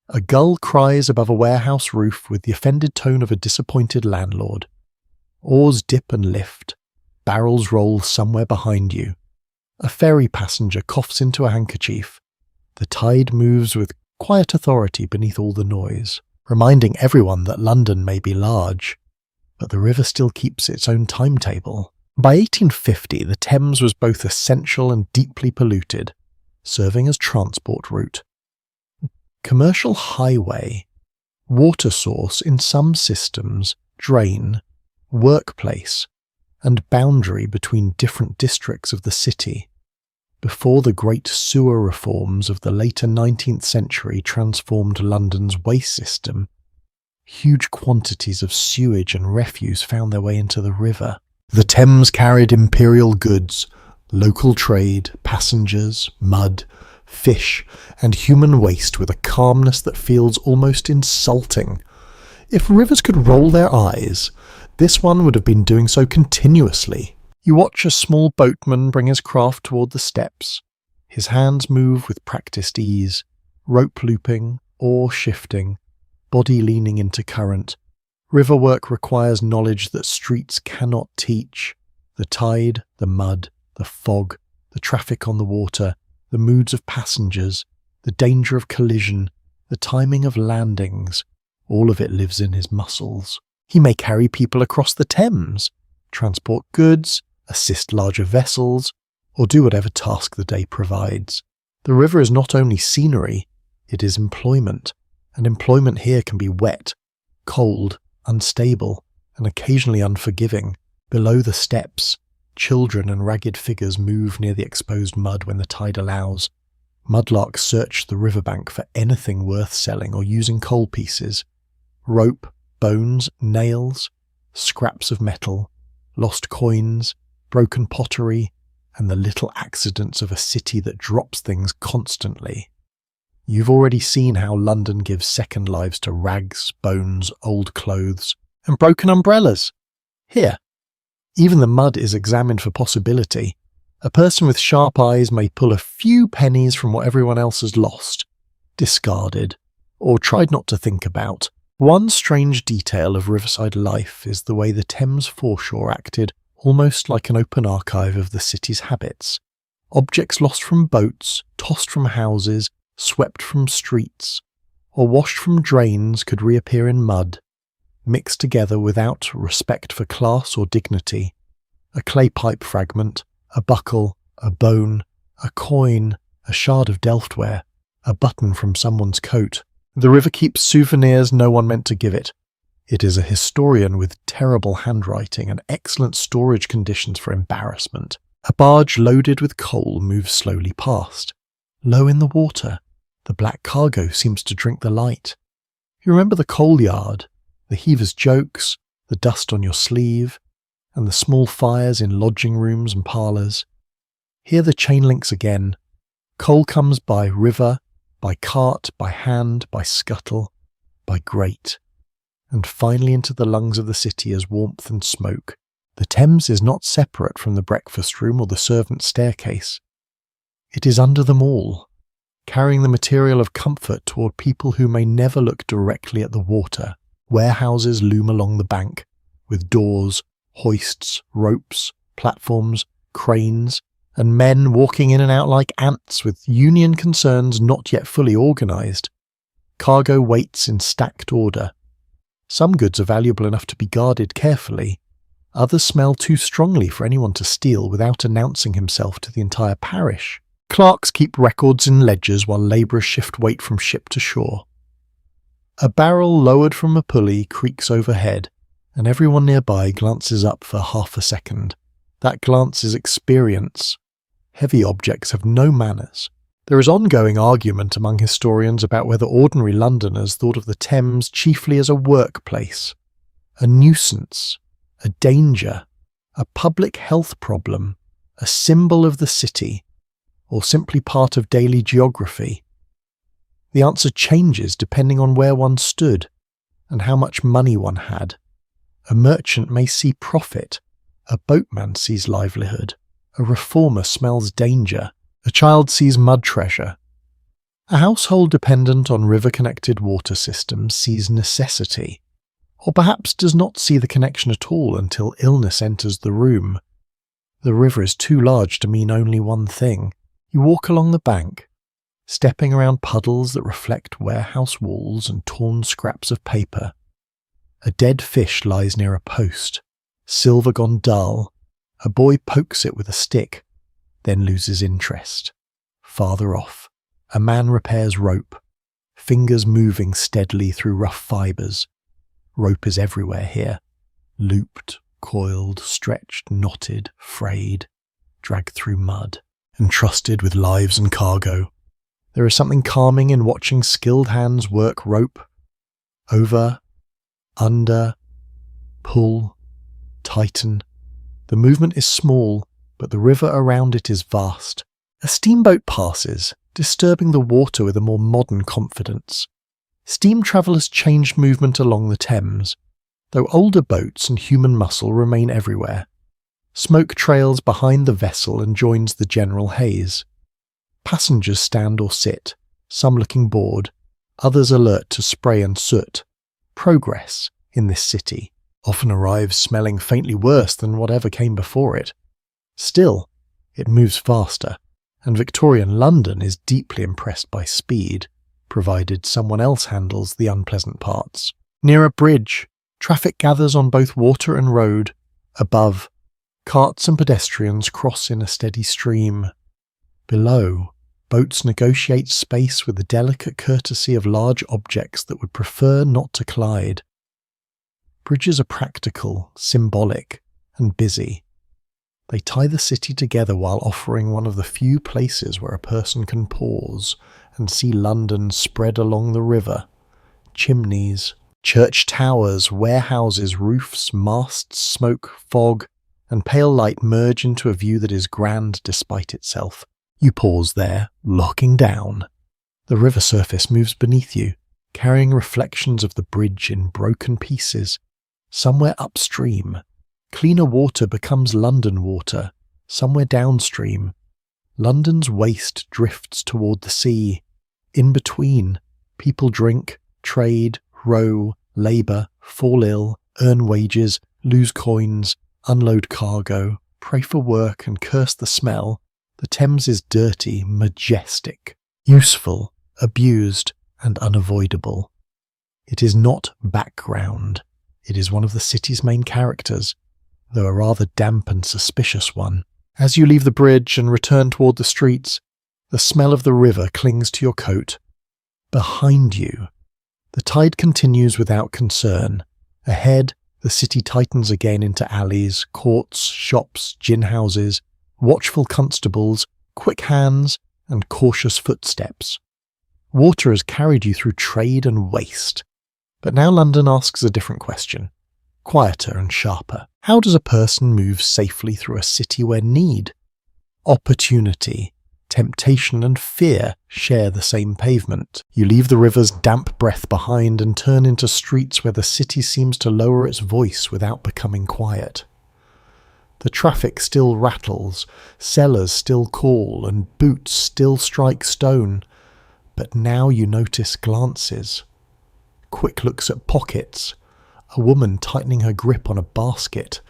A gull cries above a warehouse roof with the offended tone of a disappointed landlord. Oars dip and lift. Barrels roll somewhere behind you. A ferry passenger coughs into a handkerchief. The tide moves with quiet authority beneath all the noise, reminding everyone that London may be large, but the river still keeps its own timetable. By 1850, the Thames was both essential and deeply polluted, serving as transport route, commercial highway, water source in some systems, drain, workplace, and boundary between different districts of the city, before the great sewer reforms of the later 19th century transformed London's waste system. Huge quantities of sewage and refuse found their way into the river. The Thames carried imperial goods, local trade, passengers, mud, fish, and human waste with a calmness that feels almost insulting. If rivers could roll their eyes, this one would have been doing so continuously. You watch a small boatman bring his craft toward the steps. His hands move with practiced ease, rope looping, oar shifting, body leaning into current. River work requires knowledge that streets cannot teach. The tide, the mud, the fog, the traffic on the water, the moods of passengers, the danger of collision, the timing of landings, all of it lives in his muscles. He may carry people across the Thames, transport goods, assist larger vessels, or do whatever task the day provides. The river is not only scenery, it is employment, and employment here can be wet, cold, unstable, and occasionally unforgiving. Below the steps, children and ragged figures move near the exposed mud when the tide allows. Mudlarks search the riverbank for anything worth selling or using coal pieces. Rope, bones, nails, scraps of metal, lost coins, broken pottery, and the little accidents of a city that drops things constantly. You've already seen how London gives second lives to rags, bones, old clothes, and broken umbrellas. Here, even the mud is examined for possibility. A person with sharp eyes may pull a few pennies from what everyone else has lost, discarded, or tried not to think about. One strange detail of riverside life is the way the Thames foreshore acted almost like an open archive of the city's habits. Objects lost from boats, tossed from houses, swept from streets, or washed from drains could reappear in mud, mixed together without respect for class or dignity. A clay pipe fragment, a buckle, a bone, a coin, a shard of Delftware, a button from someone's coat. The river keeps souvenirs no one meant to give it. It is a historian with terrible handwriting and excellent storage conditions for embarrassment. A barge loaded with coal moves slowly past. Low in the water, the black cargo seems to drink the light. You remember the coal yard, the heavers' jokes, the dust on your sleeve, and the small fires in lodging rooms and parlours. Here the chain links again. Coal comes by river, by cart, by hand, by scuttle, by grate, and finally into the lungs of the city as warmth and smoke. The Thames is not separate from the breakfast room or the servants' staircase. It is under them all, carrying the material of comfort toward people who may never look directly at the water. Warehouses loom along the bank, with doors, hoists, ropes, platforms, cranes, and men walking in and out like ants with union concerns not yet fully organised. Cargo waits in stacked order. Some goods are valuable enough to be guarded carefully. Others smell too strongly for anyone to steal without announcing himself to the entire parish. Clerks keep records in ledgers while labourers shift weight from ship to shore. A barrel lowered from a pulley creaks overhead, and everyone nearby glances up for half a second. That glance is experience. Heavy objects have no manners. There is ongoing argument among historians about whether ordinary Londoners thought of the Thames chiefly as a workplace, a nuisance, a danger, a public health problem, a symbol of the city, or simply part of daily geography. The answer changes depending on where one stood and how much money one had. A merchant may see profit, a boatman sees livelihood, a reformer smells danger, a child sees mud treasure. A household dependent on river-connected water systems sees necessity, or perhaps does not see the connection at all until illness enters the room. The river is too large to mean only one thing. You walk along the bank, stepping around puddles that reflect warehouse walls and torn scraps of paper. A dead fish lies near a post, silver gone dull. A boy pokes it with a stick, then loses interest. Farther off, a man repairs rope, fingers moving steadily through rough fibres. Rope is everywhere here, looped, coiled, stretched, knotted, frayed, dragged through mud, entrusted with lives and cargo. There is something calming in watching skilled hands work rope, over, under, pull, tighten. The movement is small, but the river around it is vast. A steamboat passes, disturbing the water with a more modern confidence. Steam travel has changed movement along the Thames, though older boats and human muscle remain everywhere. Smoke trails behind the vessel and joins the general haze. Passengers stand or sit, some looking bored, others alert to spray and soot. Progress in this city often arrives smelling faintly worse than whatever came before it. Still, it moves faster, and Victorian London is deeply impressed by speed, provided someone else handles the unpleasant parts. Near a bridge, Traffic gathers on both water and road. Above, carts and pedestrians cross in a steady stream. Below, boats negotiate space with the delicate courtesy of large objects that would prefer not to collide. Bridges are practical, symbolic, and busy. They tie the city together while offering one of the few places where a person can pause and see London spread along the river. Chimneys, church towers, warehouses, roofs, masts, smoke, fog, and pale light merge into a view that is grand despite itself. You pause there, looking down. The river surface moves beneath you, carrying reflections of the bridge in broken pieces. Somewhere upstream, cleaner water becomes London water. Somewhere downstream, London's waste drifts toward the sea. In between, people drink, trade, row, labour, fall ill, earn wages, lose coins, unload cargo, pray for work and curse the smell. The Thames is dirty, majestic, useful, abused, and unavoidable. It is not background. It is one of the city's main characters, though a rather damp and suspicious one. As you leave the bridge and return toward the streets, the smell of the river clings to your coat. Behind you, the tide continues without concern. Ahead, the city tightens again into alleys, courts, shops, gin houses, watchful constables, quick hands, and cautious footsteps. Water has carried you through trade and waste. But now London asks a different question, quieter and sharper. How does a person move safely through a city where need, opportunity, temptation and fear share the same pavement? You leave the river's damp breath behind and turn into streets where the city seems to lower its voice without becoming quiet. The traffic still rattles, sellers still call, and boots still strike stone. But now you notice glances. Quick looks at pockets. A woman tightening her grip on a basket.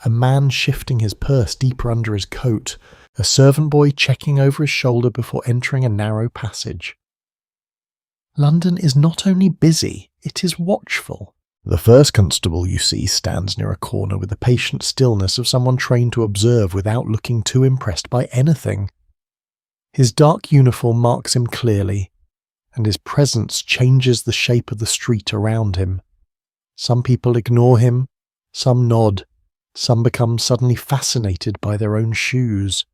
A man shifting his purse deeper under his coat. A servant boy checking over his shoulder before entering a narrow passage. London is not only busy, it is watchful. The first constable you see stands near a corner with the patient stillness of someone trained to observe without looking too impressed by anything. His dark uniform marks him clearly, and his presence changes the shape of the street around him. Some people ignore him, some nod, some become suddenly fascinated by their own shoes.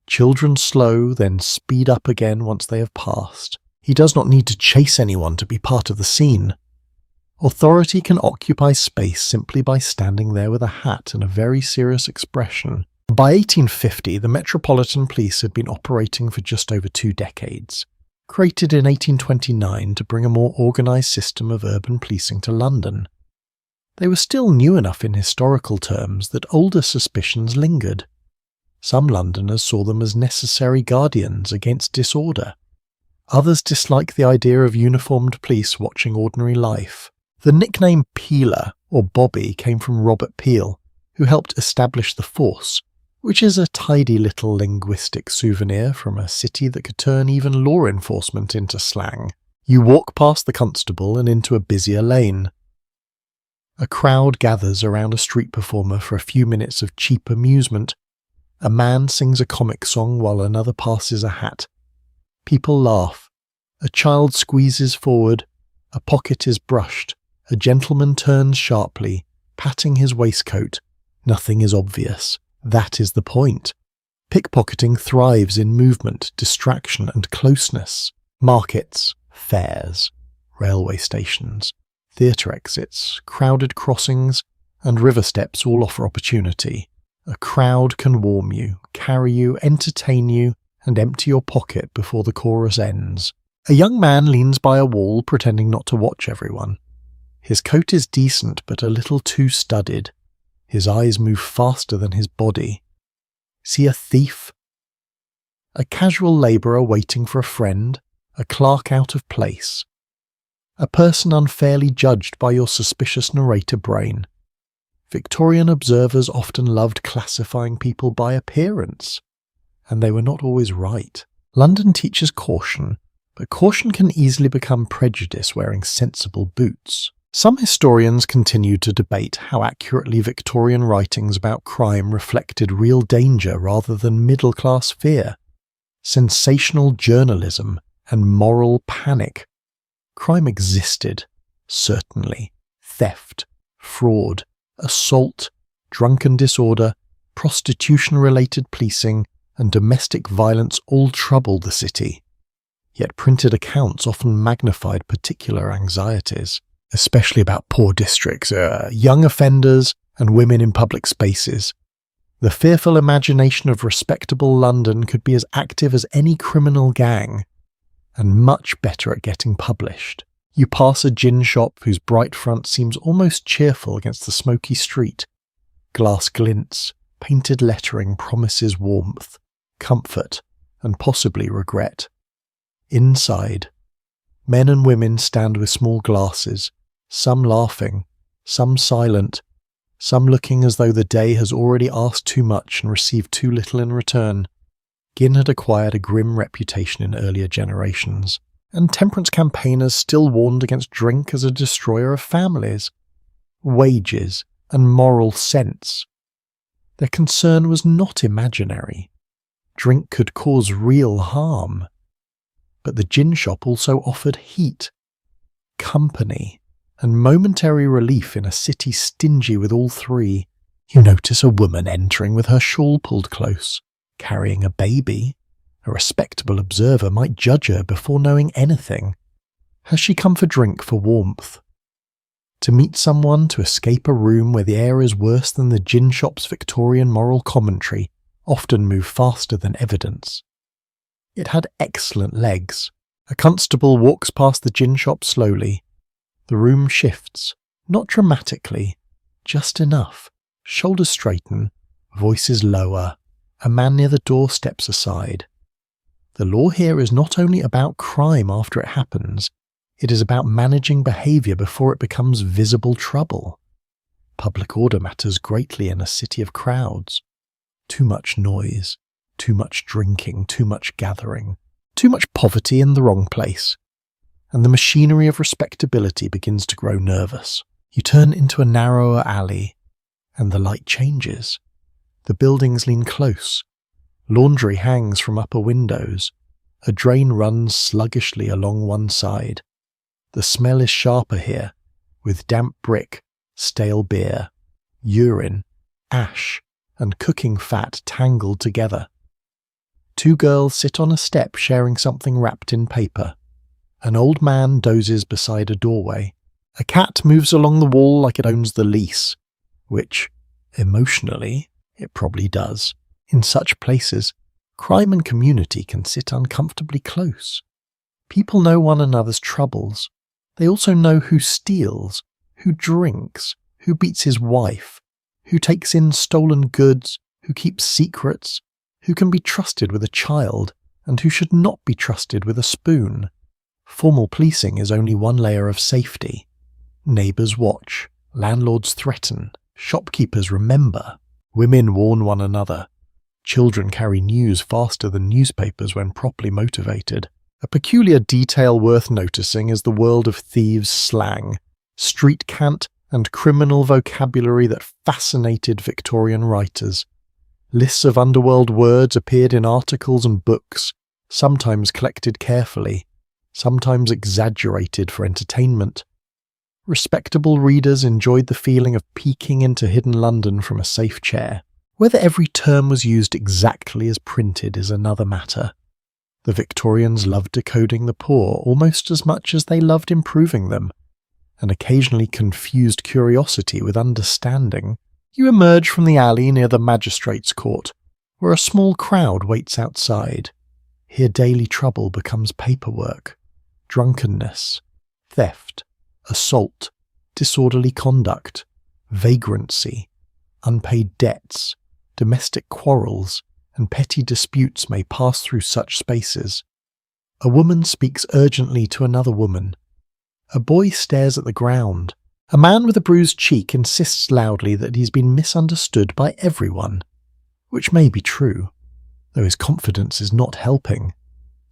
Children slow, then speed up again once they have passed. He does not need to chase anyone to be part of the scene. Authority can occupy space simply by standing there with a hat and a very serious expression. By 1850, the Metropolitan Police had been operating for just over 2 decades. Created in 1829 to bring a more organised system of urban policing to London. They were still new enough in historical terms that older suspicions lingered. Some Londoners saw them as necessary guardians against disorder. Others disliked the idea of uniformed police watching ordinary life. The nickname Peeler, or Bobby, came from Robert Peel, who helped establish the force, which is a tidy little linguistic souvenir from a city that could turn even law enforcement into slang. You walk past the constable and into a busier lane. A crowd gathers around a street performer for a few minutes of cheap amusement. A man sings a comic song while another passes a hat. People laugh. A child squeezes forward. A pocket is brushed. A gentleman turns sharply, patting his waistcoat. Nothing is obvious. That is the point. Pickpocketing thrives in movement, distraction, and closeness. Markets, fairs, railway stations, theatre exits, crowded crossings, and river steps all offer opportunity. A crowd can warm you, carry you, entertain you, and empty your pocket before the chorus ends. A young man leans by a wall, pretending not to watch everyone. His coat is decent but a little too studded. His eyes move faster than his body. See a thief? A casual labourer waiting for a friend? A clerk out of place? A person unfairly judged by your suspicious narrator brain? Victorian observers often loved classifying people by appearance, and they were not always right. London teaches caution, but caution can easily become prejudice wearing sensible boots. Some historians continue to debate how accurately Victorian writings about crime reflected real danger rather than middle-class fear, sensational journalism, and moral panic. Crime existed, certainly. Theft, fraud, assault, drunken disorder, prostitution-related policing, and domestic violence all troubled the city. Yet printed accounts often magnified particular anxieties, especially about poor districts, young offenders, and women in public spaces. The fearful imagination of respectable London could be as active as any criminal gang, and much better at getting published. You pass a gin shop whose bright front seems almost cheerful against the smoky street. Glass glints, painted lettering promises warmth, comfort, and possibly regret. Inside, men and women stand with small glasses, some laughing, some silent, some looking as though the day has already asked too much and received too little in return. Gin had acquired a grim reputation in earlier generations, and temperance campaigners still warned against drink as a destroyer of families, wages, and moral sense. Their concern was not imaginary. Drink could cause real harm. But the gin shop also offered heat, company, and momentary relief in a city stingy with all three. You notice a woman entering with her shawl pulled close, carrying a baby. A respectable observer might judge her before knowing anything. Has she come for drink, for warmth? To meet someone, to escape a room where the air is worse than the gin shop's Victorian moral commentary, often move faster than evidence. It had excellent legs. A constable walks past the gin shop slowly. The room shifts, not dramatically, just enough. Shoulders straighten, voices lower. A man near the door steps aside. The law here is not only about crime after it happens, it is about managing behaviour before it becomes visible trouble. Public order matters greatly in a city of crowds. Too much noise, too much drinking, too much gathering, too much poverty in the wrong place. And the machinery of respectability begins to grow nervous. You turn into a narrower alley, and the light changes. The buildings lean close. Laundry hangs from upper windows. A drain runs sluggishly along one side. The smell is sharper here, with damp brick, stale beer, urine, ash, and cooking fat tangled together. Two girls sit on a step sharing something wrapped in paper. An old man dozes beside a doorway. A cat moves along the wall like it owns the lease, which, emotionally, it probably does. In such places, crime and community can sit uncomfortably close. People know one another's troubles. They also know who steals, who drinks, who beats his wife, who takes in stolen goods, who keeps secrets, who can be trusted with a child, and who should not be trusted with a spoon. Formal policing is only one layer of safety. Neighbours watch, landlords threaten, shopkeepers remember, women warn one another. Children carry news faster than newspapers when properly motivated. A peculiar detail worth noticing is the world of thieves' slang, street cant, and criminal vocabulary that fascinated Victorian writers. Lists of underworld words appeared in articles and books, sometimes collected carefully, sometimes exaggerated for entertainment. Respectable readers enjoyed the feeling of peeking into hidden London from a safe chair. Whether every term was used exactly as printed is another matter. The Victorians loved decoding the poor almost as much as they loved improving them, and occasionally confused curiosity with understanding. You emerge from the alley near the magistrate's court, where a small crowd waits outside. Here daily trouble becomes paperwork, drunkenness, theft, assault, disorderly conduct, vagrancy, unpaid debts, domestic quarrels, and petty disputes may pass through such spaces. A woman speaks urgently to another woman. A boy stares at the ground. A man with a bruised cheek insists loudly that he's been misunderstood by everyone, which may be true, though his confidence is not helping.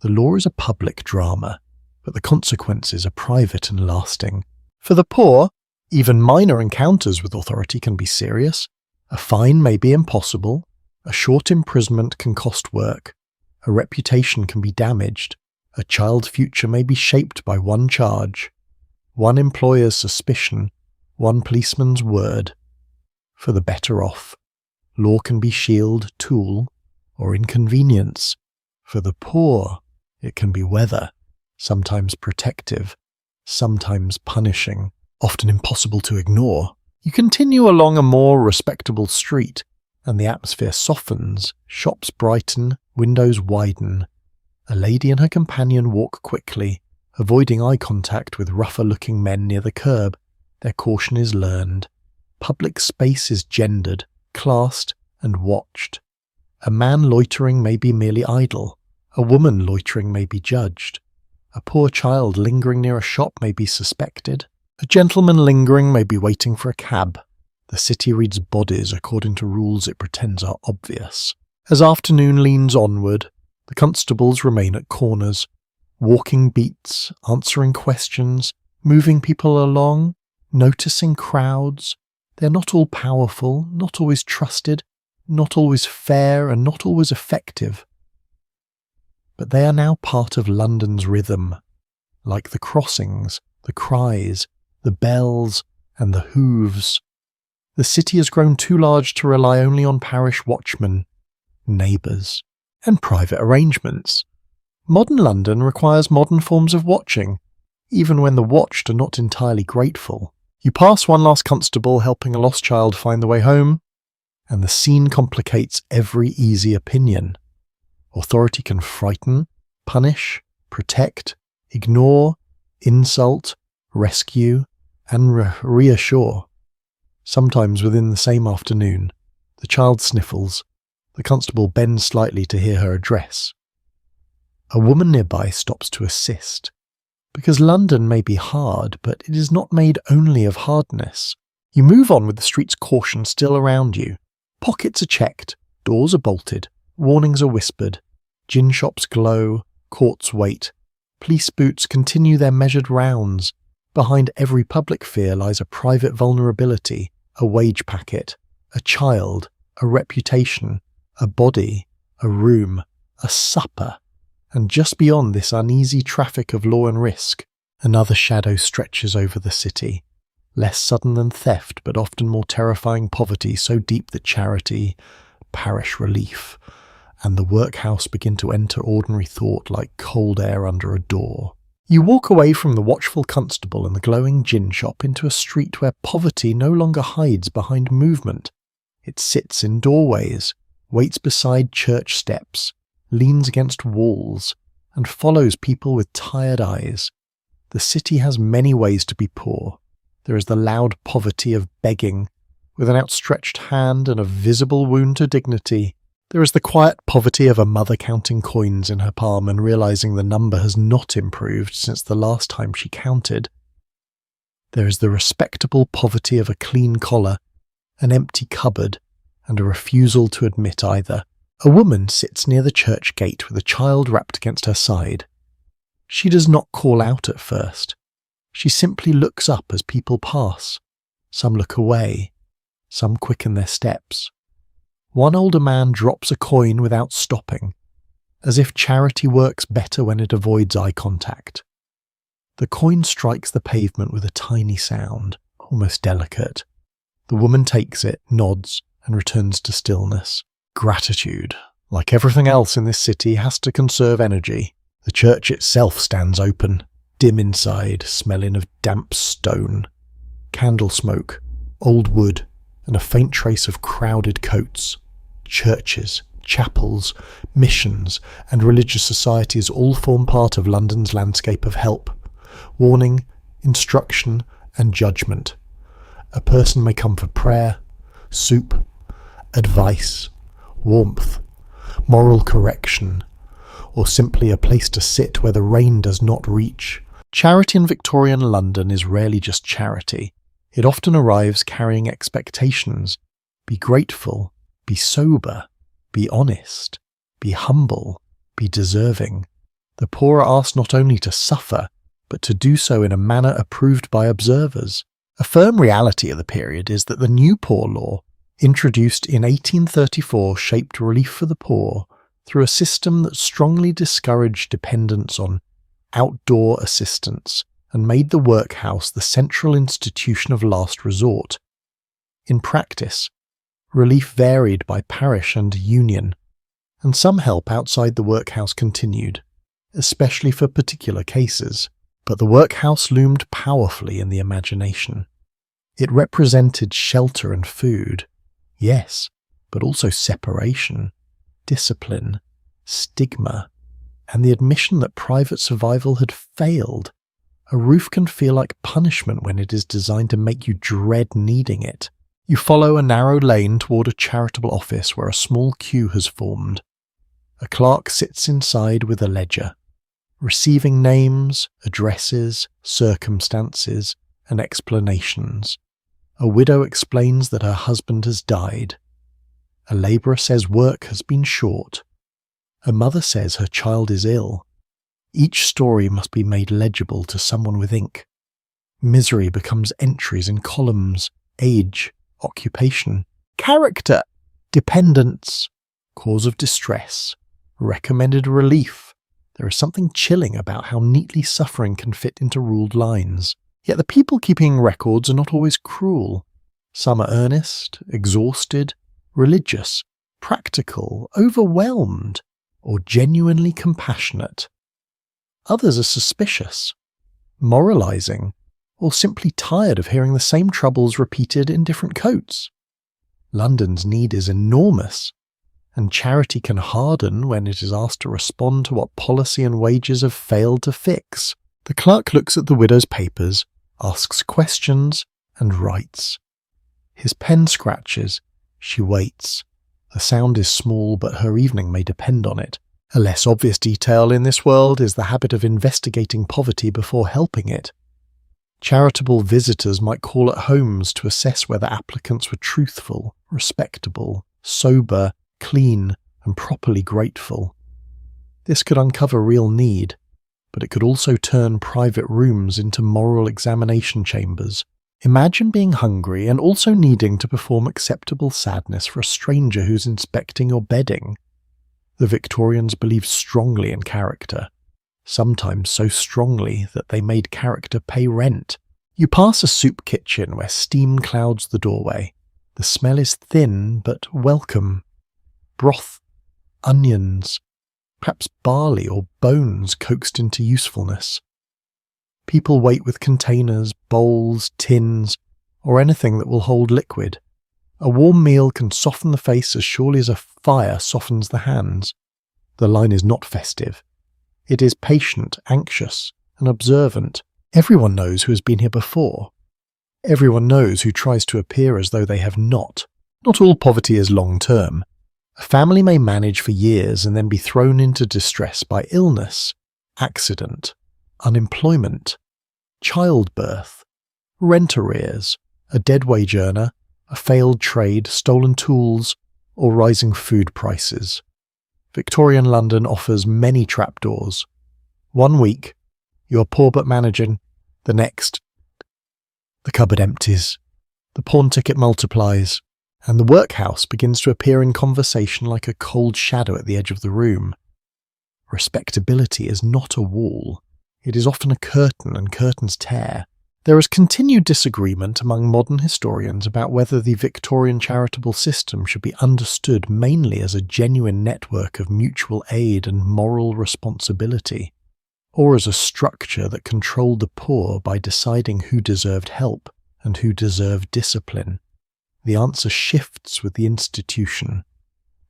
The law is a public drama, but the consequences are private and lasting. For the poor, Even minor encounters with authority can be serious. A fine may be impossible, a short imprisonment can cost work, a reputation can be damaged, a child's future may be shaped by one charge, one employer's suspicion, one policeman's word. For the better off, law can be shield, tool, or inconvenience. For the poor, it can be weather, sometimes protective, sometimes punishing, often impossible to ignore. You continue along a more respectable street, and the atmosphere softens, shops brighten, windows widen. A lady and her companion walk quickly, avoiding eye contact with rougher-looking men near the curb. Their caution is learned. Public space is gendered, classed, and watched. A man loitering may be merely idle. A woman loitering may be judged. A poor child lingering near a shop may be suspected. A gentleman lingering may be waiting for a cab. The city reads bodies according to rules it pretends are obvious. As afternoon leans onward, the constables remain at corners, walking beats, answering questions, moving people along, noticing crowds. They're not all powerful, not always trusted, not always fair, and not always effective. But they are now part of London's rhythm, like the crossings, the cries, the bells, and the hooves. The city has grown too large to rely only on parish watchmen, neighbours, and private arrangements. Modern London requires modern forms of watching, even when the watched are not entirely grateful. You pass one last constable helping a lost child find the way home, and the scene complicates every easy opinion. Authority can frighten, punish, protect, ignore, insult, rescue, and reassure. Sometimes within the same afternoon, the child sniffles. The constable bends slightly to hear her address. A woman nearby stops to assist. Because London may be hard, but it is not made only of hardness. You move on with the street's caution still around you. Pockets are checked, doors are bolted, warnings are whispered, gin shops glow, courts wait. Police boots continue their measured rounds. Behind every public fear lies a private vulnerability, a wage packet, a child, a reputation, a body, a room, a supper. And just beyond this uneasy traffic of law and risk, another shadow stretches over the city. Less sudden than theft, but often more terrifying poverty so deep that charity, parish relief, and the workhouse begin to enter ordinary thought like cold air under a door. You walk away from the watchful constable and the glowing gin shop into a street where poverty no longer hides behind movement. It sits in doorways, waits beside church steps, leans against walls, and follows people with tired eyes. The city has many ways to be poor. There is the loud poverty of begging, with an outstretched hand and a visible wound to dignity. There is the quiet poverty of a mother counting coins in her palm and realizing the number has not improved since the last time she counted. There is the respectable poverty of a clean collar, an empty cupboard, and a refusal to admit either. A woman sits near the church gate with a child wrapped against her side. She does not call out at first. She simply looks up as people pass. Some look away. Some quicken their steps. One older man drops a coin without stopping, as if charity works better when it avoids eye contact. The coin strikes the pavement with a tiny sound, almost delicate. The woman takes it, nods, and returns to stillness. Gratitude, like everything else in this city, has to conserve energy. The church itself stands open, dim inside, smelling of damp stone, candle smoke, old wood, and a faint trace of crowded coats. Churches, chapels, missions, and religious societies all form part of London's landscape of help, warning, instruction, and judgment. A person may come for prayer, soup, advice, warmth, moral correction, or simply a place to sit where the rain does not reach. Charity in Victorian London is rarely just charity. It often arrives carrying expectations. Be grateful, be sober, be honest, be humble, be deserving. The poor are asked not only to suffer, but to do so in a manner approved by observers. A firm reality of the period is that the New Poor Law, introduced in 1834, shaped relief for the poor through a system that strongly discouraged dependence on outdoor assistance and made the workhouse the central institution of last resort. In practice, relief varied by parish and union, and some help outside the workhouse continued, especially for particular cases. But the workhouse loomed powerfully in the imagination. It represented shelter and food, yes, but also separation, discipline, stigma, and the admission that private survival had failed. A roof can feel like punishment when it is designed to make you dread needing it. You follow a narrow lane toward a charitable office where a small queue has formed. A clerk sits inside with a ledger, receiving names, addresses, circumstances, and explanations. A widow explains that her husband has died. A labourer says work has been short. A mother says her child is ill. Each story must be made legible to someone with ink. Misery becomes entries in columns: age, occupation, character, dependence, cause of distress, recommended relief. There is something chilling about how neatly suffering can fit into ruled lines. Yet the people keeping records are not always cruel. Some are earnest, exhausted, religious, practical, overwhelmed, or genuinely compassionate. Others are suspicious, moralizing, or simply tired of hearing the same troubles repeated in different coats. London's need is enormous, and charity can harden when it is asked to respond to what policy and wages have failed to fix. The clerk looks at the widow's papers, asks questions, and writes. His pen scratches. She waits. The sound is small, but her evening may depend on it. A less obvious detail in this world is the habit of investigating poverty before helping it. Charitable visitors might call at homes to assess whether applicants were truthful, respectable, sober, clean, and properly grateful. This could uncover real need, but it could also turn private rooms into moral examination chambers. Imagine being hungry and also needing to perform acceptable sadness for a stranger who's inspecting your bedding. The Victorians believed strongly in character, sometimes so strongly that they made character pay rent. You pass a soup kitchen where steam clouds the doorway. The smell is thin but welcome. Broth, onions, perhaps barley or bones coaxed into usefulness. People wait with containers, bowls, tins, or anything that will hold liquid. A warm meal can soften the face as surely as a fire softens the hands. The line is not festive. It is patient, anxious, and observant. Everyone knows who has been here before. Everyone knows who tries to appear as though they have not. Not all poverty is long-term. A family may manage for years and then be thrown into distress by illness, accident, unemployment, childbirth, rent arrears, a dead wage earner, a failed trade, stolen tools, or rising food prices. Victorian London offers many trapdoors. 1 week, you are poor but managing. The next, the cupboard empties, the pawn ticket multiplies, and the workhouse begins to appear in conversation like a cold shadow at the edge of the room. Respectability is not a wall. It is often a curtain, and curtains tear. There is continued disagreement among modern historians about whether the Victorian charitable system should be understood mainly as a genuine network of mutual aid and moral responsibility, or as a structure that controlled the poor by deciding who deserved help and who deserved discipline. The answer shifts with the institution,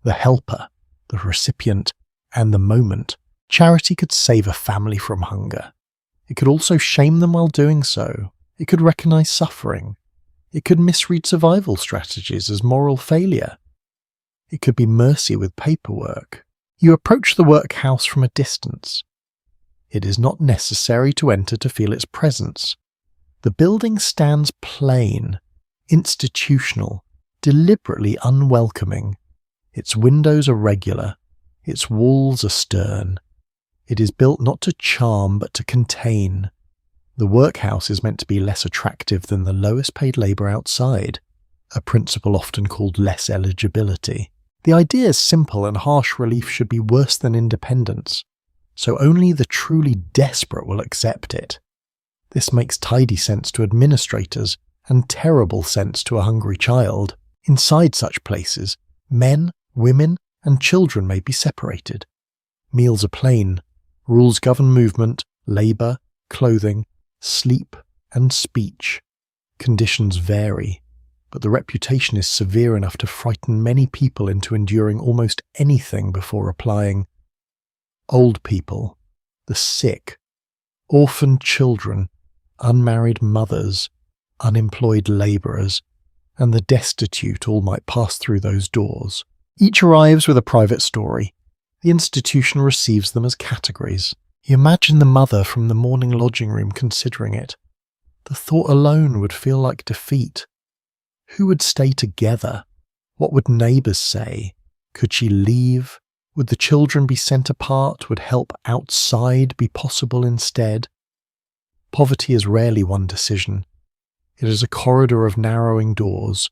the helper, the recipient, and the moment. Charity could save a family from hunger. It could also shame them while doing so. It could recognize suffering. It could misread survival strategies as moral failure. It could be mercy with paperwork. You approach the workhouse from a distance. It is not necessary to enter to feel its presence. The building stands plain, institutional, deliberately unwelcoming. Its windows are regular. Its walls are stern. It is built not to charm but to contain. The workhouse is meant to be less attractive than the lowest paid labour outside, a principle often called less eligibility. The idea is simple, and harsh relief should be worse than independence, so only the truly desperate will accept it. This makes tidy sense to administrators and terrible sense to a hungry child. Inside such places, men, women, and children may be separated. Meals are plain. Rules govern movement, labour, clothing, sleep, and speech. Conditions vary, but the reputation is severe enough to frighten many people into enduring almost anything before applying. Old people, the sick, orphaned children, unmarried mothers, unemployed labourers, and the destitute all might pass through those doors. Each arrives with a private story. The institution receives them as categories. You imagine the mother from the morning lodging room considering it. The thought alone would feel like defeat. Who would stay together? What would neighbours say? Could she leave? Would the children be sent apart? Would help outside be possible instead? Poverty is rarely one decision. It is a corridor of narrowing doors.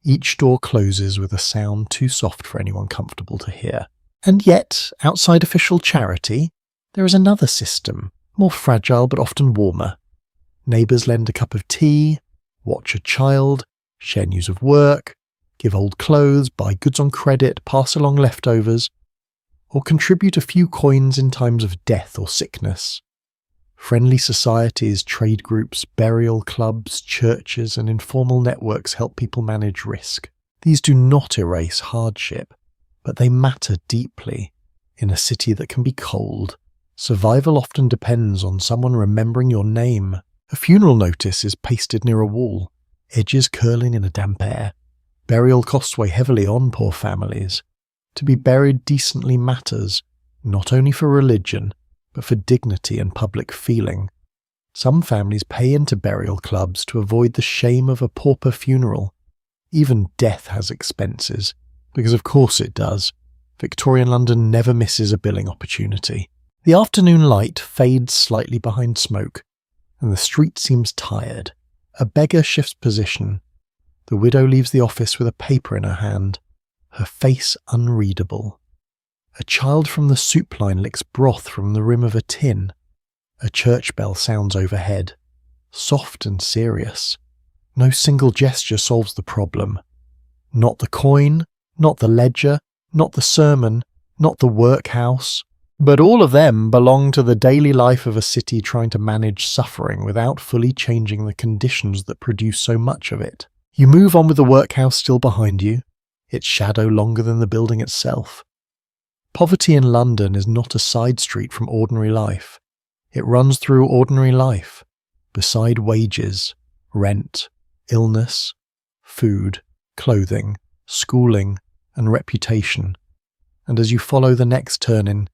Each door closes with a sound too soft for anyone comfortable to hear. And yet, outside official charity, there is another system, more fragile but often warmer. Neighbours lend a cup of tea, watch a child, share news of work, give old clothes, buy goods on credit, pass along leftovers, or contribute a few coins in times of death or sickness. Friendly societies, trade groups, burial clubs, churches, and informal networks help people manage risk. These do not erase hardship, but they matter deeply. In a city that can be cold, survival often depends on someone remembering your name. A funeral notice is pasted near a wall, edges curling in a damp air. Burial costs weigh heavily on poor families. To be buried decently matters, not only for religion, but for dignity and public feeling. Some families pay into burial clubs to avoid the shame of a pauper funeral. Even death has expenses, because of course it does. Victorian London never misses a billing opportunity. The afternoon light fades slightly behind smoke, and the street seems tired. A beggar shifts position. The widow leaves the office with a paper in her hand, her face unreadable. A child from the soup line licks broth from the rim of a tin. A church bell sounds overhead, soft and serious. No single gesture solves the problem. Not the coin, not the ledger, not the sermon, not the workhouse. But all of them belong to the daily life of a city trying to manage suffering without fully changing the conditions that produce so much of it. You move on with the workhouse still behind you, its shadow longer than the building itself. Poverty in London is not a side street from ordinary life. It runs through ordinary life, beside wages, rent, illness, food, clothing, schooling, and reputation. And as you follow the next turning,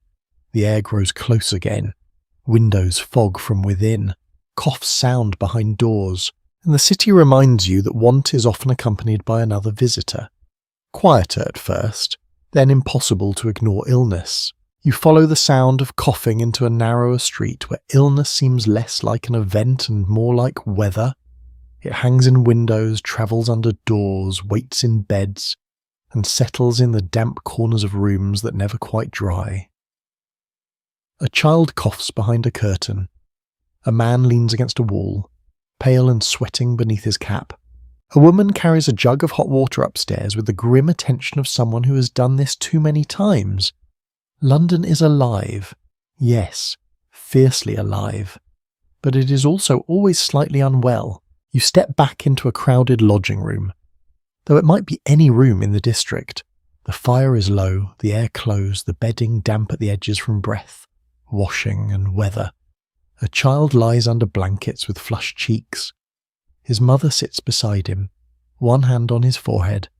the air grows close again. Windows fog from within, coughs sound behind doors, and the city reminds you that want is often accompanied by another visitor. Quieter at first, then impossible to ignore illness. You follow the sound of coughing into a narrower street where illness seems less like an event and more like weather. It hangs in windows, travels under doors, waits in beds, and settles in the damp corners of rooms that never quite dry. A child coughs behind a curtain. A man leans against a wall, pale and sweating beneath his cap. A woman carries a jug of hot water upstairs with the grim attention of someone who has done this too many times. London is alive. Yes, fiercely alive. But it is also always slightly unwell. You step back into a crowded lodging room. Though it might be any room in the district. The fire is low, the air closed, the bedding damp at the edges from breath, washing and weather. A child lies under blankets with flushed cheeks. His mother sits beside him, one hand on his forehead,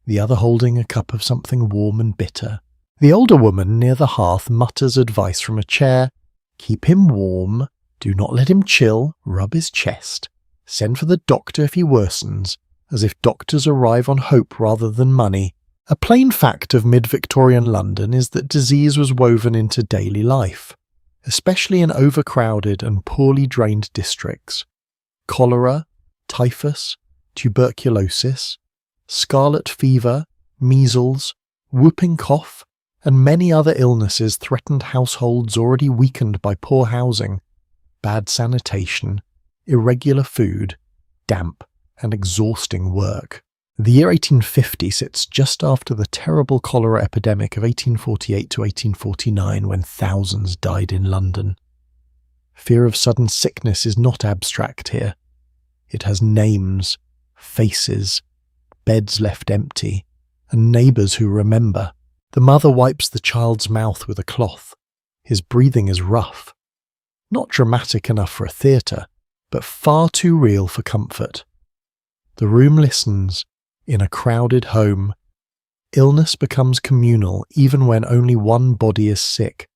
the other holding a cup of something warm and bitter. The older woman near the hearth mutters advice from a chair. Keep him warm, do not let him chill, rub his chest, send for the doctor if he worsens, as if doctors arrive on hope rather than money. A plain fact of mid-Victorian London is that disease was woven into daily life. especially in overcrowded and poorly drained districts. Cholera, typhus, tuberculosis, scarlet fever, measles, whooping cough, and many other illnesses threatened households already weakened by poor housing, bad sanitation, irregular food, damp, and exhausting work. The year 1850 sits just after the terrible cholera epidemic of 1848 to 1849, when thousands died in London. Fear of sudden sickness is not abstract here. It has names, faces, beds left empty, and neighbours who remember. The mother wipes the child's mouth with a cloth. His breathing is rough. Not dramatic enough for a theatre, but far too real for comfort. The room listens. In a crowded home, illness becomes communal even when only one body is sick.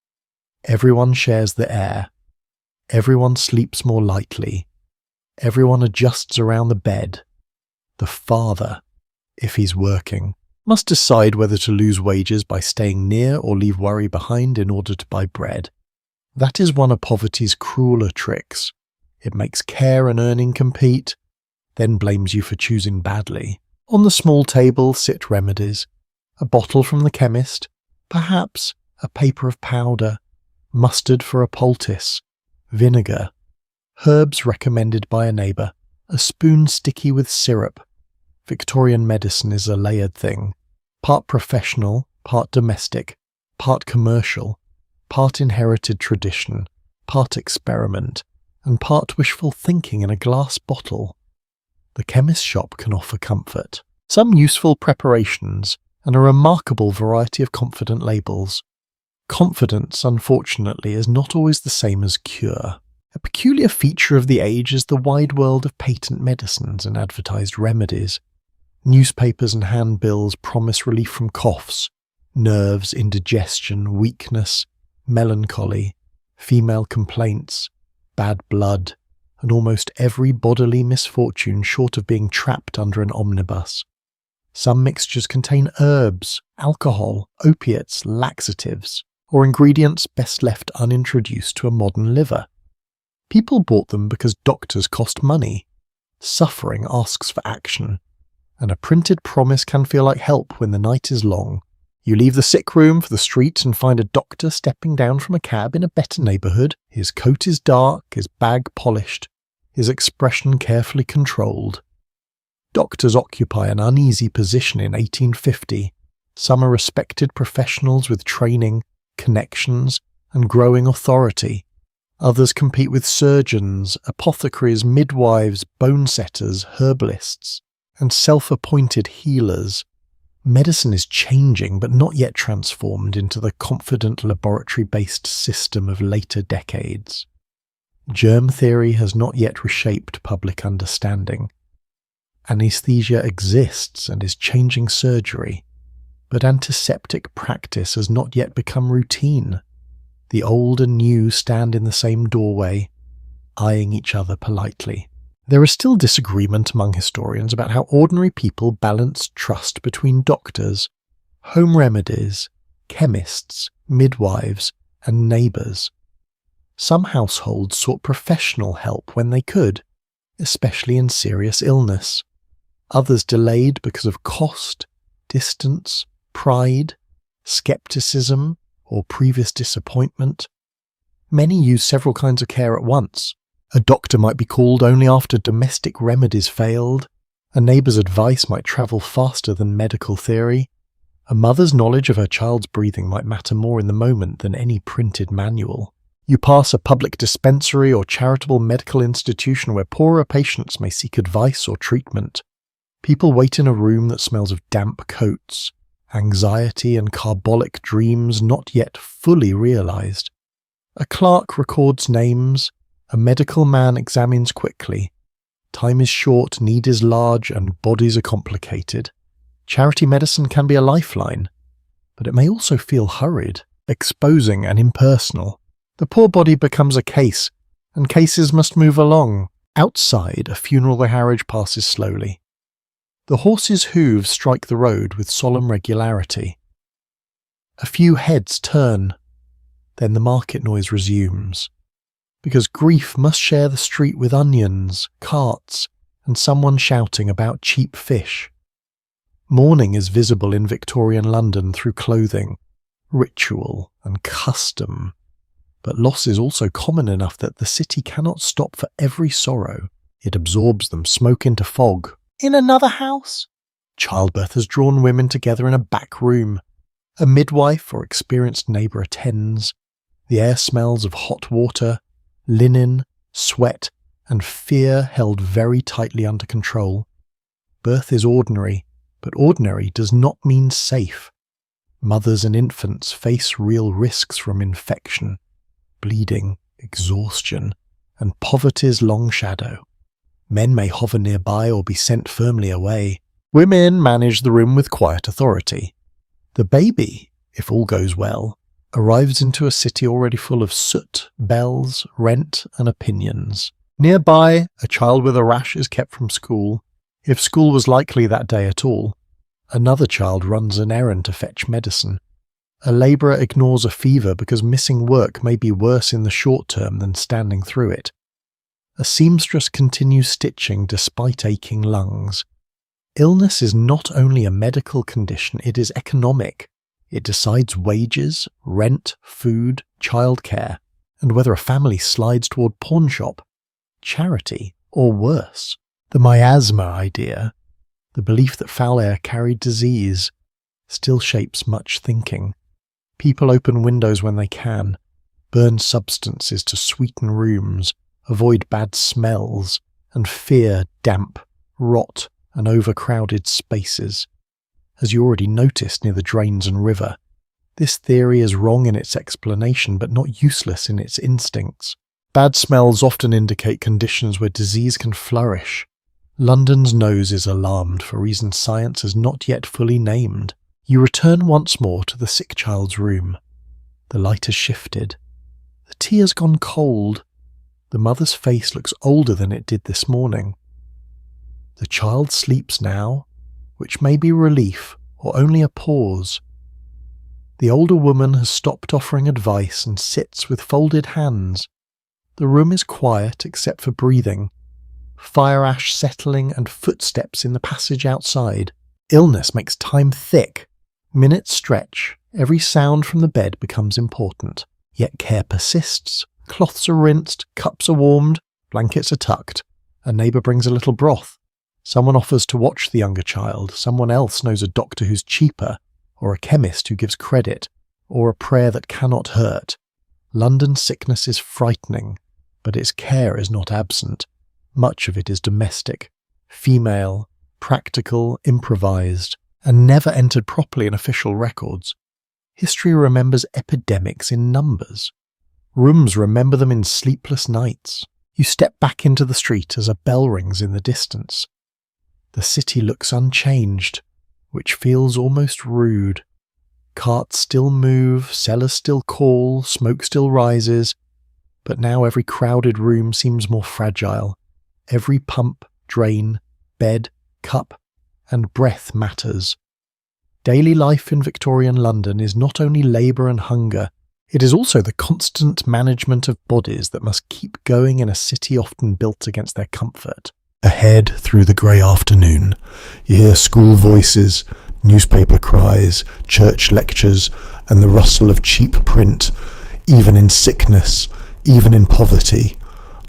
Everyone shares the air. Everyone sleeps more lightly. Everyone adjusts around the bed. The father, if he's working, must decide whether to lose wages by staying near or leave worry behind in order to buy bread. That is one of poverty's crueler tricks. It makes care and earning compete, then blames you for choosing badly. On the small table sit remedies, a bottle from the chemist, perhaps a paper of powder, mustard for a poultice, vinegar, herbs recommended by a neighbour, a spoon sticky with syrup. Victorian medicine is a layered thing, part professional, part domestic, part commercial, part inherited tradition, part experiment, and part wishful thinking in a glass bottle. The chemist's shop can offer comfort, some useful preparations, and a remarkable variety of confident labels. Confidence, unfortunately, is not always the same as cure. A peculiar feature of the age is the wide world of patent medicines and advertised remedies. Newspapers and handbills promise relief from coughs, nerves, indigestion, weakness, melancholy, female complaints, bad blood, and almost every bodily misfortune short of being trapped under an omnibus. Some mixtures contain herbs, alcohol, opiates, laxatives, or ingredients best left unintroduced to a modern liver. People bought them because doctors cost money. Suffering asks for action, and a printed promise can feel like help when the night is long. You leave the sick room for the street and find a doctor stepping down from a cab in a better neighbourhood. His coat is dark, his bag polished, his expression carefully controlled. Doctors occupy an uneasy position in 1850. Some are respected professionals with training, connections, and growing authority. Others compete with surgeons, apothecaries, midwives, bone setters, herbalists, and self-appointed healers. Medicine is changing, but not yet transformed into the confident laboratory-based system of later decades. Germ theory has not yet reshaped public understanding. Anesthesia exists and is changing surgery, but antiseptic practice has not yet become routine. The old and new stand in the same doorway, eyeing each other politely. There is still disagreement among historians about how ordinary people balance trust between doctors, home remedies, chemists, midwives, and neighbours. Some households sought professional help when they could, especially in serious illness. Others delayed because of cost, distance, pride, skepticism, or previous disappointment. Many used several kinds of care at once. A doctor might be called only after domestic remedies failed. A neighbour's advice might travel faster than medical theory. A mother's knowledge of her child's breathing might matter more in the moment than any printed manual. You pass a public dispensary or charitable medical institution where poorer patients may seek advice or treatment. People wait in a room that smells of damp coats, anxiety and carbolic dreams not yet fully realised. A clerk records names, a medical man examines quickly. Time is short, need is large, and bodies are complicated. Charity medicine can be a lifeline, but it may also feel hurried, exposing and impersonal. The poor body becomes a case, and cases must move along. Outside, a funeral carriage passes slowly. The horse's hooves strike the road with solemn regularity. A few heads turn. Then the market noise resumes. Because grief must share the street with onions, carts, and someone shouting about cheap fish. Mourning is visible in Victorian London through clothing, ritual, and custom. But loss is also common enough that the city cannot stop for every sorrow. It absorbs them, smoke into fog. In another house? Childbirth has drawn women together in a back room. A midwife or experienced neighbour attends. The air smells of hot water, linen, sweat, and fear held very tightly under control. Birth is ordinary, but ordinary does not mean safe. Mothers and infants face real risks from infection, bleeding, exhaustion, and poverty's long shadow. Men may hover nearby or be sent firmly away. Women manage the room with quiet authority. The baby, if all goes well, arrives into a city already full of soot, bells, rent, and opinions. Nearby, a child with a rash is kept from school, if school was likely that day at all. Another child runs an errand to fetch medicine. A labourer ignores a fever because missing work may be worse in the short term than standing through it. A seamstress continues stitching despite aching lungs. Illness is not only a medical condition, it is economic. It decides wages, rent, food, childcare, and whether a family slides toward pawnshop, charity, or worse. The miasma idea, the belief that foul air carried disease, still shapes much thinking. People open windows when they can, burn substances to sweeten rooms, avoid bad smells, and fear damp, rot, and overcrowded spaces. As you already noticed near the drains and river, this theory is wrong in its explanation but not useless in its instincts. Bad smells often indicate conditions where disease can flourish. London's nose is alarmed for reasons science has not yet fully named. You return once more to the sick child's room. The light has shifted. The tea has gone cold. The mother's face looks older than it did this morning. The child sleeps now, which may be relief or only a pause. The older woman has stopped offering advice and sits with folded hands. The room is quiet except for breathing, fire ash settling and footsteps in the passage outside. Illness makes time thick. Minutes stretch. Every sound from the bed becomes important. Yet care persists. Cloths are rinsed, cups are warmed, blankets are tucked. A neighbour brings a little broth. Someone offers to watch the younger child. Someone else knows a doctor who's cheaper, or a chemist who gives credit, or a prayer that cannot hurt. London sickness is frightening, but its care is not absent. Much of it is domestic, female, practical, improvised, and never entered properly in official records. History remembers epidemics in numbers. Rooms remember them in sleepless nights. You step back into the street as a bell rings in the distance. The city looks unchanged, which feels almost rude. Carts still move, sellers still call, smoke still rises, but now every crowded room seems more fragile. Every pump, drain, bed, cup, and breath matters. Daily life in Victorian London is not only labour and hunger, it is also the constant management of bodies that must keep going in a city often built against their comfort. Ahead, through the grey afternoon, you hear school voices, newspaper cries, church lectures, and the rustle of cheap print. Even in sickness, even in poverty,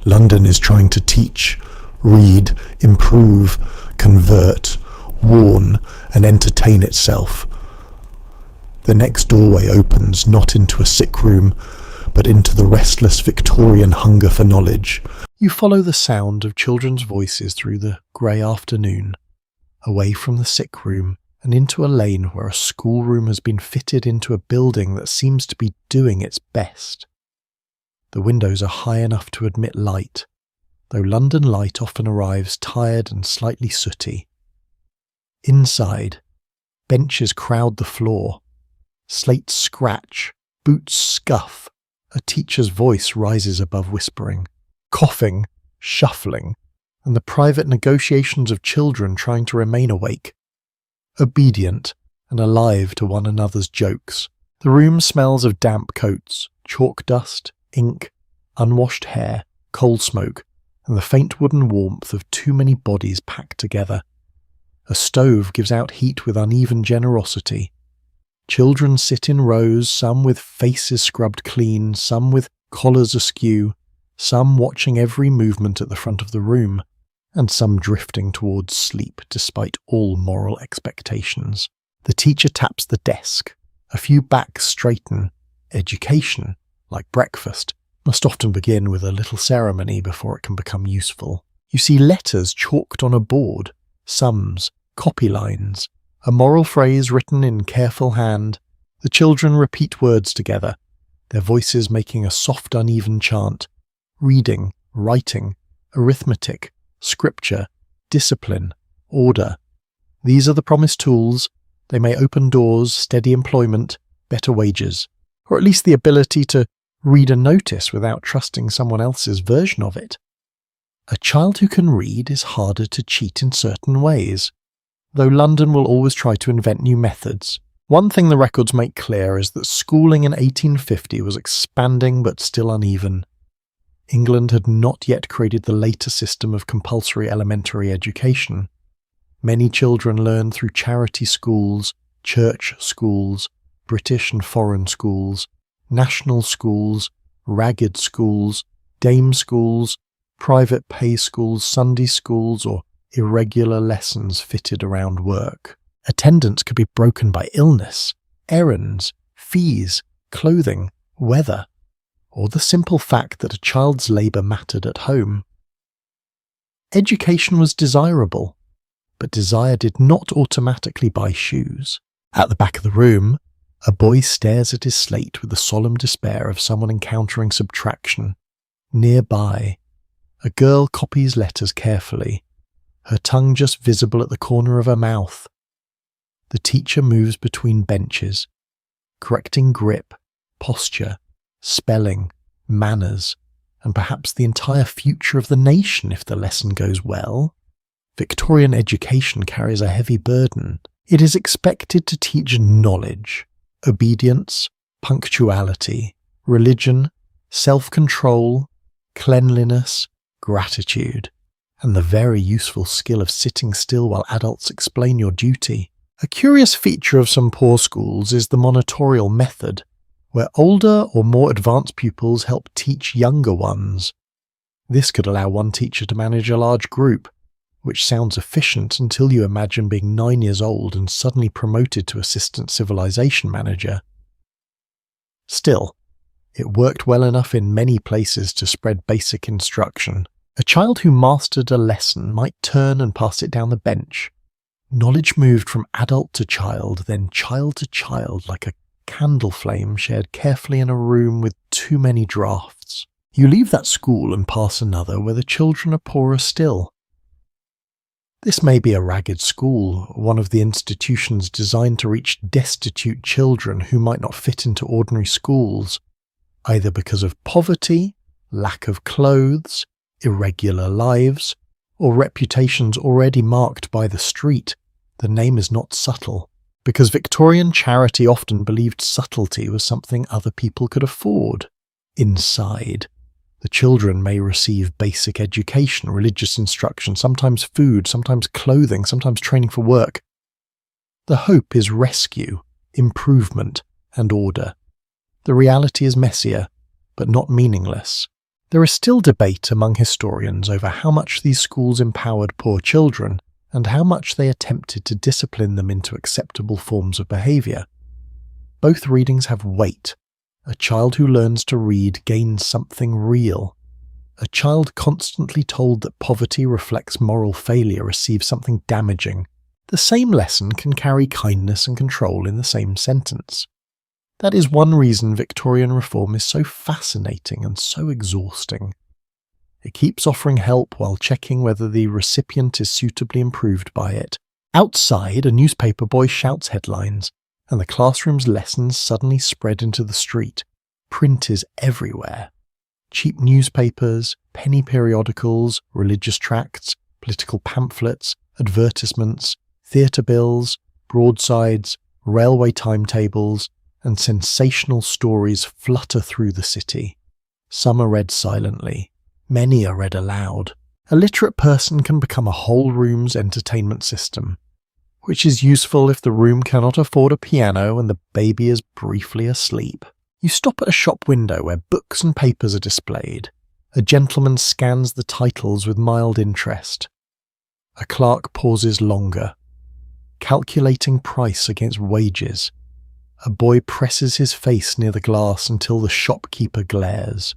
London is trying to teach, read, improve, convert, warn, and entertain itself. The next doorway opens not into a sick room, but into the restless Victorian hunger for knowledge. You follow the sound of children's voices through the grey afternoon, away from the sick room, and into a lane where a schoolroom has been fitted into a building that seems to be doing its best. The windows are high enough to admit light, though London light often arrives tired and slightly sooty. Inside, benches crowd the floor. Slates scratch, boots scuff, a teacher's voice rises above whispering, coughing, shuffling, and the private negotiations of children trying to remain awake, obedient and alive to one another's jokes. The room smells of damp coats, chalk dust, ink, unwashed hair, coal smoke, and the faint wooden warmth of too many bodies packed together. A stove gives out heat with uneven generosity. Children sit in rows, some with faces scrubbed clean, some with collars askew, some watching every movement at the front of the room, and some drifting towards sleep despite all moral expectations. The teacher taps the desk. A few backs straighten. Education, like breakfast, must often begin with a little ceremony before it can become useful. You see letters chalked on a board, sums, copy lines, a moral phrase written in careful hand. The children repeat words together, their voices making a soft, uneven chant. Reading, writing, arithmetic, scripture, discipline, order. These are the promised tools. They may open doors, steady employment, better wages, or at least the ability to read a notice without trusting someone else's version of it. A child who can read is harder to cheat in certain ways, though London will always try to invent new methods. One thing the records make clear is that schooling in 1850 was expanding but still uneven. England had not yet created the later system of compulsory elementary education. Many children learned through charity schools, church schools, British and foreign schools, national schools, ragged schools, dame schools, private pay schools, Sunday schools, or irregular lessons fitted around work. Attendance could be broken by illness, errands, fees, clothing, weather, or the simple fact that a child's labour mattered at home. Education was desirable, but desire did not automatically buy shoes. At the back of the room, a boy stares at his slate with the solemn despair of someone encountering subtraction. Nearby, a girl copies letters carefully, her tongue just visible at the corner of her mouth. The teacher moves between benches, correcting grip, posture, spelling, manners, and perhaps the entire future of the nation if the lesson goes well. Victorian education carries a heavy burden. It is expected to teach knowledge, obedience, punctuality, religion, self-control, cleanliness, gratitude, and the very useful skill of sitting still while adults explain your duty. A curious feature of some poor schools is the monitorial method, where older or more advanced pupils help teach younger ones. This could allow one teacher to manage a large group, which sounds efficient until you imagine being 9 years old and suddenly promoted to assistant civilization manager. Still, it worked well enough in many places to spread basic instruction. A child who mastered a lesson might turn and pass it down the bench. Knowledge moved from adult to child, then child to child, like a candle flame shared carefully in a room with too many draughts. You leave that school and pass another where the children are poorer still. This may be a ragged school, one of the institutions designed to reach destitute children who might not fit into ordinary schools, either because of poverty, lack of clothes, irregular lives, or reputations already marked by the street. The name is not subtle, because Victorian charity often believed subtlety was something other people could afford. Inside, the children may receive basic education, religious instruction, sometimes food, sometimes clothing, sometimes training for work. The hope is rescue, improvement, and order. The reality is messier, but not meaningless. There is still debate among historians over how much these schools empowered poor children and how much they attempted to discipline them into acceptable forms of behaviour. Both readings have weight. A child who learns to read gains something real. A child constantly told that poverty reflects moral failure receives something damaging. The same lesson can carry kindness and control in the same sentence. That is one reason Victorian reform is so fascinating and so exhausting. It keeps offering help while checking whether the recipient is suitably improved by it. Outside, a newspaper boy shouts headlines, and the classroom's lessons suddenly spread into the street. Print is everywhere. Cheap newspapers, penny periodicals, religious tracts, political pamphlets, advertisements, theatre bills, broadsides, railway timetables, and sensational stories flutter through the city. Some are read silently, many are read aloud. A literate person can become a whole room's entertainment system, which is useful if the room cannot afford a piano and the baby is briefly asleep. You stop at a shop window where books and papers are displayed. A gentleman scans the titles with mild interest. A clerk pauses longer, calculating price against wages. A boy presses his face near the glass until the shopkeeper glares.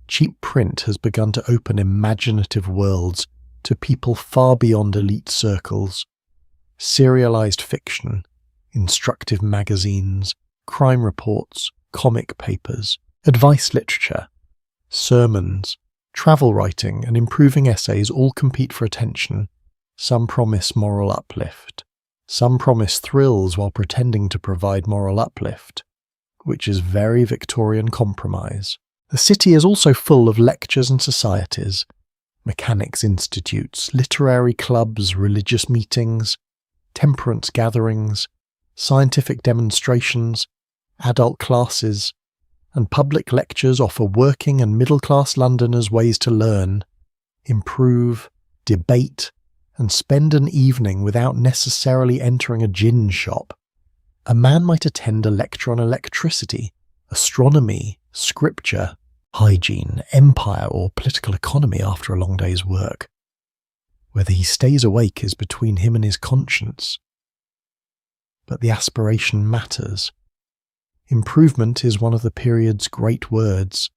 Cheap print has begun to open imaginative worlds to people far beyond elite circles. Serialized fiction, instructive magazines, crime reports, comic papers, advice literature, sermons, travel writing and improving essays all compete for attention. Some promise moral uplift. Some promise thrills while pretending to provide moral uplift, which is very Victorian compromise. The city is also full of lectures and societies, mechanics institutes, literary clubs, religious meetings, temperance gatherings, scientific demonstrations, adult classes, and public lectures offer working and middle-class Londoners ways to learn, improve, debate, and spend an evening without necessarily entering a gin shop. A man might attend a lecture on electricity, astronomy, scripture, hygiene, empire, or political economy after a long day's work. Whether he stays awake is between him and his conscience. But the aspiration matters. Improvement is one of the period's great words.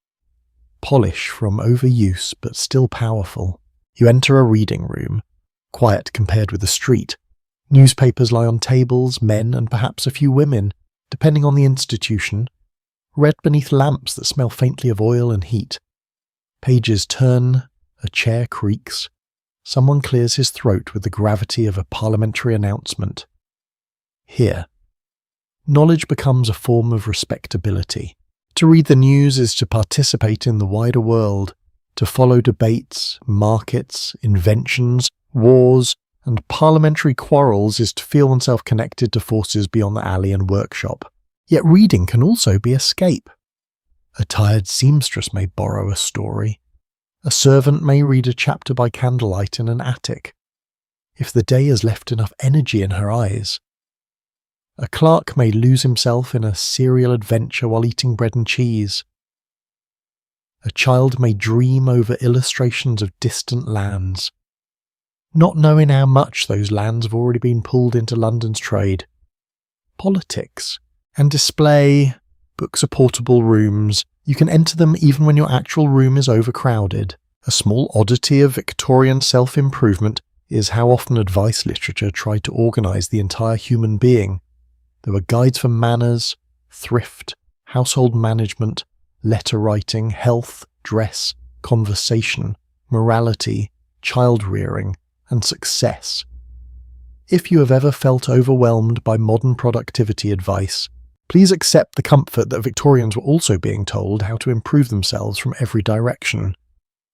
Polish from overuse but still powerful. You enter a reading room, quiet compared with the street. Newspapers lie on tables, men and perhaps a few women, depending on the institution, read beneath lamps that smell faintly of oil and heat. Pages turn, a chair creaks. Someone clears his throat with the gravity of a parliamentary announcement. Here, knowledge becomes a form of respectability. To read the news is to participate in the wider world, to follow debates, markets, inventions, wars, and parliamentary quarrels is to feel oneself connected to forces beyond the alley and workshop. Yet reading can also be escape. A tired seamstress may borrow a story. A servant may read a chapter by candlelight in an attic, if the day has left enough energy in her eyes. A clerk may lose himself in a serial adventure while eating bread and cheese. A child may dream over illustrations of distant lands, not knowing how much those lands have already been pulled into London's trade. Politics and display. Books are portable rooms. You can enter them even when your actual room is overcrowded. A small oddity of Victorian self-improvement is how often advice literature tried to organise the entire human being. There were guides for manners, thrift, household management, letter writing, health, dress, conversation, morality, child rearing, and success. If you have ever felt overwhelmed by modern productivity advice, please accept the comfort that Victorians were also being told how to improve themselves from every direction.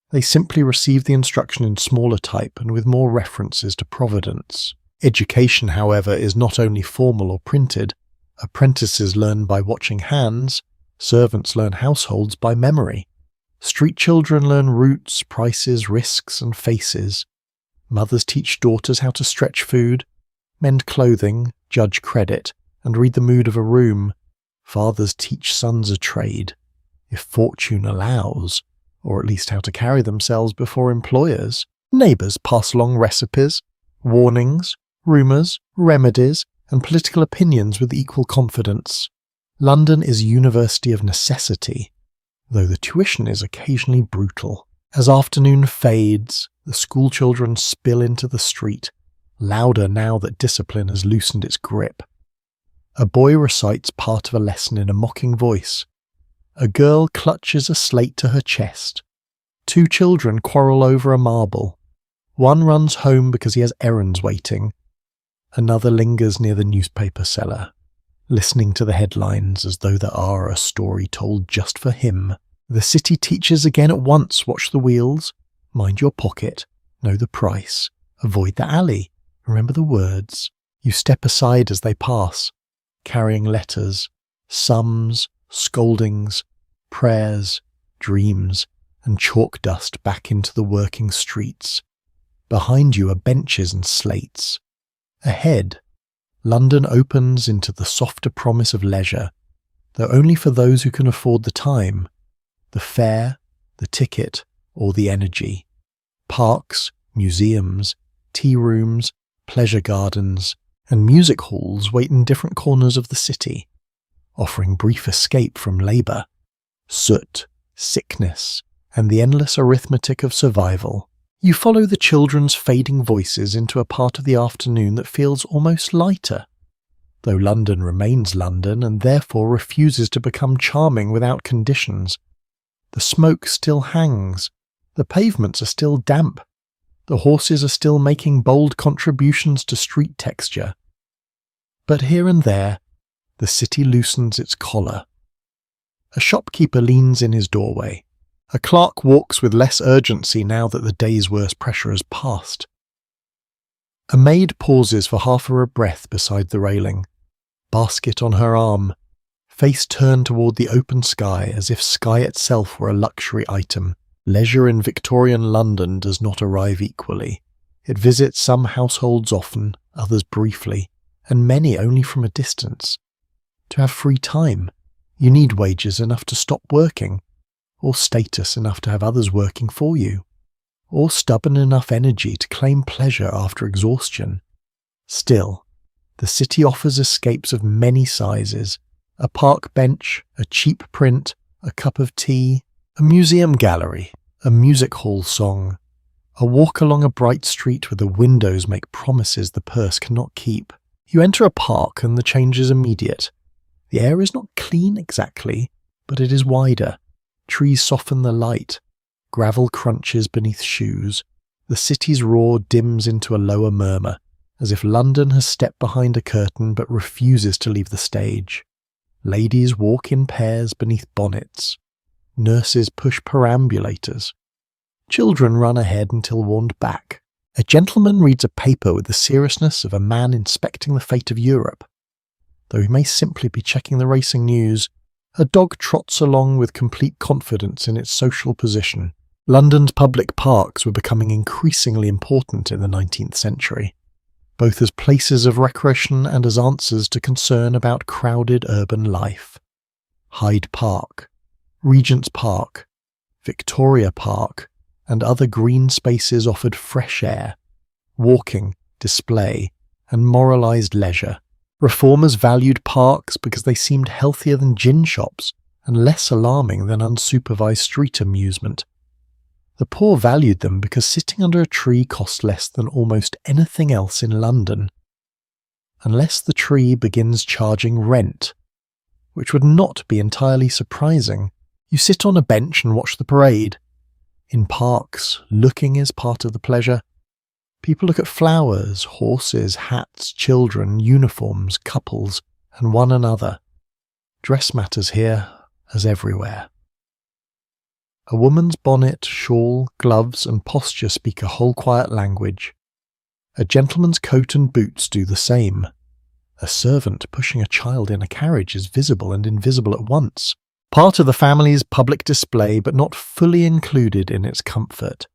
They simply received the instruction in smaller type and with more references to providence. Education, however, is not only formal or printed. Apprentices learn by watching hands, servants learn households by memory. Street children learn routes, prices, risks, and faces. Mothers teach daughters how to stretch food, mend clothing, judge credit, and read the mood of a room. Fathers teach sons a trade, if fortune allows, or at least how to carry themselves before employers. Neighbours pass along recipes, warnings, rumours, remedies, and political opinions with equal confidence. London is a university of necessity, though the tuition is occasionally brutal. As afternoon fades, the schoolchildren spill into the street, louder now that discipline has loosened its grip. A boy recites part of a lesson in a mocking voice. A girl clutches a slate to her chest. Two children quarrel over a marble. One runs home because he has errands waiting. Another lingers near the newspaper seller, listening to the headlines as though there are a story told just for him. The city teaches again at once: watch the wheels, mind your pocket, know the price, avoid the alley, remember the words. You step aside as they pass, carrying letters, Sums, scoldings, prayers, dreams, and chalk dust back into the working streets. Behind you are benches and slates. Ahead, London opens into the softer promise of leisure, though only for those who can afford the time, the fare, the ticket, or the energy. Parks, museums, tea rooms, pleasure gardens, and music halls wait in different corners of the city, offering brief escape from labour, soot, sickness, and the endless arithmetic of survival. You follow the children's fading voices into a part of the afternoon that feels almost lighter, though London remains London and therefore refuses to become charming without conditions. The smoke still hangs, the pavements are still damp, the horses are still making bold contributions to street texture. But here and there, the city loosens its collar. A shopkeeper leans in his doorway. A clerk walks with less urgency now that the day's worst pressure has passed. A maid pauses for half a breath beside the railing, basket on her arm, face turned toward the open sky as if sky itself were a luxury item. Leisure in Victorian London does not arrive equally. It visits some households often, others briefly, and many only from a distance. To have free time, you need wages enough to stop working, or status enough to have others working for you, or stubborn enough energy to claim pleasure after exhaustion. Still, the city offers escapes of many sizes: a park bench, a cheap print, a cup of tea, a museum gallery, a music hall song, a walk along a bright street where the windows make promises the purse cannot keep. You enter a park and the change is immediate. The air is not clean exactly, but it is wider. Trees soften the light. Gravel crunches beneath shoes. The city's roar dims into a lower murmur, as if London has stepped behind a curtain but refuses to leave the stage. Ladies walk in pairs beneath bonnets. Nurses push perambulators. Children run ahead until warned back. A gentleman reads a paper with the seriousness of a man inspecting the fate of Europe. Though he may simply be checking the racing news, a dog trots along with complete confidence in its social position. London's public parks were becoming increasingly important in the 19th century, both as places of recreation and as answers to concern about crowded urban life. Hyde Park, Regent's Park, Victoria Park, and other green spaces offered fresh air, walking, display, and moralised leisure. Reformers valued parks because they seemed healthier than gin shops and less alarming than unsupervised street amusement. The poor valued them because sitting under a tree cost less than almost anything else in London, unless the tree begins charging rent, which would not be entirely surprising. You sit on a bench and watch the parade. In parks, looking is part of the pleasure. People look at flowers, horses, hats, children, uniforms, couples, and one another. Dress matters here, as everywhere. A woman's bonnet, shawl, gloves, and posture speak a whole quiet language. A gentleman's coat and boots do the same. A servant pushing a child in a carriage is visible and invisible at once. Part of the family's public display, but not fully included in its comfort.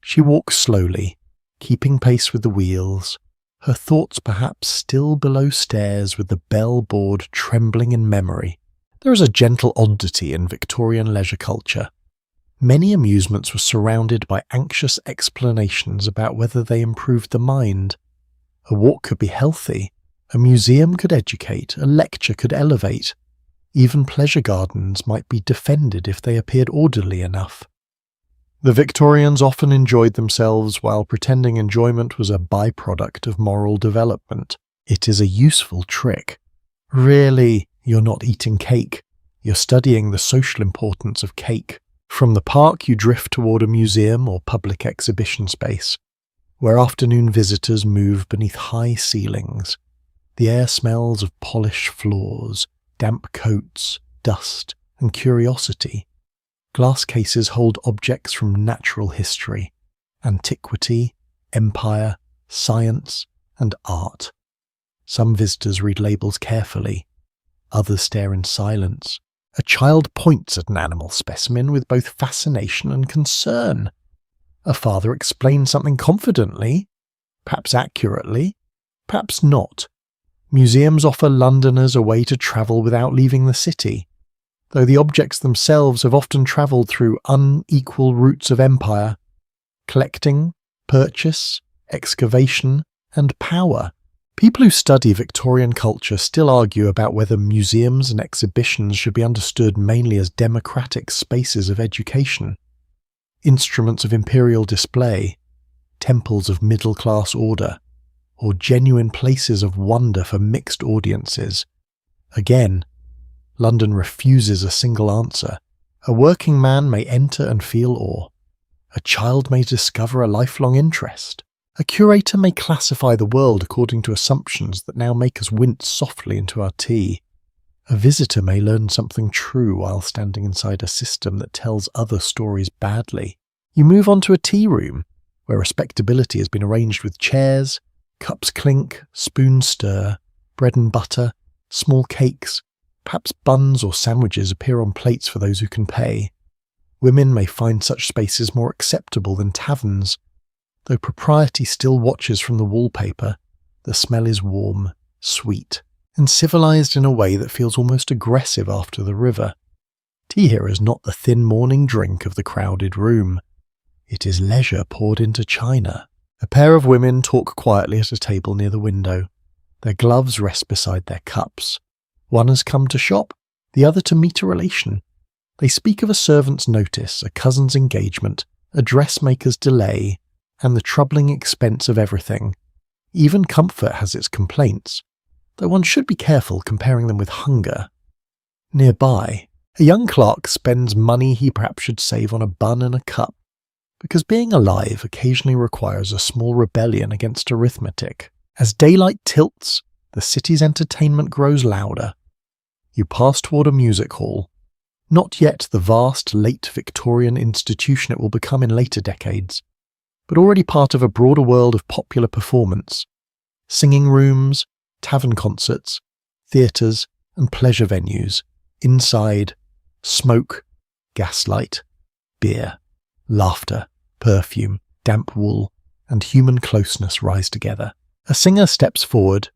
She walks slowly, keeping pace with the wheels, her thoughts perhaps still below stairs with the bell board trembling in memory. There is a gentle oddity in Victorian leisure culture. Many amusements were surrounded by anxious explanations about whether they improved the mind. A walk could be healthy, a museum could educate, a lecture could elevate. Even pleasure gardens might be defended if they appeared orderly enough. The Victorians often enjoyed themselves while pretending enjoyment was a byproduct of moral development. It is a useful trick. Really, you're not eating cake. You're studying the social importance of cake. From the park you drift toward a museum or public exhibition space, where afternoon visitors move beneath high ceilings. The air smells of polished floors, damp coats, dust, and curiosity. Glass cases hold objects from natural history, antiquity, empire, science, and art. Some visitors read labels carefully. Others stare in silence. A child points at an animal specimen with both fascination and concern. A father explains something confidently, perhaps accurately, perhaps not. Museums offer Londoners a way to travel without leaving the city, though the objects themselves have often travelled through unequal routes of empire, collecting, purchase, excavation, and power. People who study Victorian culture still argue about whether museums and exhibitions should be understood mainly as democratic spaces of education, instruments of imperial display, temples of middle-class order, or genuine places of wonder for mixed audiences. Again, London refuses a single answer. A working man may enter and feel awe. A child may discover a lifelong interest. A curator may classify the world according to assumptions that now make us wince softly into our tea. A visitor may learn something true while standing inside a system that tells other stories badly. You move on to a tea room, where respectability has been arranged with chairs, cups clink, spoons stir, bread and butter, small cakes, perhaps buns or sandwiches appear on plates for those who can pay. Women may find such spaces more acceptable than taverns. Though propriety still watches from the wallpaper, the smell is warm, sweet, and civilized in a way that feels almost aggressive after the river. Tea here is not the thin morning drink of the crowded room. It is leisure poured into china. A pair of women talk quietly at a table near the window. Their gloves rest beside their cups. One has come to shop, the other to meet a relation. They speak of a servant's notice, a cousin's engagement, a dressmaker's delay, and the troubling expense of everything. Even comfort has its complaints, though one should be careful comparing them with hunger. Nearby, a young clerk spends money he perhaps should save on a bun and a cup, because being alive occasionally requires a small rebellion against arithmetic. As daylight tilts, the city's entertainment grows louder. You pass toward a music hall, not yet the vast late Victorian institution it will become in later decades, but already part of a broader world of popular performance, singing rooms, tavern concerts, theatres, and pleasure venues. Inside, smoke, gaslight, beer, laughter, perfume, damp wool, and human closeness rise together. A singer steps forward.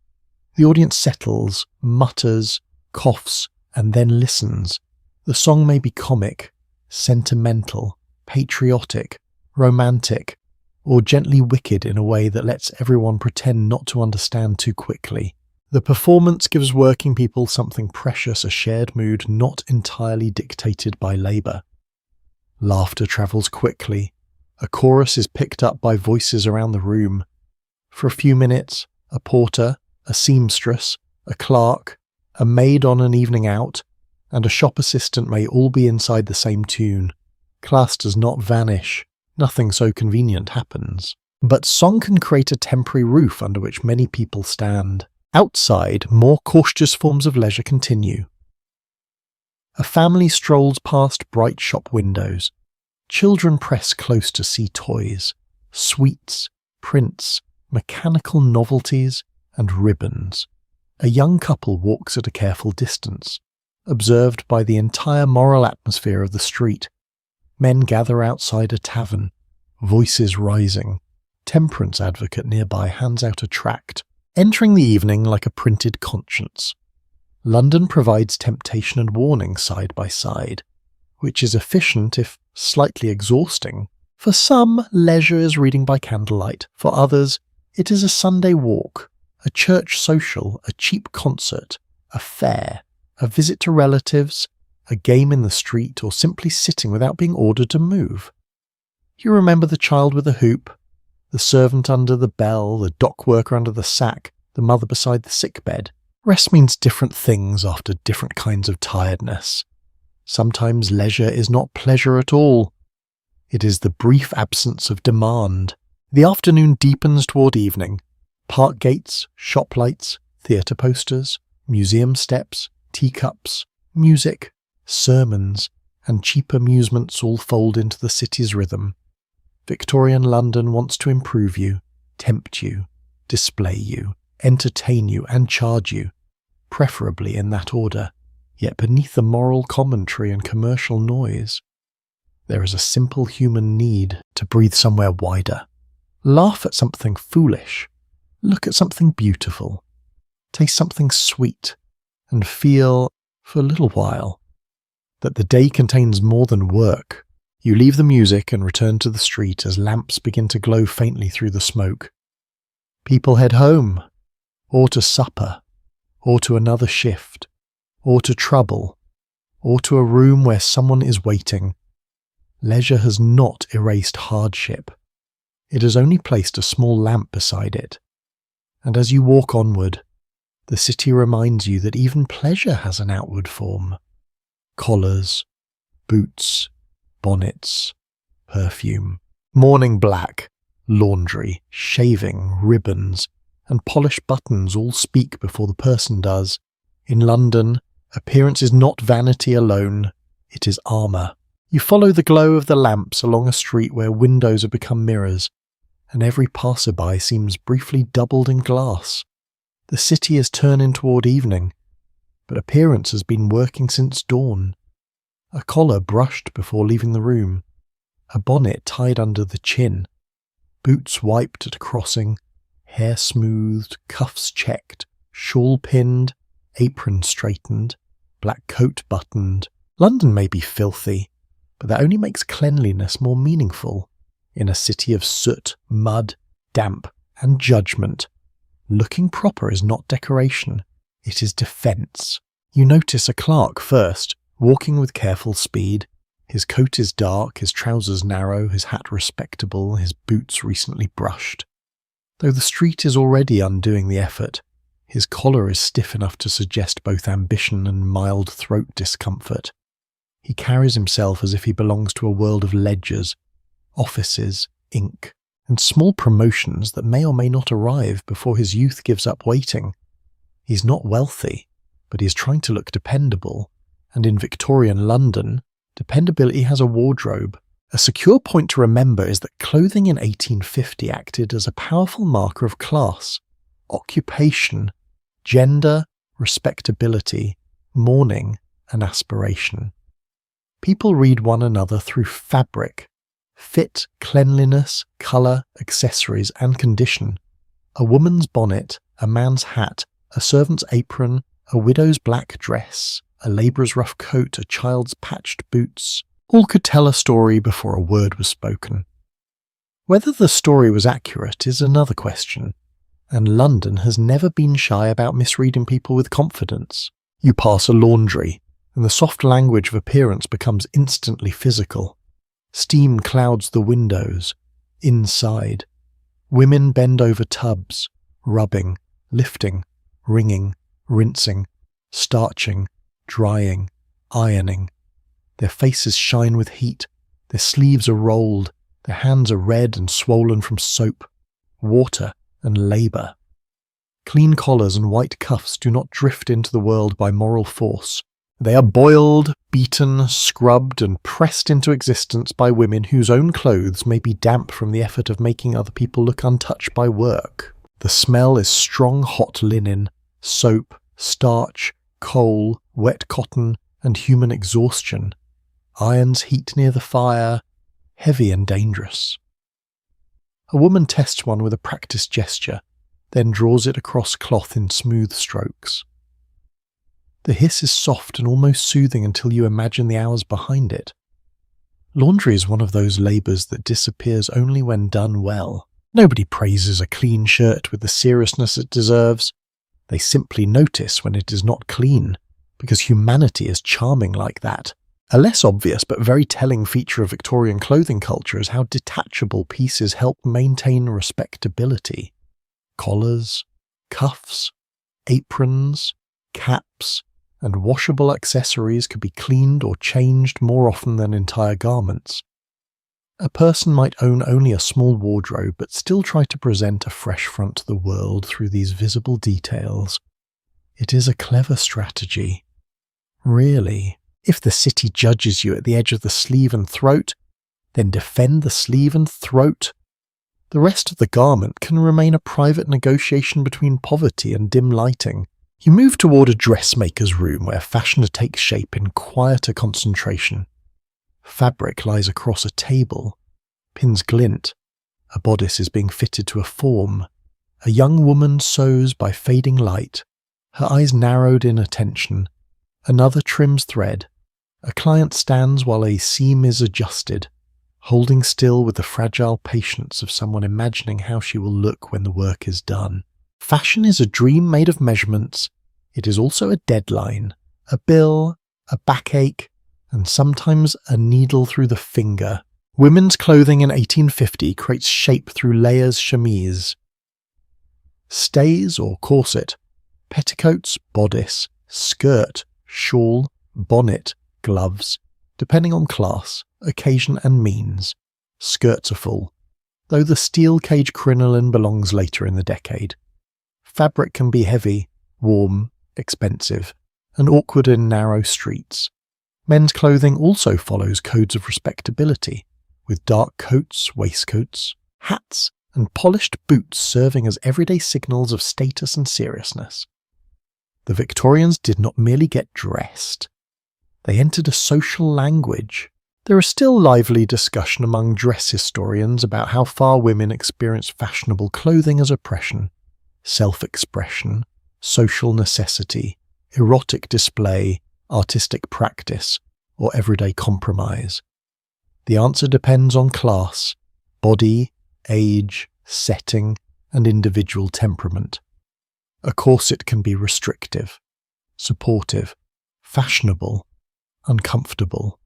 The audience settles, mutters, coughs, and then listens. The song may be comic, sentimental, patriotic, romantic, or gently wicked in a way that lets everyone pretend not to understand too quickly. The performance gives working people something precious, a shared mood not entirely dictated by labour. Laughter travels quickly. A chorus is picked up by voices around the room. For a few minutes, a porter, a seamstress, a clerk, a maid on an evening out, and a shop assistant may all be inside the same tune. Class does not vanish. Nothing so convenient happens. But song can create a temporary roof under which many people stand. Outside, more cautious forms of leisure continue. A family strolls past bright shop windows. Children press close to see toys, sweets, prints, mechanical novelties, and ribbons. A young couple walks at a careful distance, observed by the entire moral atmosphere of the street. Men gather outside a tavern, voices rising. Temperance advocate nearby hands out a tract, entering the evening like a printed conscience. London provides temptation and warning side by side, which is efficient if slightly exhausting. For some, leisure is reading by candlelight. For others, it is a Sunday walk, a church social, a cheap concert, a fair, a visit to relatives, a game in the street, or simply sitting without being ordered to move. You remember the child with the hoop, the servant under the bell, the dock worker under the sack, the mother beside the sick bed. Rest means different things after different kinds of tiredness. Sometimes leisure is not pleasure at all. It is the brief absence of demand. The afternoon deepens toward evening. Park gates, shop lights, theatre posters, museum steps, teacups, music, sermons, and cheap amusements all fold into the city's rhythm. Victorian London wants to improve you, tempt you, display you, entertain you, and charge you. preferably in that order. Yet beneath the moral commentary and commercial noise, there is a simple human need to breathe somewhere wider. Laugh at something foolish. Look at something beautiful. Taste something sweet. And feel, for a little while, that the day contains more than work. You leave the music and return to the street as lamps begin to glow faintly through the smoke. People head home, or to supper, or to another shift, or to trouble, or to a room where someone is waiting. Leisure has not erased hardship. It has only placed a small lamp beside it. And as you walk onward, the city reminds you that even pleasure has an outward form. Collars, boots, bonnets, perfume, morning black, laundry, shaving, ribbons, and polished buttons all speak before the person does. In London, appearance is not vanity alone, it is armour. You follow the glow of the lamps along a street where windows have become mirrors, and every passerby seems briefly doubled in glass. The city is turning toward evening, but appearance has been working since dawn. A collar brushed before leaving the room, a bonnet tied under the chin, boots wiped at a crossing, hair smoothed, cuffs checked, shawl pinned, apron straightened, black coat buttoned. London may be filthy, but that only makes cleanliness more meaningful. In a city of soot, mud, damp, and judgment, looking proper is not decoration, it is defence. You notice a clerk first, walking with careful speed. His coat is dark, his trousers narrow, his hat respectable, his boots recently brushed. Though the street is already undoing the effort, his collar is stiff enough to suggest both ambition and mild throat discomfort. He carries himself as if he belongs to a world of ledgers, offices, ink, and small promotions that may or may not arrive before his youth gives up waiting. He's not wealthy, but he's trying to look dependable, and in Victorian London, dependability has a wardrobe. A secure point to remember is that clothing in 1850 acted as a powerful marker of class, occupation, gender, respectability, mourning, and aspiration. People read one another through fabric, fit, cleanliness, colour, accessories, and condition. A woman's bonnet, a man's hat, a servant's apron, a widow's black dress, a labourer's rough coat, a child's patched boots, all could tell a story before a word was spoken. Whether the story was accurate is another question, and London has never been shy about misreading people with confidence. You pass a laundry, and the soft language of appearance becomes instantly physical. Steam clouds the windows. Inside, women bend over tubs, rubbing, lifting, wringing, rinsing, starching, drying, ironing. Their faces shine with heat, their sleeves are rolled, their hands are red and swollen from soap, water, and labour. Clean collars and white cuffs do not drift into the world by moral force. They are boiled, beaten, scrubbed, and pressed into existence by women whose own clothes may be damp from the effort of making other people look untouched by work. The smell is strong hot linen, soap, starch, coal, wet cotton, and human exhaustion. Irons heat near the fire, heavy and dangerous. A woman tests one with a practiced gesture, then draws it across cloth in smooth strokes. The hiss is soft and almost soothing until you imagine the hours behind it. Laundry is one of those labours that disappears only when done well. Nobody praises a clean shirt with the seriousness it deserves. They simply notice when it is not clean, because humanity is charming like that. A less obvious but very telling feature of Victorian clothing culture is how detachable pieces help maintain respectability. Collars, cuffs, aprons, caps, and washable accessories could be cleaned or changed more often than entire garments. A person might own only a small wardrobe but still try to present a fresh front to the world through these visible details. It is a clever strategy. Really, if the city judges you at the edge of the sleeve and throat, then defend the sleeve and throat. The rest of the garment can remain a private negotiation between poverty and dim lighting. You move toward a dressmaker's room where fashion takes shape in quieter concentration. Fabric lies across a table. Pins glint. A bodice is being fitted to a form. A young woman sews by fading light, her eyes narrowed in attention. Another trims thread. A client stands while a seam is adjusted, holding still with the fragile patience of someone imagining how she will look when the work is done. Fashion is a dream made of measurements. It is also a deadline, a bill, a backache, and sometimes a needle through the finger. Women's clothing in 1850 creates shape through layers chemise. Stays or corset, petticoats, bodice, skirt, shawl, bonnet, gloves, depending on class, occasion and means. Skirts are full, though the steel cage crinoline belongs later in the decade. Fabric can be heavy, warm, expensive, and awkward in narrow streets. Men's clothing also follows codes of respectability, with dark coats, waistcoats, hats, and polished boots serving as everyday signals of status and seriousness. The Victorians did not merely get dressed. They entered a social language. There is still lively discussion among dress historians about how far women experienced fashionable clothing as oppression, self-expression, social necessity, erotic display, artistic practice, or everyday compromise. The answer depends on class, body, age, setting, and individual temperament. A corset can be restrictive, supportive, fashionable, uncomfortable,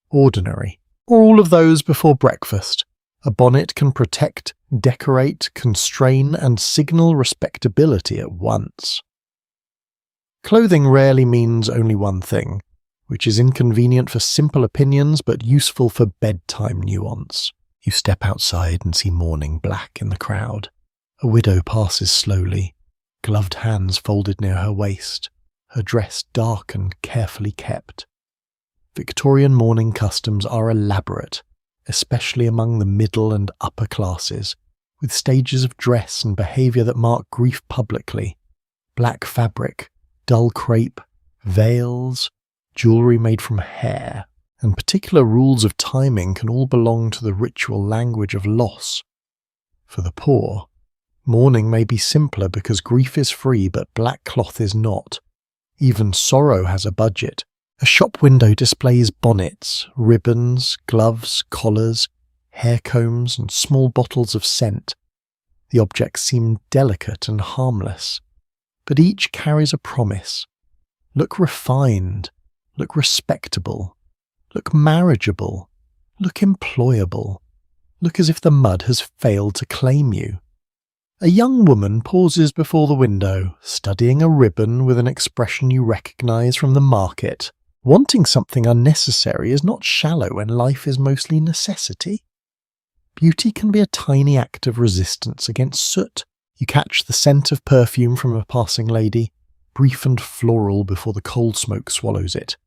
ordinary, or all of those before breakfast. A bonnet can protect, decorate, constrain, and signal respectability at once. Clothing rarely means only one thing, which is inconvenient for simple opinions but useful for bedtime nuance. You step outside and see morning black in the crowd. A widow passes slowly, gloved hands folded near her waist, her dress dark and carefully kept. Victorian mourning customs are elaborate, especially among the middle and upper classes, with stages of dress and behaviour that mark grief publicly. Black fabric, dull crepe, veils, jewellery made from hair, and particular rules of timing can all belong to the ritual language of loss. For the poor, mourning may be simpler because grief is free but black cloth is not. Even sorrow has a budget. A shop window displays bonnets, ribbons, gloves, collars, hair combs, and small bottles of scent. The objects seem delicate and harmless, but each carries a promise. Look refined, look respectable, look marriageable, look employable, look as if the mud has failed to claim you. A young woman pauses before the window, studying a ribbon with an expression you recognise from the market. Wanting something unnecessary is not shallow when life is mostly necessity. Beauty can be a tiny act of resistance against soot. You catch the scent of perfume from a passing lady, brief and floral before the cold smoke swallows it.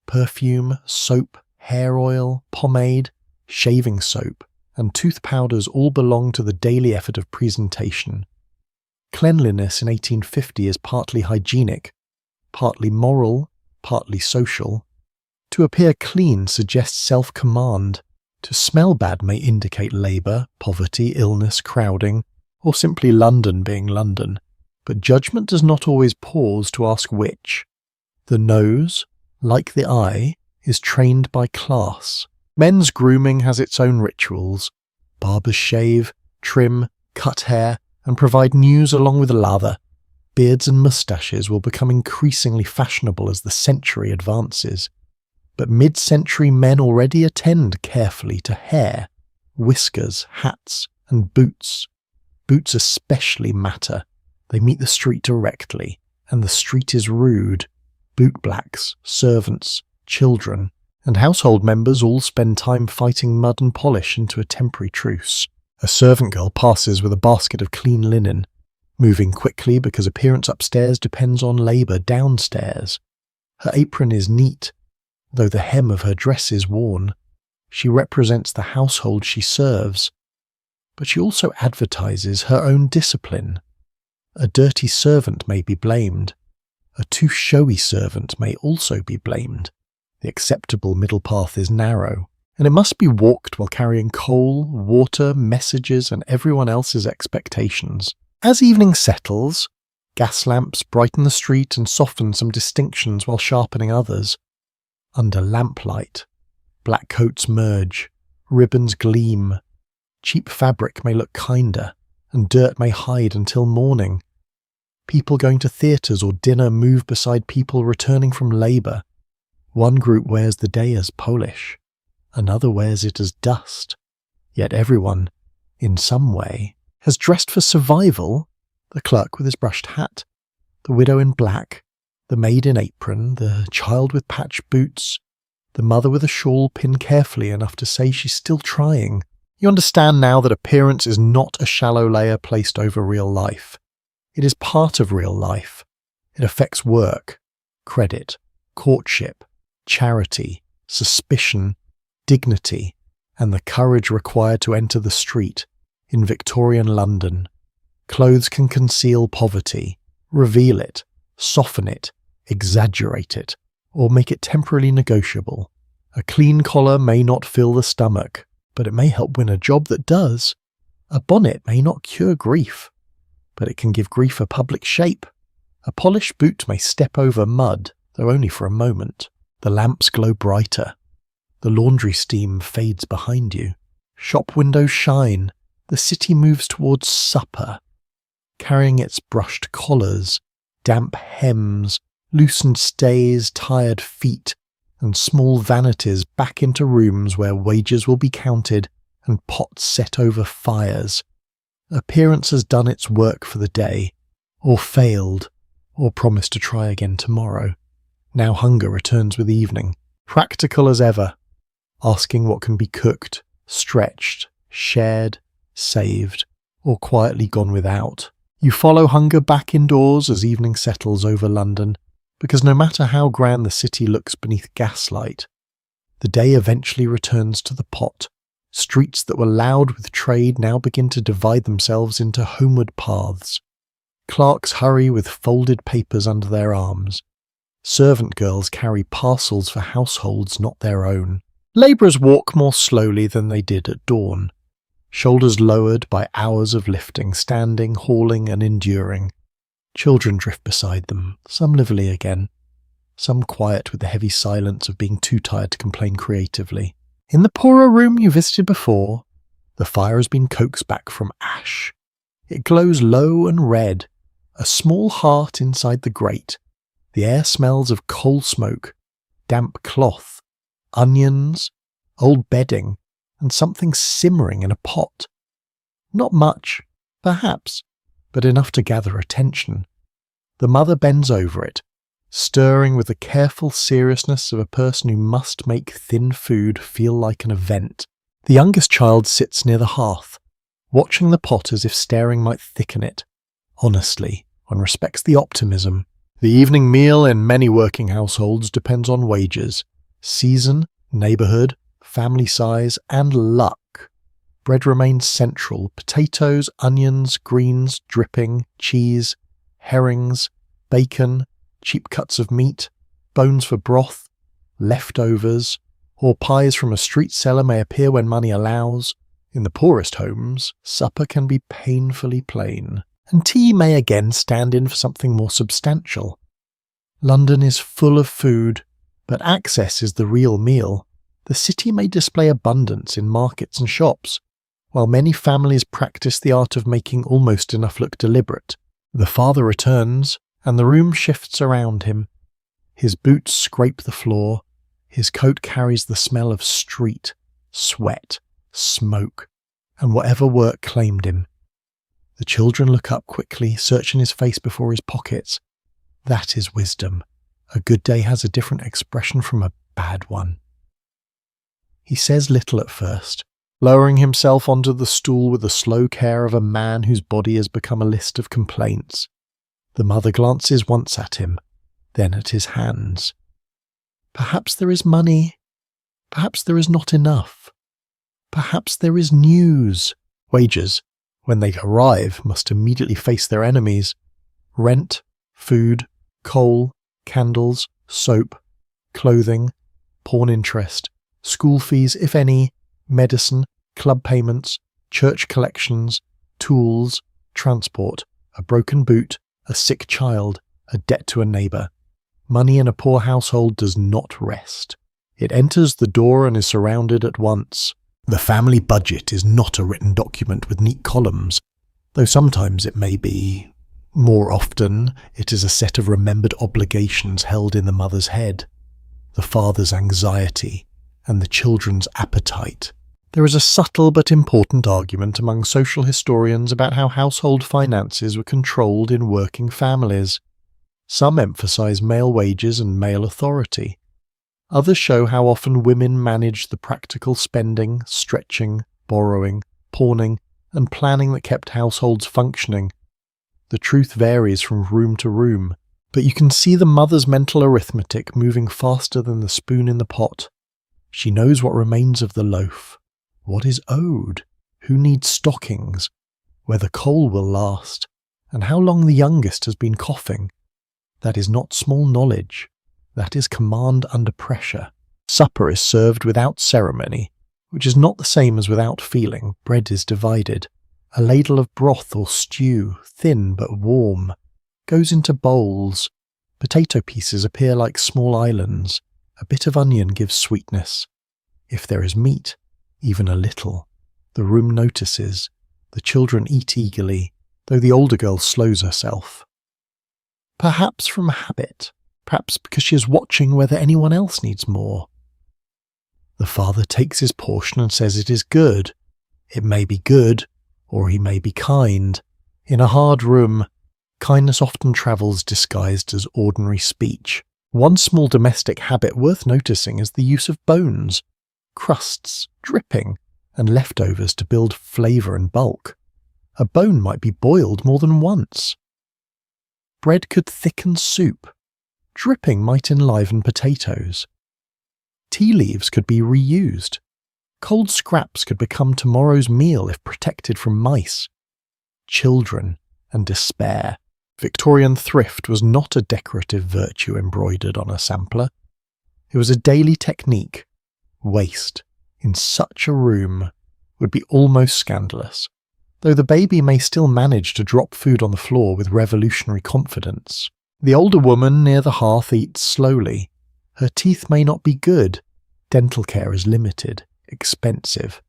Perfume, soap, hair oil, pomade, shaving soap, and tooth powders all belong to the daily effort of presentation. Cleanliness in 1850 is partly hygienic, partly moral, partly social. To appear clean suggests self-command. To smell bad may indicate labour, poverty, illness, crowding, or simply London being London. But judgment does not always pause to ask which. The nose, like the eye, is trained by class. Men's grooming has its own rituals. Barbers shave, trim, cut hair, and provide news along with lather. Beards and moustaches will become increasingly fashionable as the century advances. But mid-century men already attend carefully to hair, whiskers, hats, and boots. Boots especially matter. They meet the street directly, and the street is rude. Bootblacks, servants, children, and household members all spend time fighting mud and polish into a temporary truce. A servant girl passes with a basket of clean linen, moving quickly because appearance upstairs depends on labour downstairs. Her apron is neat, though the hem of her dress is worn. She represents the household she serves, but she also advertises her own discipline. A dirty servant may be blamed, A too showy servant may also be blamed. The acceptable middle path is narrow, and it must be walked while carrying coal, water, messages, and everyone else's expectations. As evening settles, gas lamps brighten the street and soften some distinctions while sharpening others. Under lamplight, black coats merge, ribbons gleam, cheap fabric may look kinder, and dirt may hide until morning. People going to theatres or dinner move beside people returning from labour. One group wears the day as Polish, another wears it as dust. Yet everyone, in some way, has dressed for survival. The clerk with his brushed hat, the widow in black, the maid in apron, the child with patched boots, the mother with a shawl pinned carefully enough to say she's still trying. You understand now that appearance is not a shallow layer placed over real life. It is part of real life. It affects work, credit, courtship, charity, suspicion, dignity, and the courage required to enter the street in Victorian London. Clothes can conceal poverty, reveal it, soften it, exaggerate it, or make it temporarily negotiable. A clean collar may not fill the stomach, but it may help win a job that does. A bonnet may not cure grief, but it can give grief a public shape. A polished boot may step over mud, though only for a moment. The lamps glow brighter. The laundry steam fades behind you. Shop windows shine. The city moves towards supper, carrying its brushed collars, damp hems, loosened stays, tired feet, and small vanities back into rooms where wages will be counted and pots set over fires. Appearance has done its work for the day, or failed, or promised to try again tomorrow. Now hunger returns with evening, practical as ever, asking what can be cooked, stretched, shared, saved, or quietly gone without. You follow hunger back indoors as evening settles over London, because no matter how grand the city looks beneath gaslight, the day eventually returns to the pot. Streets that were loud with trade now begin to divide themselves into homeward paths. Clerks hurry with folded papers under their arms. Servant girls carry parcels for households not their own. Labourers walk more slowly than they did at dawn, shoulders lowered by hours of lifting, standing, hauling and enduring. Children drift beside them, some lively again, some quiet with the heavy silence of being too tired to complain creatively. In the poorer room you visited before, the fire has been coaxed back from ash. It glows low and red, a small heart inside the grate. The air smells of coal smoke, damp cloth, onions, old bedding, and something simmering in a pot. Not much, perhaps, but enough to gather attention. The mother bends over it, stirring with the careful seriousness of a person who must make thin food feel like an event. The youngest child sits near the hearth, watching the pot as if staring might thicken it. Honestly, one respects the optimism. The evening meal in many working households depends on wages, season, neighbourhood, family size, and luck. Bread remains central. Potatoes, onions, greens, dripping, cheese, herrings, bacon, cheap cuts of meat, bones for broth, leftovers, or pies from a street cellar may appear when money allows. In the poorest homes, supper can be painfully plain, and tea may again stand in for something more substantial. London is full of food, but access is the real meal. The city may display abundance in markets and shops, while many families practice the art of making almost enough look deliberate. The father returns, and the room shifts around him. His boots scrape the floor, his coat carries the smell of street, sweat, smoke, and whatever work claimed him. The children look up quickly, searching his face before his pockets. That is wisdom. A good day has a different expression from a bad one. He says little at first, lowering himself onto the stool with the slow care of a man whose body has become a list of complaints. The mother glances once at him, then at his hands. Perhaps there is money. Perhaps there is not enough. Perhaps there is news. Wages, when they arrive, must immediately face their enemies. Rent, food, Coal, candles, soap, clothing, pawn interest, school fees, if any, medicine, club payments, church collections, tools, transport, a broken boot, a sick child, a debt to a neighbour. Money in a poor household does not rest. It enters the door and is surrounded at once. The family budget is not a written document with neat columns, though sometimes it may be. More often, it is a set of remembered obligations held in the mother's head, the father's anxiety, and the children's appetite. There is a subtle but important argument among social historians about how household finances were controlled in working families. Some emphasize male wages and male authority. Others show how often women managed the practical spending, stretching, borrowing, pawning, and planning that kept households functioning. The truth varies from room to room, but you can see the mother's mental arithmetic moving faster than the spoon in the pot. She knows what remains of the loaf, what is owed, who needs stockings, whether coal will last, and how long the youngest has been coughing. That is not small knowledge. That is command under pressure. Supper is served without ceremony, which is not the same as without feeling. Bread is divided. A ladle of broth or stew, thin but warm, goes into bowls. Potato pieces appear like small islands. A bit of onion gives sweetness. If there is meat, even a little, the room notices. The children eat eagerly, though the older girl slows herself. Perhaps from habit, perhaps because she is watching whether anyone else needs more. The father takes his portion and says it is good. It may be good, or he may be kind. In a hard room, kindness often travels disguised as ordinary speech. One small domestic habit worth noticing is the use of bones, crusts, dripping, and leftovers to build flavour and bulk. A bone might be boiled more than once. Bread could thicken soup. Dripping might enliven potatoes. Tea leaves could be reused. Cold scraps could become tomorrow's meal if protected from mice. Children and despair. Victorian thrift was not a decorative virtue embroidered on a sampler. It was a daily technique. Waste, in such a room, would be almost scandalous, though the baby may still manage to drop food on the floor with revolutionary confidence. The older woman near the hearth eats slowly. Her teeth may not be good. Dental care is limited, expensive,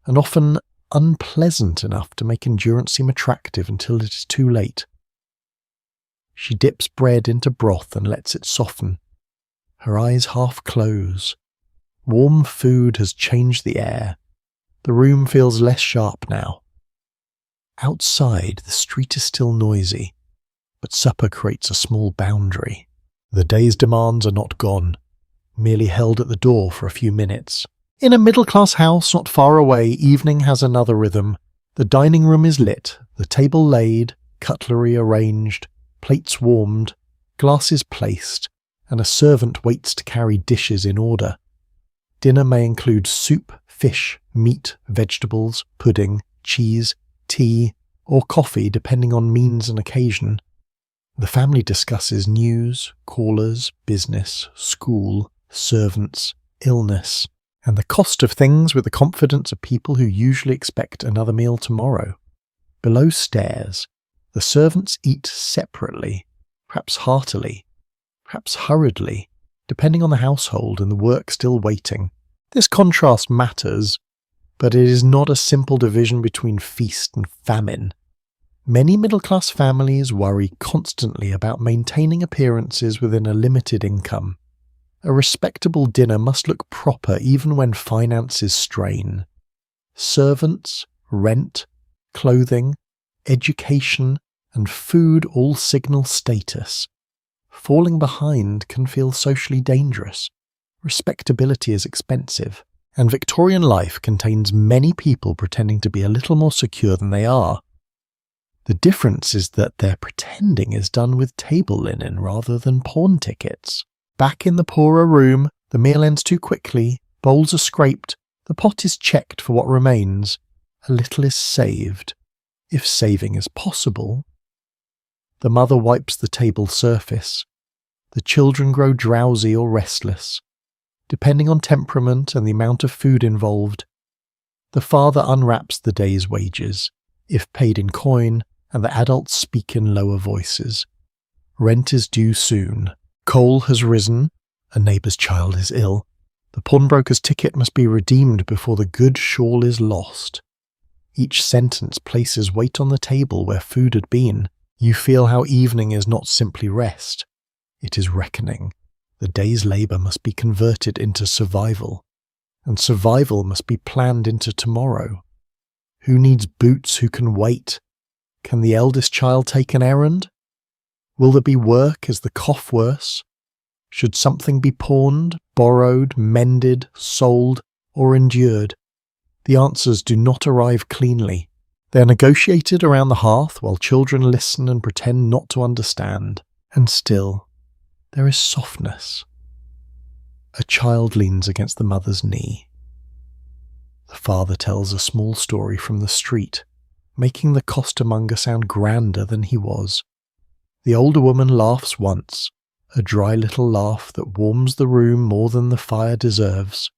and often unpleasant enough to make endurance seem attractive until it is too late. She dips bread into broth and lets it soften. Her eyes half close. Warm food has changed the air. The room feels less sharp now. Outside, the street is still noisy, but supper creates a small boundary. The day's demands are not gone, merely held at the door for a few minutes. In a middle-class house not far away, evening has another rhythm. The dining room is lit, the table laid, cutlery arranged, plates warmed, glasses placed, and a servant waits to carry dishes in order. Dinner may include soup, fish, meat, vegetables, pudding, cheese, tea, or coffee depending on means and occasion. The family discusses news, callers, business, school, servants, illness, and the cost of things with the confidence of people who usually expect another meal tomorrow. Below stairs, the servants eat separately, perhaps heartily, perhaps hurriedly, depending on the household and the work still waiting. This contrast matters, but it is not a simple division between feast and famine. Many middle-class families worry constantly about maintaining appearances within a limited income. A respectable dinner must look proper even when finances strain. Servants, rent, clothing, education, and food all signal status. Falling behind can feel socially dangerous. Respectability is expensive, and Victorian life contains many people pretending to be a little more secure than they are. The difference is that their pretending is done with table linen rather than pawn tickets. Back in the poorer room, the meal ends too quickly, bowls are scraped, the pot is checked for what remains, a little is saved, if saving is possible. The mother wipes the table surface, The children grow drowsy or restless, depending on temperament and the amount of food involved. The father unwraps the day's wages, if paid in coin, and the adults speak in lower voices. Rent is due soon. Coal has risen. A neighbour's child is ill. The pawnbroker's ticket must be redeemed before the good shawl is lost. Each sentence places weight on the table where food had been. You feel how evening is not simply rest. It is reckoning. The day's labour must be converted into survival, and survival must be planned into tomorrow. Who needs boots who can wait? Can the eldest child take an errand? Will there be work? Is the cough worse? Should something be pawned, borrowed, mended, sold, or endured? The answers do not arrive cleanly. They are negotiated around the hearth while children listen and pretend not to understand. And still, there is softness. A child leans against the mother's knee. The father tells a small story from the street, making the costermonger sound grander than he was. The older woman laughs once, a dry little laugh that warms the room more than the fire deserves.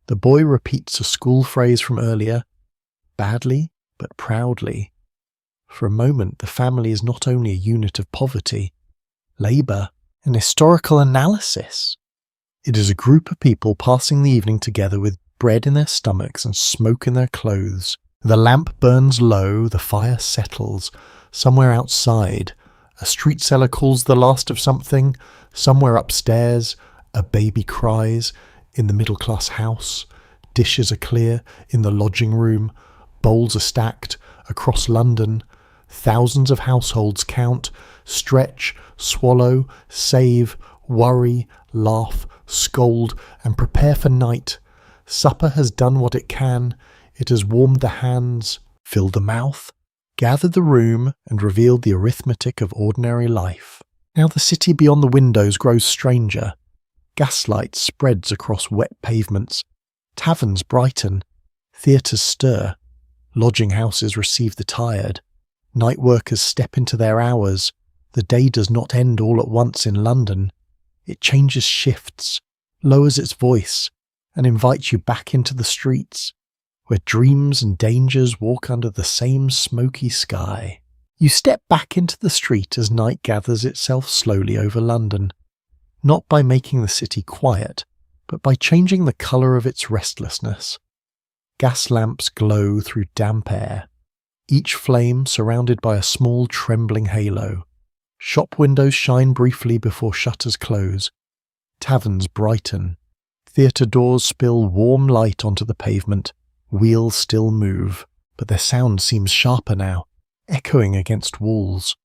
The boy repeats a school phrase from earlier, badly but proudly. For a moment, the family is not only a unit of poverty, labour, and historical analysis. It is a group of people passing the evening together with bread in their stomachs and smoke in their clothes. The lamp burns low, the fire settles. Somewhere outside, a street seller calls the last of something. Somewhere upstairs, a baby cries. In the middle-class house, dishes are clear. In the lodging room, bowls are stacked. Across London, thousands of households count, stretch, swallow, save, worry, laugh, scold, and prepare for night. Supper has done what it can. It has warmed the hands, filled the mouth, gathered the room, and revealed the arithmetic of ordinary life. Now the city beyond the windows grows stranger. Gaslight spreads across wet pavements. Taverns brighten. Theatres stir. Lodging houses receive the tired. Night workers step into their hours. The day does not end all at once in London. It changes shifts, lowers its voice, and invites you back into the streets, where dreams and dangers walk under the same smoky sky. You step back into the street as night gathers itself slowly over London, not by making the city quiet, but by changing the colour of its restlessness. Gas lamps glow through damp air, each flame surrounded by a small trembling halo. Shop windows shine briefly before shutters close. Taverns brighten. Theatre doors spill warm light onto the pavement. Wheels still move, but their sound seems sharper now, echoing against walls.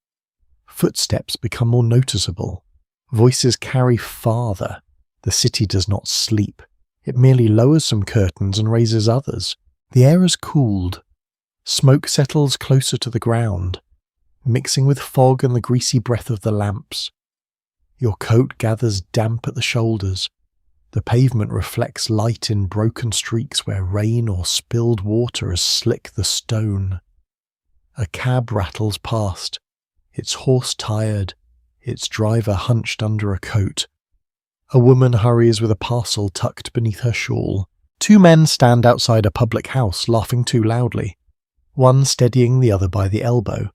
Footsteps become more noticeable. Voices carry farther. The city does not sleep. It merely lowers some curtains and raises others. The air has cooled. Smoke settles closer to the ground, mixing with fog and the greasy breath of the lamps. Your coat gathers damp at the shoulders. The pavement reflects light in broken streaks where rain or spilled water has slicked the stone. A cab rattles past, its horse tired, its driver hunched under a coat. A woman hurries with a parcel tucked beneath her shawl. Two men stand outside a public house laughing too loudly, one steadying the other by the elbow.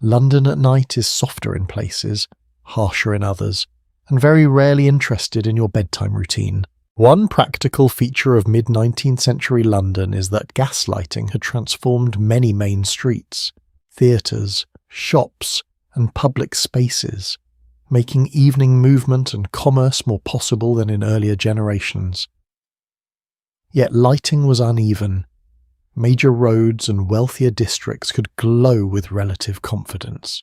London at night is softer in places, harsher in others, and very rarely interested in your bedtime routine. One practical feature of mid-19th century London is that gaslighting had transformed many main streets, theatres, shops, and public spaces, making evening movement and commerce more possible than in earlier generations. Yet lighting was uneven. Major roads and wealthier districts could glow with relative confidence,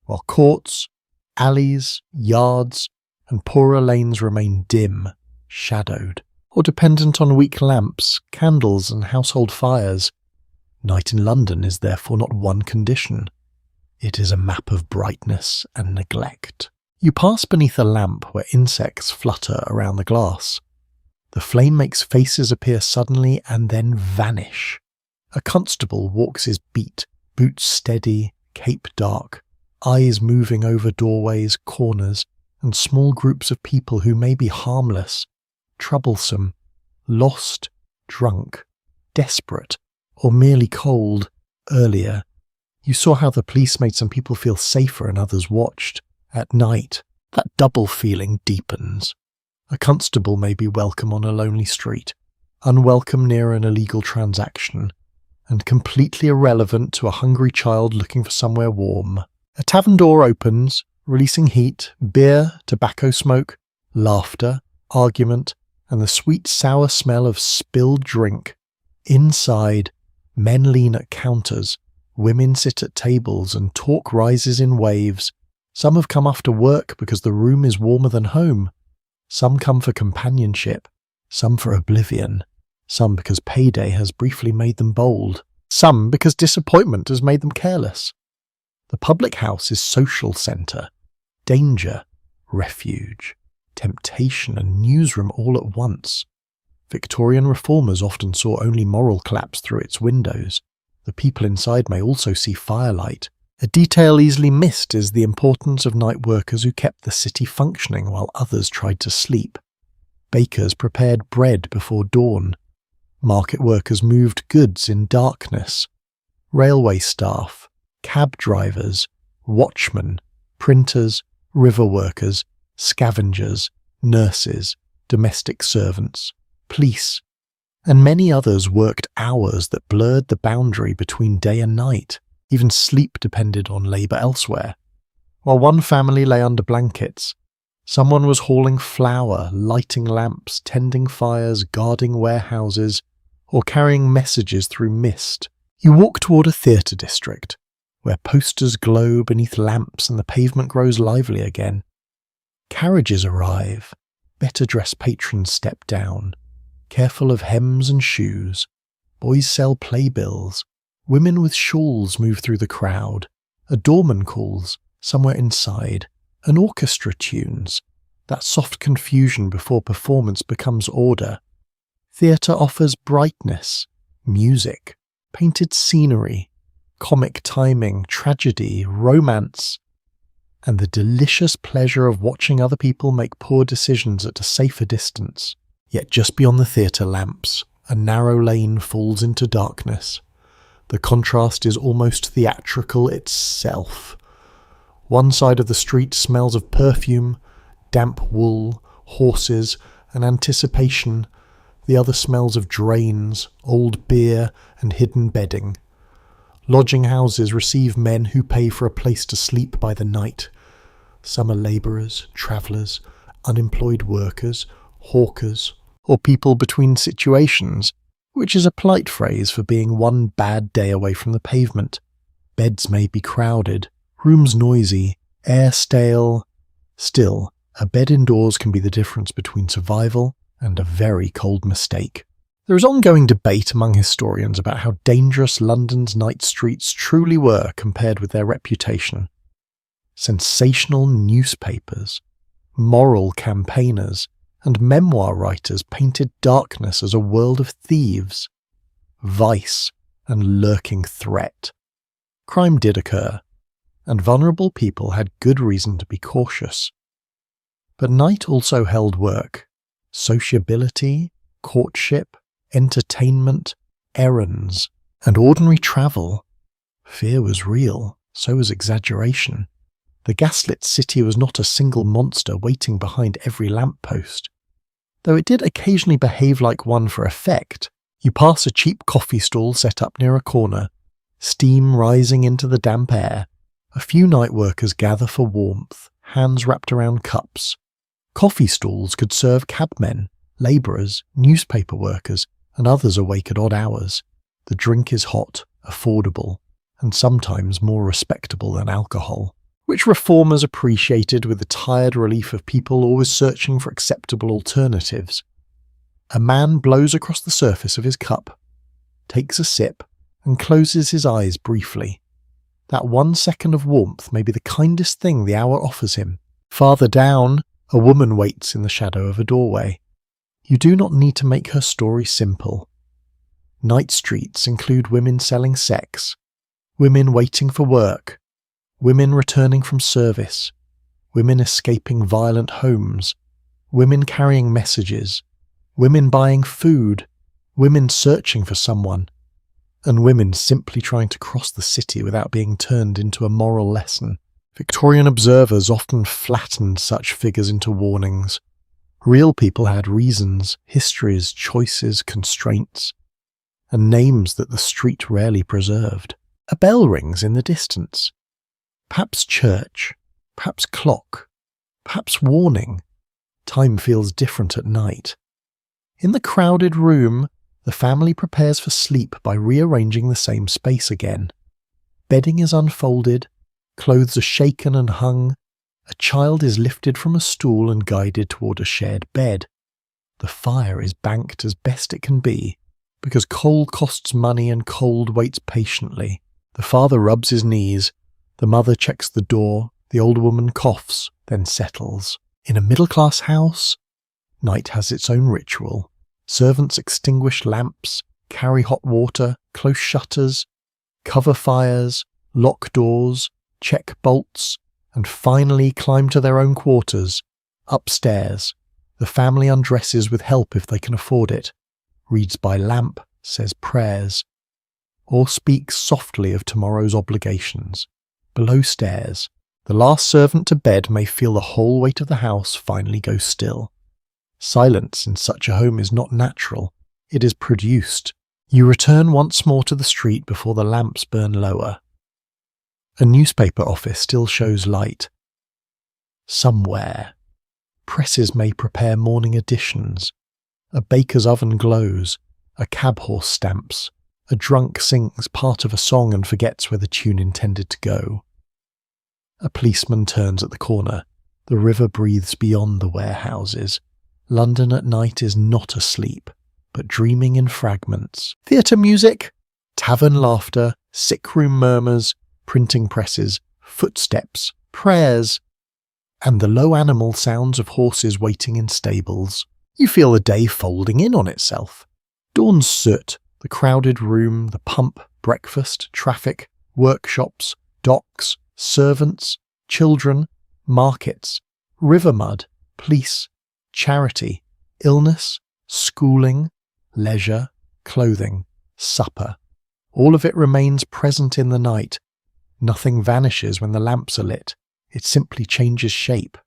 while courts, alleys, yards, and poorer lanes remained dim, shadowed, or dependent on weak lamps, candles, and household fires. Night in London is therefore not one condition. It is a map of brightness and neglect. You pass beneath a lamp where insects flutter around the glass. The flame makes faces appear suddenly and then vanish. A constable walks his beat, boots steady, cape dark, eyes moving over doorways, corners, and small groups of people who may be harmless, troublesome, lost, drunk, desperate, or merely cold. Earlier, you saw how the police made some people feel safer and others watched. At night, that double feeling deepens. A constable may be welcome on a lonely street, unwelcome near an illegal transaction, and completely irrelevant to a hungry child looking for somewhere warm. A tavern door opens, releasing heat, beer, tobacco smoke, laughter, argument, and the sweet sour smell of spilled drink. Inside, men lean at counters, women sit at tables, and talk rises in waves. Some have come after work because the room is warmer than home. Some come for companionship, some for oblivion, some because payday has briefly made them bold, some because disappointment has made them careless. The public house is social centre, danger, refuge, temptation and newsroom all at once. Victorian reformers often saw only moral collapse through its windows. The people inside may also see firelight. A detail easily missed is the importance of night workers who kept the city functioning while others tried to sleep. Bakers prepared bread before dawn. Market workers moved goods in darkness. Railway staff, cab drivers, watchmen, printers, river workers, scavengers, nurses, domestic servants, police, and many others worked hours that blurred the boundary between day and night. Even sleep depended on labour elsewhere. While one family lay under blankets, someone was hauling flour, lighting lamps, tending fires, guarding warehouses, or carrying messages through mist. You walk toward a theatre district, where posters glow beneath lamps and the pavement grows lively again. Carriages arrive, better-dressed patrons step down, careful of hems and shoes. Boys sell playbills. Women with shawls move through the crowd. A doorman calls, somewhere inside. An orchestra tunes. That soft confusion before performance becomes order. Theatre offers brightness, music, painted scenery, comic timing, tragedy, romance, and the delicious pleasure of watching other people make poor decisions at a safer distance. Yet just beyond the theatre lamps, a narrow lane falls into darkness. The contrast is almost theatrical itself. One side of the street smells of perfume, damp wool, horses, and anticipation. The other smells of drains, old beer, and hidden bedding. Lodging houses receive men who pay for a place to sleep by the night. Some are labourers, travellers, unemployed workers, hawkers, or people between situations, which is a polite phrase for being one bad day away from the pavement. Beds may be crowded, rooms noisy, air stale. Still, a bed indoors can be the difference between survival and a very cold mistake. There is ongoing debate among historians about how dangerous London's night streets truly were compared with their reputation. Sensational newspapers, moral campaigners, and memoir writers painted darkness as a world of thieves, vice, and lurking threat. Crime did occur, and vulnerable people had good reason to be cautious. But night also held work, sociability, courtship, entertainment, errands, and ordinary travel. Fear was real, so was exaggeration. The gaslit city was not a single monster waiting behind every lamppost. Though it did occasionally behave like one for effect. You pass a cheap coffee stall set up near a corner, steam rising into the damp air. A few night workers gather for warmth, hands wrapped around cups. Coffee stalls could serve cabmen, labourers, newspaper workers, and others awake at odd hours. The drink is hot, affordable, and sometimes more respectable than alcohol, which reformers appreciated with the tired relief of people always searching for acceptable alternatives. A man blows across the surface of his cup, takes a sip, and closes his eyes briefly. That 1 second of warmth may be the kindest thing the hour offers him. Farther down, a woman waits in the shadow of a doorway. You do not need to make her story simple. Night streets include women selling sex, women waiting for work, women returning from service, women escaping violent homes, women carrying messages, women buying food, women searching for someone, and women simply trying to cross the city without being turned into a moral lesson. Victorian observers often flattened such figures into warnings. Real people had reasons, histories, choices, constraints, and names that the street rarely preserved. A bell rings in the distance. Perhaps church, perhaps clock, perhaps warning. Time feels different at night. In the crowded room, the family prepares for sleep by rearranging the same space again. Bedding is unfolded, clothes are shaken and hung, a child is lifted from a stool and guided toward a shared bed. The fire is banked as best it can be, because coal costs money and cold waits patiently. The father rubs his knees, the mother checks the door, the old woman coughs, then settles. In a middle-class house, night has its own ritual. Servants extinguish lamps, carry hot water, close shutters, cover fires, lock doors, check bolts, and finally climb to their own quarters. Upstairs, the family undresses with help if they can afford it, reads by lamp, says prayers, or speaks softly of tomorrow's obligations. Below stairs, the last servant to bed may feel the whole weight of the house finally go still. Silence in such a home is not natural, it is produced. You return once more to the street before the lamps burn lower. A newspaper office still shows light. Somewhere, presses may prepare morning editions. A baker's oven glows, a cab horse stamps, a drunk sings part of a song and forgets where the tune intended to go. A policeman turns at the corner. The river breathes beyond the warehouses. London at night is not asleep, but dreaming in fragments. Theatre music, tavern laughter, sick-room murmurs, printing presses, footsteps, prayers, and the low animal sounds of horses waiting in stables. You feel the day folding in on itself. Dawn's soot, the crowded room, the pump, breakfast, traffic, workshops, docks, servants, children, markets, river mud, police, charity, illness, schooling, leisure, clothing, supper. All of it remains present in the night. Nothing vanishes when the lamps are lit. It simply changes shape.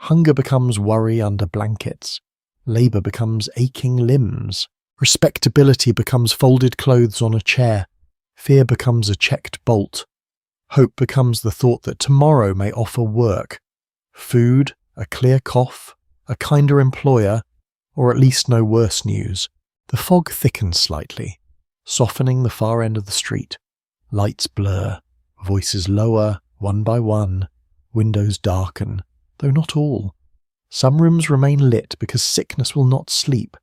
Hunger becomes worry under blankets. Labour becomes aching limbs. Respectability becomes folded clothes on a chair. Fear becomes a checked bolt. Hope becomes the thought that tomorrow may offer work, food, a clear cough, a kinder employer, or at least no worse news. The fog thickens slightly, softening the far end of the street. Lights blur, voices lower, one by one, windows darken, though not all. Some rooms remain lit because sickness will not sleep,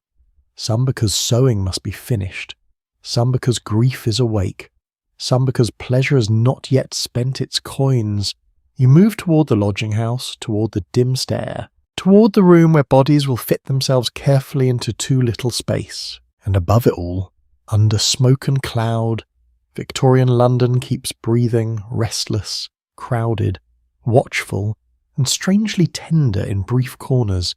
some because sewing must be finished, some because grief is awake, some because pleasure has not yet spent its coins. You move toward the lodging house, toward the dim stair, toward the room where bodies will fit themselves carefully into too little space. And above it all, under smoke and cloud, Victorian London keeps breathing, restless, crowded, watchful, and strangely tender in brief corners,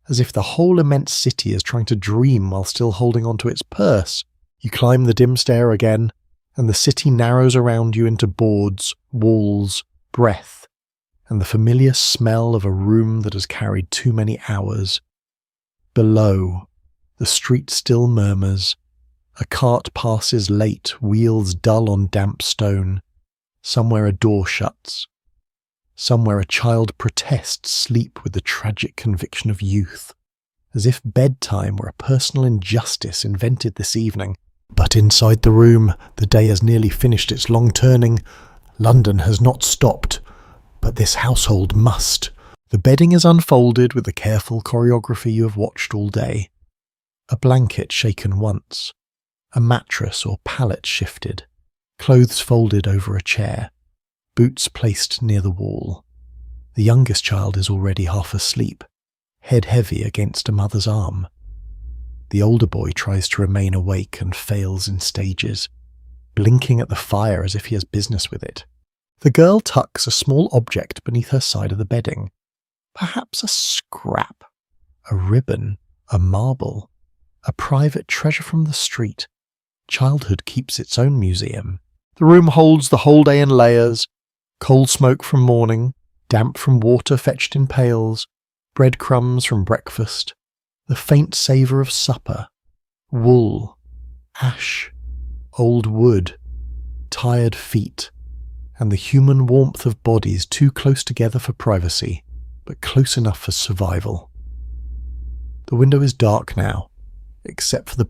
as if the whole immense city is trying to dream while still holding onto its purse. You climb the dim stair again, and the city narrows around you into boards, walls, breath, and the familiar smell of a room that has carried too many hours. Below, the street still murmurs. A cart passes late, wheels dull on damp stone. Somewhere a door shuts. Somewhere a child protests sleep with the tragic conviction of youth, as if bedtime were a personal injustice invented this evening. But inside the room, the day has nearly finished its long turning. London has not stopped, but this household must. The bedding is unfolded with the careful choreography you have watched all day. A blanket shaken once, a mattress or pallet shifted, clothes folded over a chair, boots placed near the wall. The youngest child is already half asleep, head heavy against a mother's arm. The older boy tries to remain awake and fails in stages, blinking at the fire as if he has business with it. The girl tucks a small object beneath her side of the bedding. Perhaps a scrap, a ribbon, a marble, a private treasure from the street. Childhood keeps its own museum. The room holds the whole day in layers, coal smoke from morning, damp from water fetched in pails, breadcrumbs from breakfast, the faint savour of supper, wool, ash, old wood, tired feet, and the human warmth of bodies too close together for privacy, but close enough for survival. The window is dark now, except for the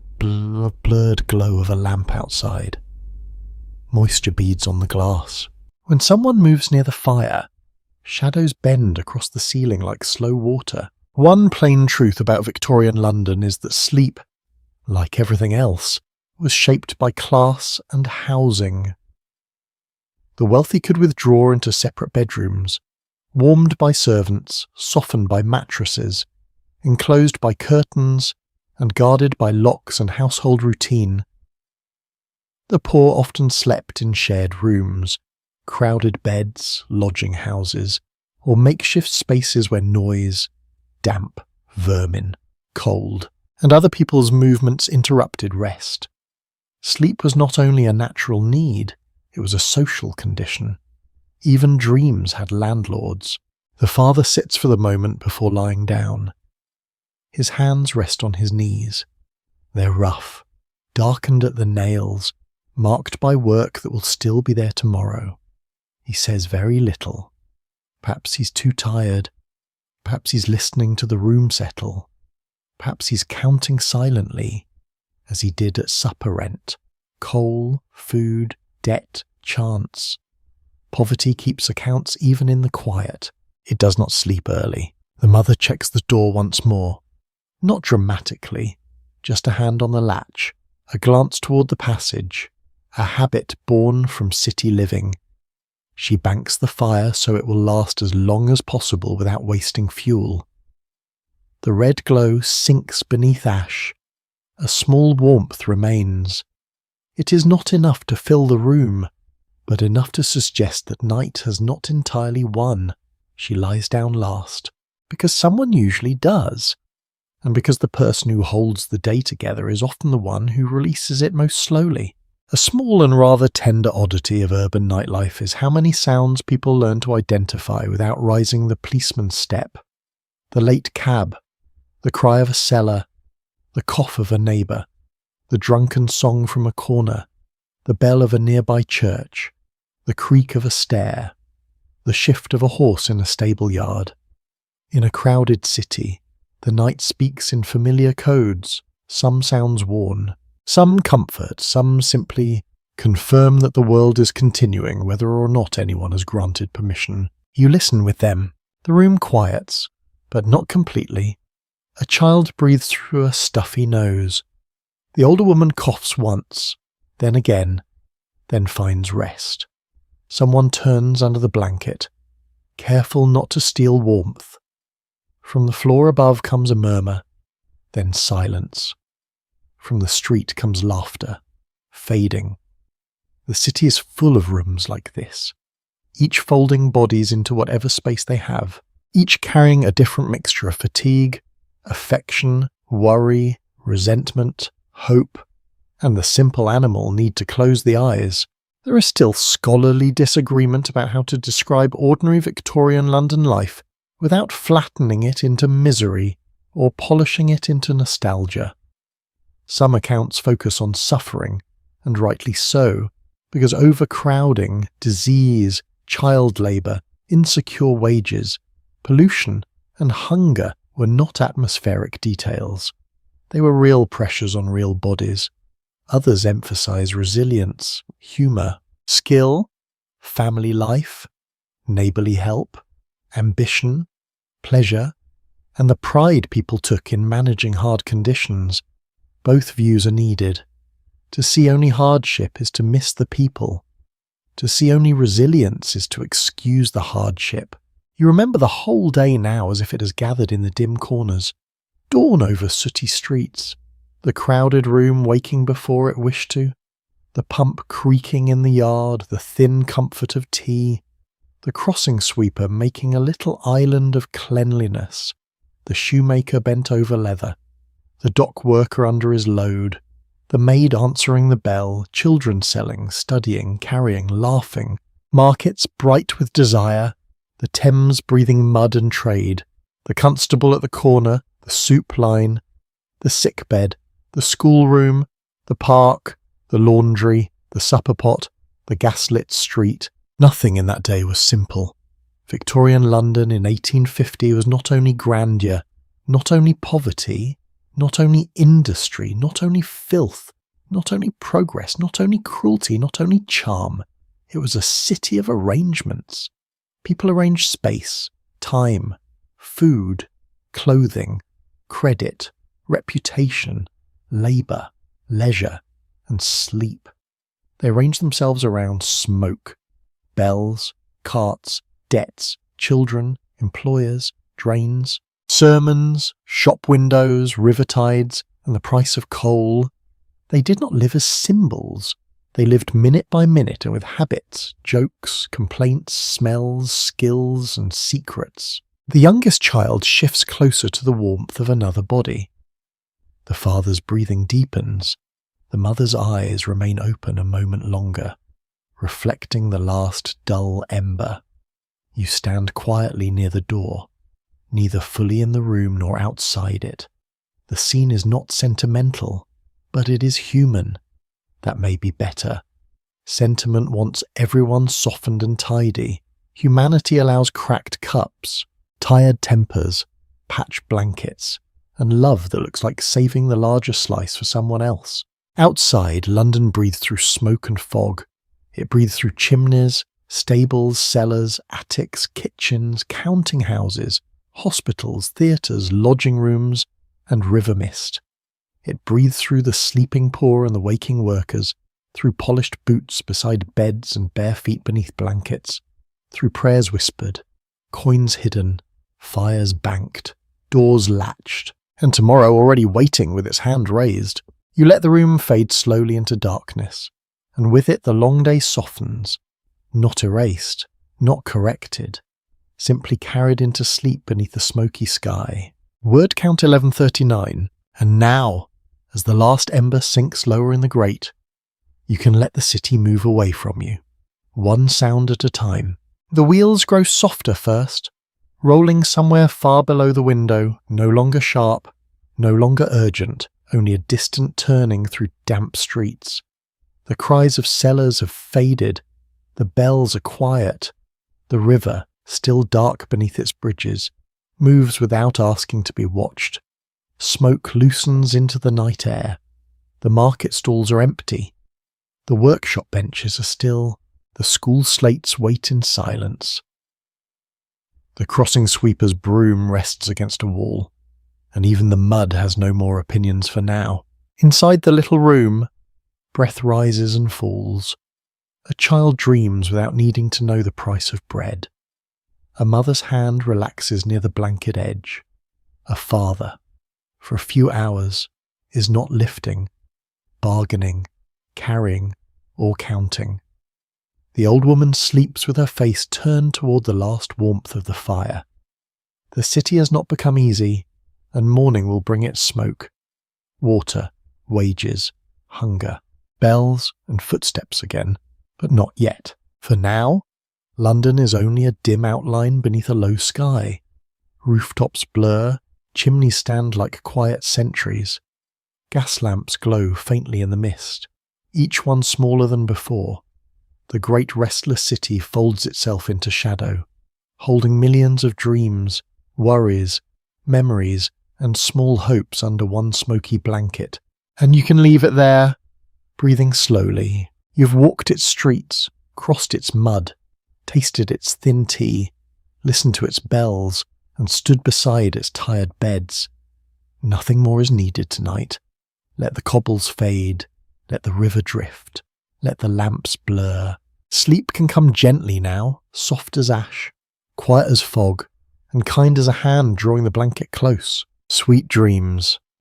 blurred glow of a lamp outside. Moisture beads on the glass. When someone moves near the fire, shadows bend across the ceiling like slow water. One plain truth about Victorian London is that sleep, like everything else, was shaped by class and housing. The wealthy could withdraw into separate bedrooms, warmed by servants, softened by mattresses, enclosed by curtains, and guarded by locks and household routine. The poor often slept in shared rooms, crowded beds, lodging houses, or makeshift spaces where noise, damp, vermin, cold, and other people's movements interrupted rest. Sleep was not only a natural need, it was a social condition. Even dreams had landlords. The father sits for the moment before lying down. His hands rest on his knees. They're rough, darkened at the nails, marked by work that will still be there tomorrow. He says very little. Perhaps he's too tired. Perhaps he's listening to the room settle. Perhaps he's counting silently, as he did at supper rent. Coal, food, debt, chance. Poverty keeps accounts even in the quiet. It does not sleep early. The mother checks the door once more. Not dramatically, just a hand on the latch, a glance toward the passage, a habit born from city living. She banks the fire so it will last as long as possible without wasting fuel. The red glow sinks beneath ash. A small warmth remains. It is not enough to fill the room, but enough to suggest that night has not entirely won. She lies down last, because someone usually does, and because the person who holds the day together is often the one who releases it most slowly. A small and rather tender oddity of urban nightlife is how many sounds people learn to identify without rising the policeman's step. The late cab, the cry of a cellar, the cough of a neighbour, the drunken song from a corner, the bell of a nearby church, the creak of a stair, the shift of a horse in a stable yard. In a crowded city, the night speaks in familiar codes, some sounds warn, some comfort, some simply confirm that the world is continuing whether or not anyone has granted permission. You listen with them. The room quiets, but not completely. A child breathes through a stuffy nose. The older woman coughs once, then again, then finds rest. Someone turns under the blanket, careful not to steal warmth. From the floor above comes a murmur, then silence. From the street comes laughter, fading. The city is full of rooms like this, each folding bodies into whatever space they have, each carrying a different mixture of fatigue, affection, worry, resentment, hope, and the simple animal need to close the eyes. There is still scholarly disagreement about how to describe ordinary Victorian London life without flattening it into misery or polishing it into nostalgia. Some accounts focus on suffering, and rightly so, because overcrowding, disease, child labour, insecure wages, pollution, and hunger were not atmospheric details. They were real pressures on real bodies. Others emphasise resilience, humour, skill, family life, neighbourly help, ambition, pleasure, and the pride people took in managing hard conditions. Both views are needed. To see only hardship is to miss the people. To see only resilience is to excuse the hardship. You remember the whole day now as if it has gathered in the dim corners. Dawn over sooty streets. The crowded room waking before it wished to. The pump creaking in the yard, the thin comfort of tea, the crossing sweeper making a little island of cleanliness, the shoemaker bent over leather, the dock worker under his load, the maid answering the bell, children selling, studying, carrying, laughing, markets bright with desire, the Thames breathing mud and trade, the constable at the corner, the soup line, the sick bed, the schoolroom, the park, the laundry, the supper pot, the gaslit street. Nothing in that day was simple. Victorian London in 1850 was not only grandeur, not only poverty, not only industry, not only filth, not only progress, not only cruelty, not only charm. It was a city of arrangements. People arranged space, time, food, clothing, credit, reputation, labour, leisure, and sleep. They arranged themselves around smoke, bells, carts, debts, children, employers, drains, sermons, shop windows, river tides, and the price of coal. They did not live as symbols. They lived minute by minute and with habits, jokes, complaints, smells, skills, and secrets. The youngest child shifts closer to the warmth of another body. The father's breathing deepens. The mother's eyes remain open a moment longer, reflecting the last dull ember. You stand quietly near the door, neither fully in the room nor outside it. The scene is not sentimental, but it is human. That may be better. Sentiment wants everyone softened and tidy. Humanity allows cracked cups, tired tempers, patched blankets, and love that looks like saving the larger slice for someone else. Outside, London breathed through smoke and fog. It breathed through chimneys, stables, cellars, attics, kitchens, counting houses, hospitals, theatres, lodging rooms, and river mist. It breathed through the sleeping poor and the waking workers, through polished boots beside beds and bare feet beneath blankets, through prayers whispered, coins hidden, fires banked, doors latched, and tomorrow already waiting with its hand raised. You let the room fade slowly into darkness, and with it the long day softens, not erased, not corrected, simply carried into sleep beneath the smoky sky. Word count 11:39, and now, as the last ember sinks lower in the grate, you can let the city move away from you, one sound at a time. The wheels grow softer first, rolling somewhere far below the window, no longer sharp, no longer urgent, only a distant turning through damp streets. The cries of sellers have faded, the bells are quiet, the river, still dark beneath its bridges, moves without asking to be watched. Smoke loosens into the night air. The market stalls are empty. The workshop benches are still. The school slates wait in silence. The crossing sweeper's broom rests against a wall, and even the mud has no more opinions for now. Inside the little room, breath rises and falls. A child dreams without needing to know the price of bread. A mother's hand relaxes near the blanket edge. A father, for a few hours, is not lifting, bargaining, carrying, or counting. The old woman sleeps with her face turned toward the last warmth of the fire. The city has not become easy, and morning will bring its smoke, water, wages, hunger, bells and footsteps again, but not yet. For now, London is only a dim outline beneath a low sky. Rooftops blur, chimneys stand like quiet sentries. Gas lamps glow faintly in the mist, each one smaller than before. The great restless city folds itself into shadow, holding millions of dreams, worries, memories, and small hopes under one smoky blanket. And you can leave it there, breathing slowly. You've walked its streets, crossed its mud, tasted its thin tea, listened to its bells, and stood beside its tired beds. Nothing more is needed tonight. Let the cobbles fade, let the river drift, let the lamps blur. Sleep can come gently now, soft as ash, quiet as fog, and kind as a hand drawing the blanket close. Sweet dreams.